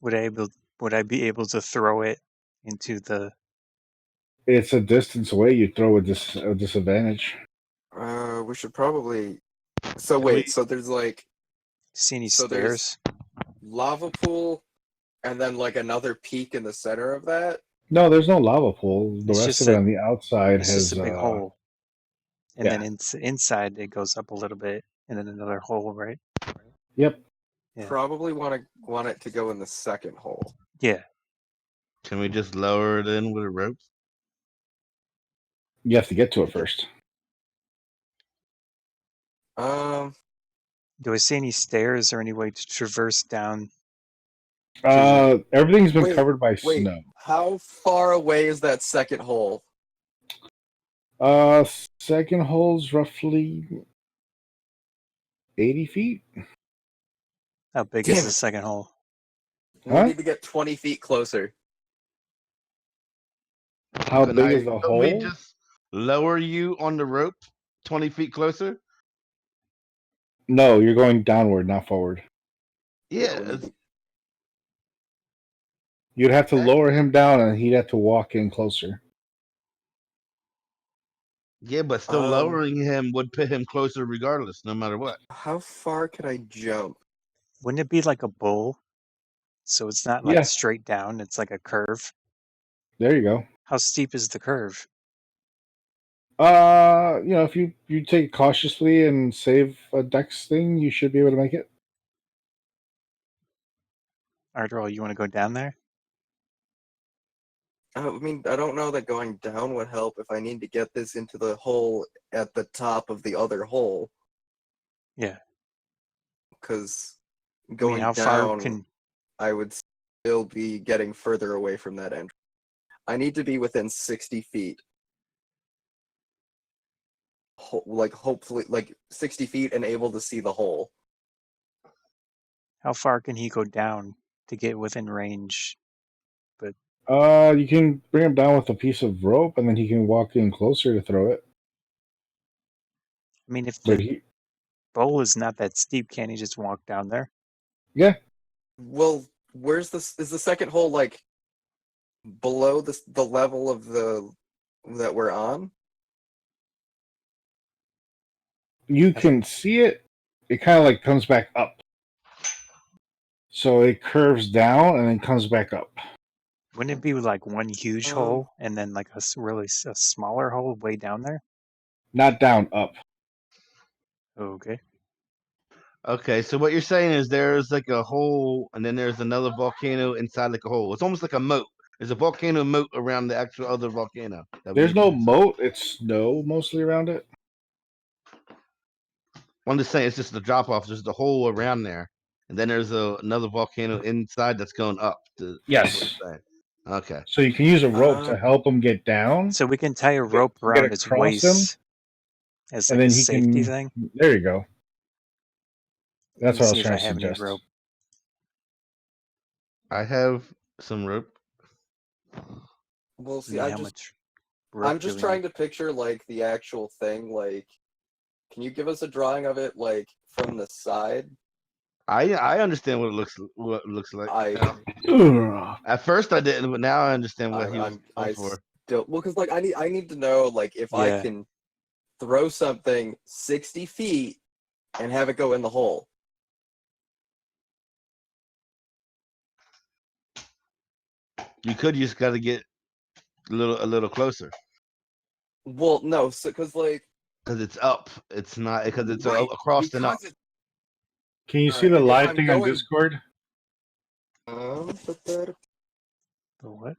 Would I be able to throw it into the? It's a distance away. You throw a disadvantage. We should probably. So wait, so there's like See any So there's- stairs? lava pool, and then like another peak in the center of that. No, there's no lava pool. The It's rest just of it a- on the outside It's has just a big hole, and yeah. then inside it goes up a little bit, and then another hole, right? Yep. Yeah. Probably want it to go in the second hole. Yeah. Can we just lower it in with a rope? You have to get to it first. Do I see any stairs or any way to traverse down? Everything's been Wait, covered by Wait, snow. how far away is that second hole? Second hole's roughly 80 feet. How big Damn is the it. second hole? We Huh? need to get 20 feet closer. How Can big is the Can we hole? just lower you on the rope 20 feet closer? No, you're going downward, not forward. Yeah. we need to- You'd have to Okay. lower him down, and he'd have to walk in closer. Yeah, but still lowering him would put him closer regardless, no matter what. How far can I jump? Wouldn't it be like a bowl? So it's not like Yeah. straight down, it's like a curve. There you go. How steep is the curve? If you take it cautiously and save a dex thing, you should be able to make it. Ardorel, you want to go down there? I mean, I don't know that going down would help if I need to get this into the hole at the top of the other hole. Yeah. Because I going mean, how down, far can? I would still be getting further away from that entrance. I need to be within 60 feet. Hopefully, 60 feet and able to see the hole. How far can he go down to get within range? But You can bring him down with a piece of rope, and then he can walk in closer to throw it. I mean, if But the bowl is not that steep, can't he just walk down there? Yeah. Well, is the second hole like below the level of that we're on? You can see it. It kind of like comes back up. So it curves down and then comes back up. Wouldn't it be like one huge hole and then like a really smaller hole way down there? Not down, up. Okay. Okay, so what you're saying is there's like a hole, and then there's another volcano inside like a hole. It's almost like a moat. There's a volcano moat around the actual other volcano. There's no moat. It's snow mostly around it. I'm just saying it's just the drop off. There's the hole around there, and then there's another volcano inside that's going up. Yes. Okay. So you can use a rope to help him get down. So we can tie a rope get around his across him, waist as and like a then he safety can. thing. There you go. Let That's me what I see was if trying I to have any suggest. rope. I have some rope. Well, see, Yeah, how much rope I'm do just we trying need? to picture like the actual thing. Like, can you give us a drawing of it, like from the side? I understand what it looks like. At first I didn't, but now I understand what he was going for. Still, well, because like I need to know like if I Yeah. can throw something 60 feet and have it go in the hole. You could just got to get a little closer. Well, no, because like because it's up. It's not because it's right, across and up. Can you see the if live I'm thing on going- Discord? The what?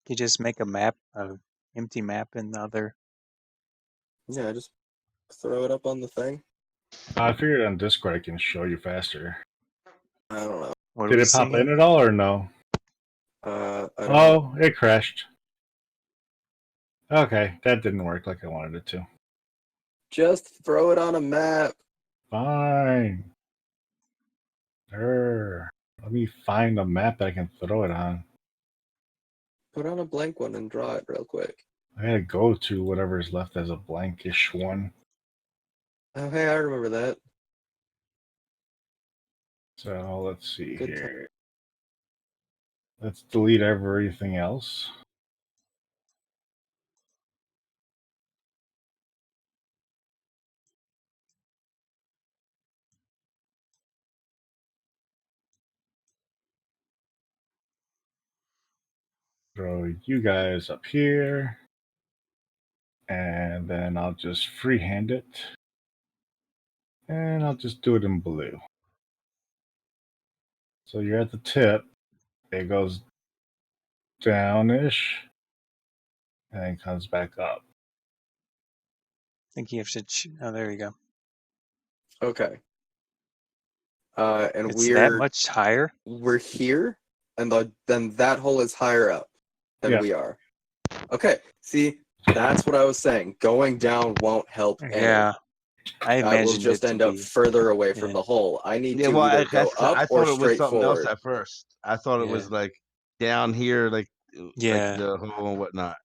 You just make a map, an empty map in the other. Yeah, just throw it up on the thing. I figured on Discord I can show you faster. I don't know. What Did it pop in at all or no? I don't know. It crashed. Okay, that didn't work like I wanted it to. Just throw it on a map. Fine. Let me find a map that I can throw it on. Put on a blank one and draw it real quick. I gotta go to whatever's left as a blankish one. Oh, hey, I remember that. So let's see Good here. Let's delete everything else. Throw you guys up here. And then I'll just freehand it. And I'll just do it in blue. So you're at the tip. It goes downish. And then comes back up. I think you have to. Oh, there you go. Okay. And It's that much higher. We're here, and then that hole is higher up than we are. Okay. See, that's what I was saying. Going down won't help. Yeah. I will just end up further away from the hole. I need to either go up I or thought it was straight something forward. else at first. I thought it was like down here, like the hole and whatnot.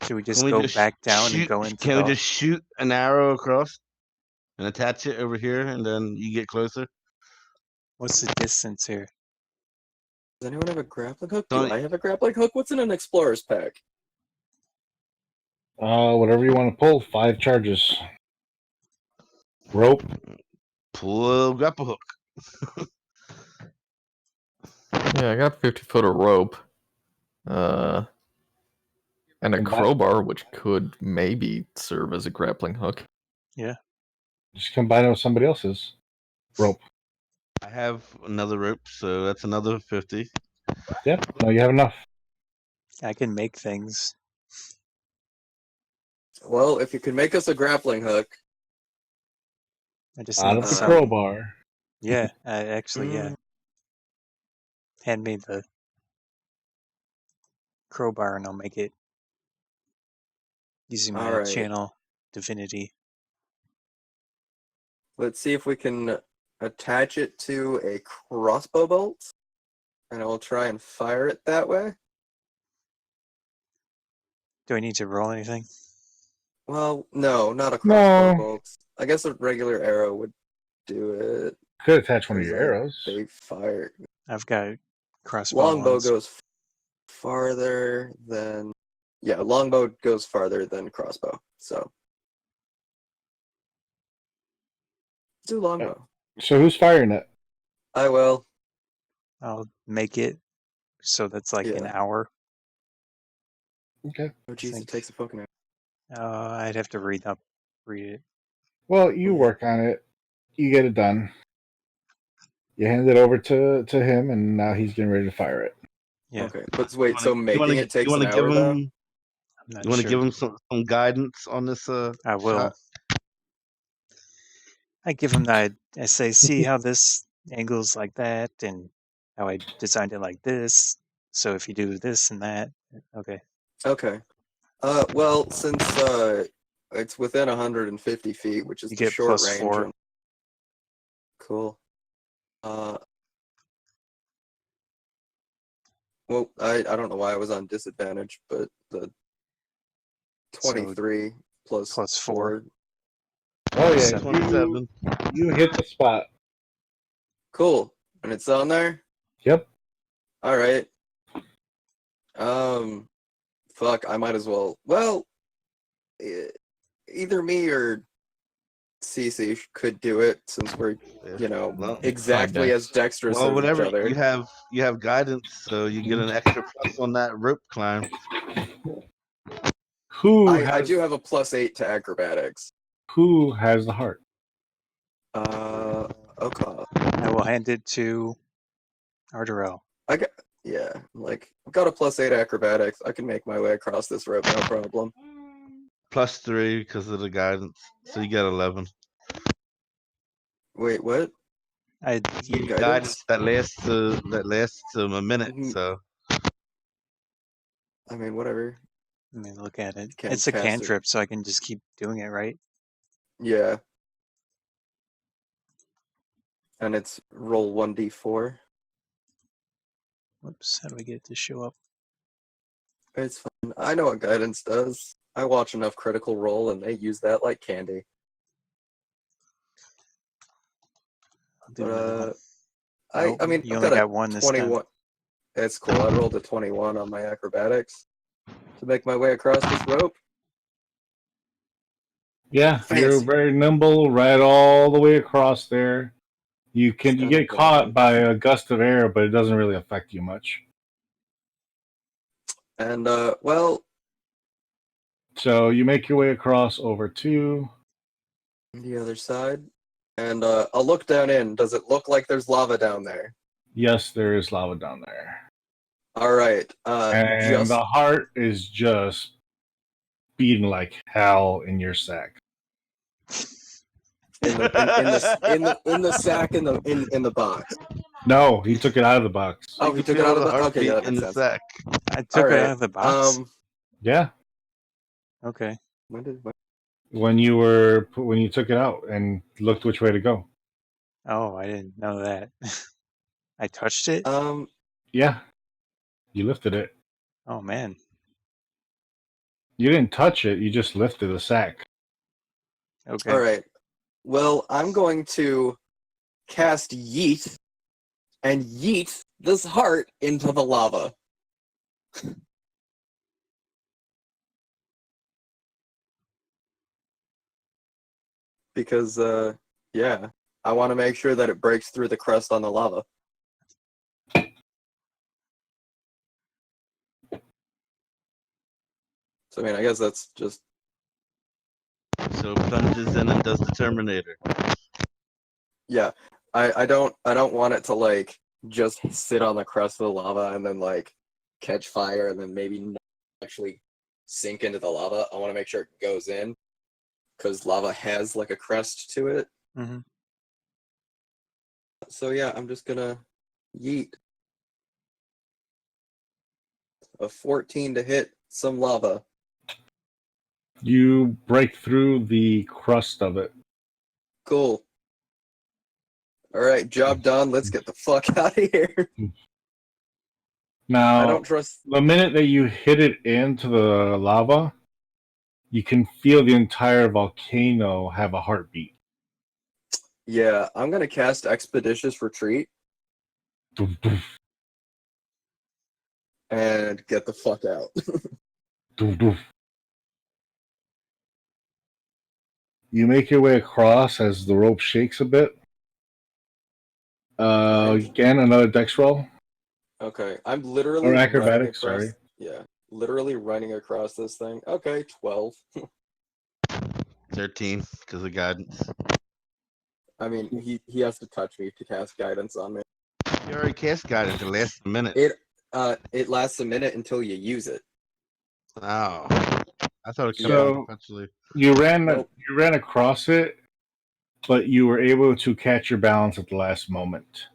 Should we just go back down and go into? Can we just shoot an arrow across and attach it over here, and then you get closer? What's the distance here? Does anyone have a grappling hook? Do I have a grappling hook? What's in an explorer's pack? Whatever you want to pull. 5 charges. Rope. Pull a grapple hook. Yeah, I got 50 foot of rope. And a crowbar, which could maybe serve as a grappling hook. Yeah. Just combine it with somebody else's rope. I have another rope, so that's another 50. Yep. No, you have enough. I can make things. Well, if you could make us a grappling hook. I just out need of the crowbar. Yeah, actually, yeah. Hand me the crowbar and I'll make it using my channel divinity. Let's see if we can attach it to a crossbow bolt, and I will try and fire it that way. Do I need to roll anything? Well, no, not a crossbow bolt. I guess a regular arrow would do it. Could attach one of your arrows. They fire. I've got crossbow. Longbow goes farther than. Yeah, longbow goes farther than crossbow. So do longbow. So who's firing it? I will. I'll make it so that's like an hour. Okay. Oh, jeez, it takes a fucking hour. I'd have to read it. Well, you work on it. You get it done. You hand it over to him, and now he's getting ready to fire it. Yeah. Okay, but wait, so making it takes an hour, though? You want to give him some guidance on this I will. shot? I give him that. I say, see how this angles like that, and how I designed it like this. So if you do this and that, okay. Okay. Well, since it's within 150 feet, which is You the get short plus range. 4. Cool. Well, I don't know why I was on disadvantage, but the 23 plus 4. Oh yeah, 27. You hit the spot. Cool. And it's on there? Yep. All right. Fuck, I might as well. Well, either me or Cece could do it since we're, exactly as dexterous as whatever each other. you have guidance, so you get an extra plus on that rope climb. I do have a +8 to acrobatics. Who has the heart? O'Koss. I will hand it to Ardorel. I've got a +8 acrobatics. I can make my way across this rope, no problem. +3 because of the guidance, so you get 11. Wait, what? I You get guidance that lasts a minute. So I mean, whatever. Let me look at it. Can't It's a cast cantrip, so I can just keep doing it, right? Yeah. And it's roll 1d4. Whoops, how do I get it to show up? It's fine. I know what guidance does. I watch enough Critical Role, and they use that like candy. I'll do another one. I mean, you I've only got got one this time. 21. It's cool. I rolled a 21 on my acrobatics to make my way across this rope. Yeah, you're very nimble, right all the way across there. You get caught by a gust of air, but it doesn't really affect you much. And well, so you make your way across over to the other side, and I'll look down in. Does it look like there's lava down there? Yes, there is lava down there. All right. And the heart is just beating like hell in your sack. In the sack in the box. No, he took it out of the box. Oh, he took it out of the box. Okay, yeah, that in makes the sense. sack. I took it out of the box. Yeah. Okay. When you took it out and looked which way to go. Oh, I didn't know that. I touched it? Yeah. You lifted it. Oh man. You didn't touch it, you just lifted the sack. Okay. All right. Well, I'm going to cast Yeet and yeet this heart into the lava. Because, yeah, I want to make sure that it breaks through the crust on the lava. So, I mean, I guess that's just... So plunges in and does the Terminator. Yeah, I don't want it to, like, just sit on the crust of the lava and then, like, catch fire and then maybe not actually sink into the lava. I want to make sure it goes in, because lava has, like, a crust to it. Mm-hmm. So, yeah, I'm just gonna yeet a 14 to hit some lava. You break through the crust of it. Cool. Alright, job done. Let's get the fuck out of here. Now, I don't trust... the minute that you hit it into the lava, you can feel the entire volcano have a heartbeat. Yeah, I'm gonna cast Expeditious Retreat. And get the fuck out. You make your way across as the rope shakes a bit. Again, another dex roll. Okay, I'm literally Or running acrobatics, across. sorry. Yeah, literally running across this thing. Okay, 12. 13 because of guidance. I mean, he has to touch me to cast guidance on me. You already cast guidance. It lasts a minute. It lasts a minute until you use it. Oh, I thought it kept Yeah. on perpetually. You ran Nope. you ran across it, but you were able to catch your balance at the last moment.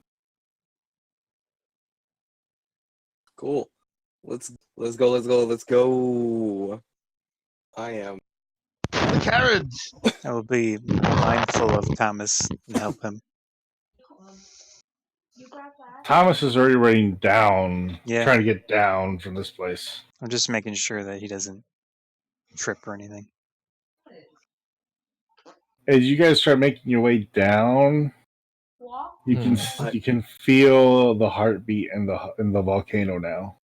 Cool. Let's go. I am. The carriage. I will be mindful of Thomas and help him. Thomas is already running down, Yeah. trying to get down from this place. I'm just making sure that he doesn't trip or anything. As you guys start making your way down, you can feel the heartbeat in the volcano now.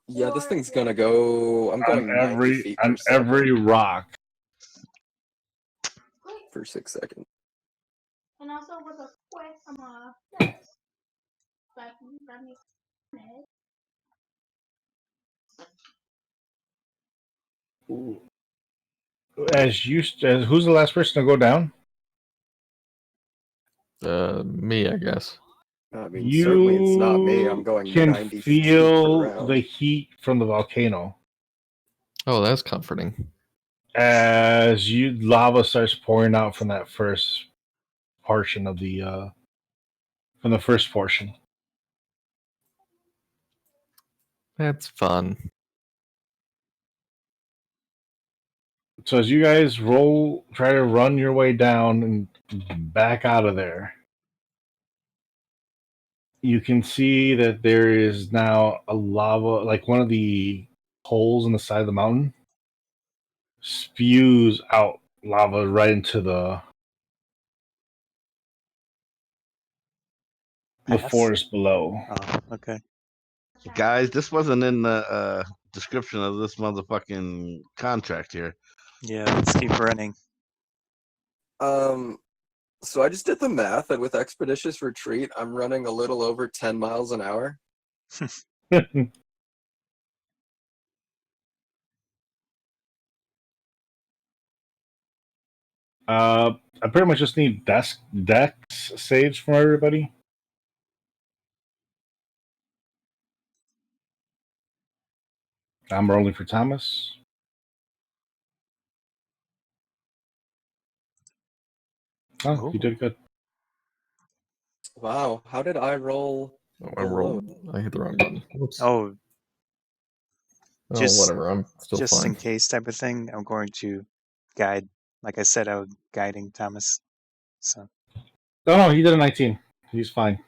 Yeah, this thing's gonna go. I'm going 90 feet per second every rock. for 6 seconds. And also with a quick dex. That makes it. Who's the last person to go down? Me, I guess. I mean, certainly it's not me. I'm going can 90 feet per feel round. the heat from the volcano Oh, that's comforting. as lava starts pouring out from that first portion of the from the first portion. That's fun. So as you guys try to run your way down and back out of there, you can see that there is now a lava, like one of the holes in the side of the mountain spews out lava right into the forest below. Oh, okay. Guys, this wasn't in the description of this motherfucking contract here. Yeah, let's keep running. So I just did the math, and with Expeditious Retreat, I'm running a little over 10 miles an hour. I pretty much just need dex saves from everybody. I'm rolling for Thomas. Oh, you did good. Wow, how did I roll? I hit the wrong button. Oops. Oh, whatever. I'm still just fine. in case type of thing. I'm going to guide. Like I said, I was guiding Thomas. So. No, he did a 19. He's fine.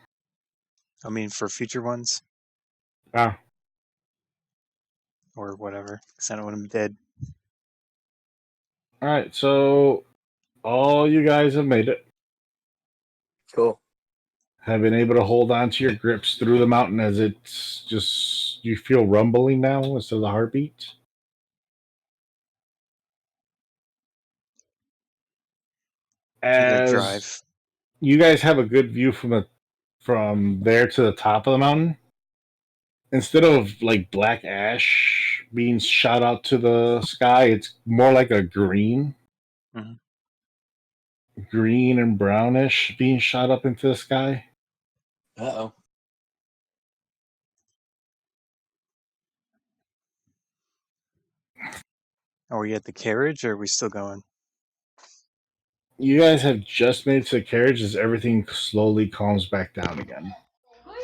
I mean, for future ones. Ah. Or whatever. Because I don't want him dead. All right, so all you guys have made it. Cool. Have been able to hold on to your grips through the mountain as it's just you feel rumbling now instead of the heartbeat. As drive. You guys have a good view from there to the top of the mountain. Instead of like black ash being shot out to the sky, it's more like a green. Mm-hmm. Green and brownish being shot up into the sky. Uh-oh. Are we at the carriage or are we still going? You guys have just made it to the carriage as everything slowly calms back down again.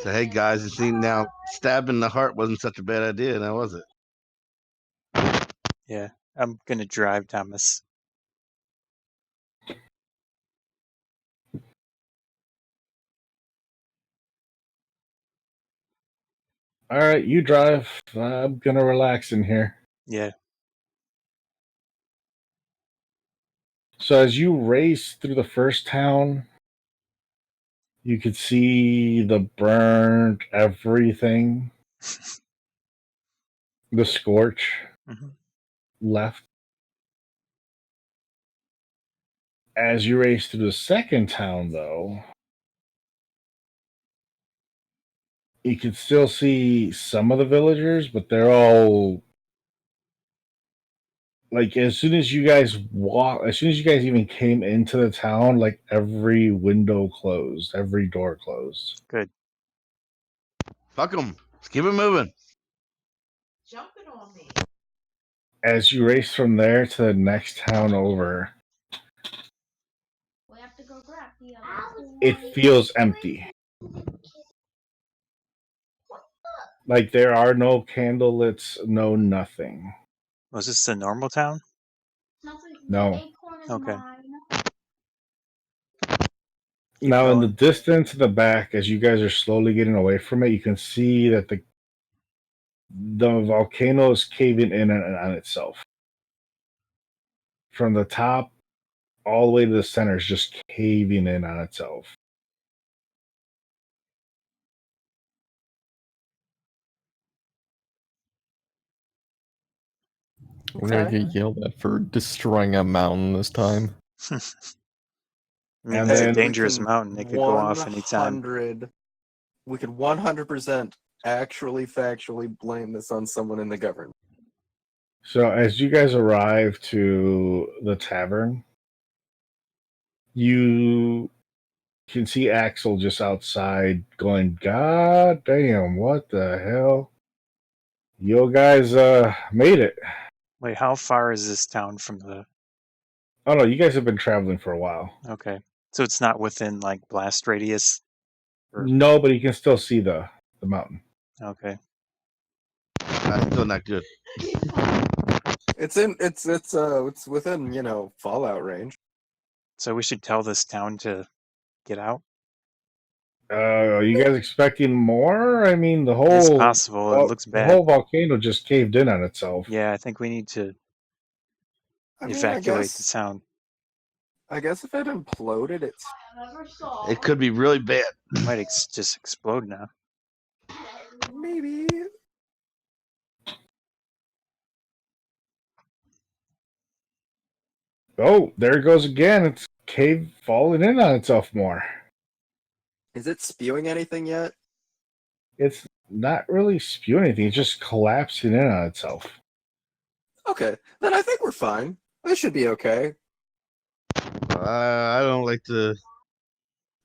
So, hey guys, it seems now stabbing the heart wasn't such a bad idea, now was it? Yeah, I'm going to drive Thomas. All right, you drive. I'm going to relax in here. Yeah. So as you race through the first town, you could see the burned everything. The scorch left. As you race through the second town, though, You can still see some of the villagers, but they're all like as soon as you guys even came into the town, like every window closed, every door closed. Good. Fuck them. Let's keep it moving. Jumping on me. As you race from there to the next town over, We have to go grab the other. it feels empty. Like there are no candlelits, no nothing. Was this the normal town? Nothing. No. The acorn is Okay. mine. Now in the going. distance in the back, as you guys are slowly getting away from it, you can see that the volcano is caving in on itself. From the top all the way to the center is just caving in on itself. We're gonna get yelled at for destroying a mountain this time. I mean, And it's a then- dangerous mountain. It could go off anytime. We could 100% actually factually blame this on someone in the government. So as you guys arrive to the tavern, you can see Axel just outside going, God damn, what the hell? You guys made it. Wait, how far is this town from the... Oh no, you guys have been traveling for a while. Okay. So it's not within, like, blast radius? Or... No, but you can still see the mountain. Okay. That's still not good. It's within, Fallout range. So we should tell this town to get out? Are you guys expecting more? I mean, the whole... It's possible. It looks bad. The whole volcano just caved in on itself. Yeah, I think we need to evacuate the town. I guess if it imploded, It could be really bad. It might just explode now. maybe. Oh, there it goes again. It's cave falling in on itself more. Is it spewing anything yet? It's not really spewing anything. It's just collapsing in on itself. Okay, then I think we're fine. This should be okay. I don't like to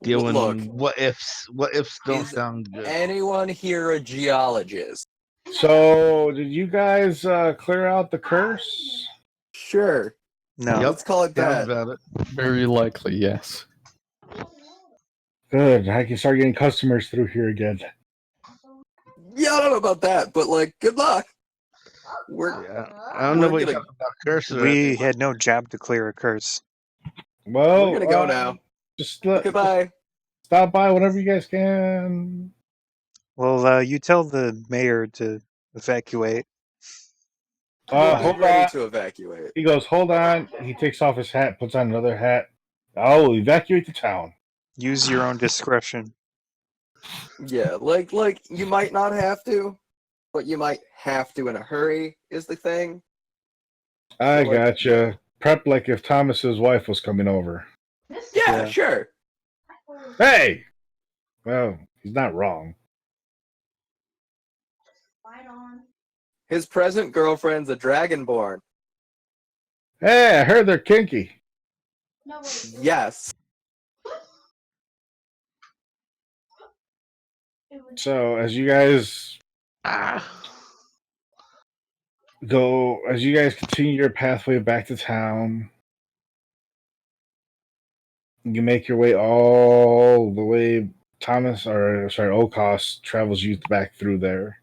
deal with Look, what ifs. What ifs don't is sound good. anyone here a geologist? So, did you guys clear out the curse? Sure. No. Let's call it Sounds that. about it. Very likely, yes. Good. I can start getting customers through here again. Yeah, I don't know about that, but good luck. Yeah, I don't know what you're talking about. Curse. We had no job to clear a curse. Well, We're gonna go now. Just Goodbye. stop by whenever you guys can. Well, you tell the mayor to evacuate. Hold ready on. to evacuate. He goes, hold on. He takes off his hat, puts on another hat. I'll evacuate the town. Use your own discretion. Yeah, you might not have to, but you might have to in a hurry is the thing. I gotcha. Prep like if Thomas's wife was coming over. Yeah, sure. Hey! Well, he's not wrong. Fight on. His present girlfriend's a Dragonborn. Hey, I heard they're kinky. No, wait. Yes. So, as you guys continue your pathway back to town, you make your way all the way. O'Koss travels you back through there.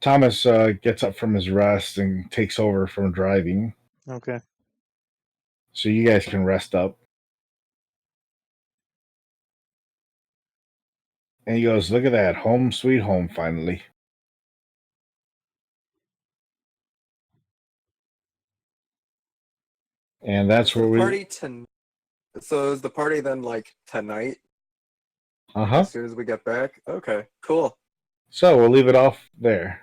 Thomas gets up from his rest and takes over from driving. Okay. So you guys can rest up. And he goes, look at that. Home sweet home, finally. And that's where we... So is the party then tonight? Uh-huh. As soon as we get back? Okay, cool. So we'll leave it off there.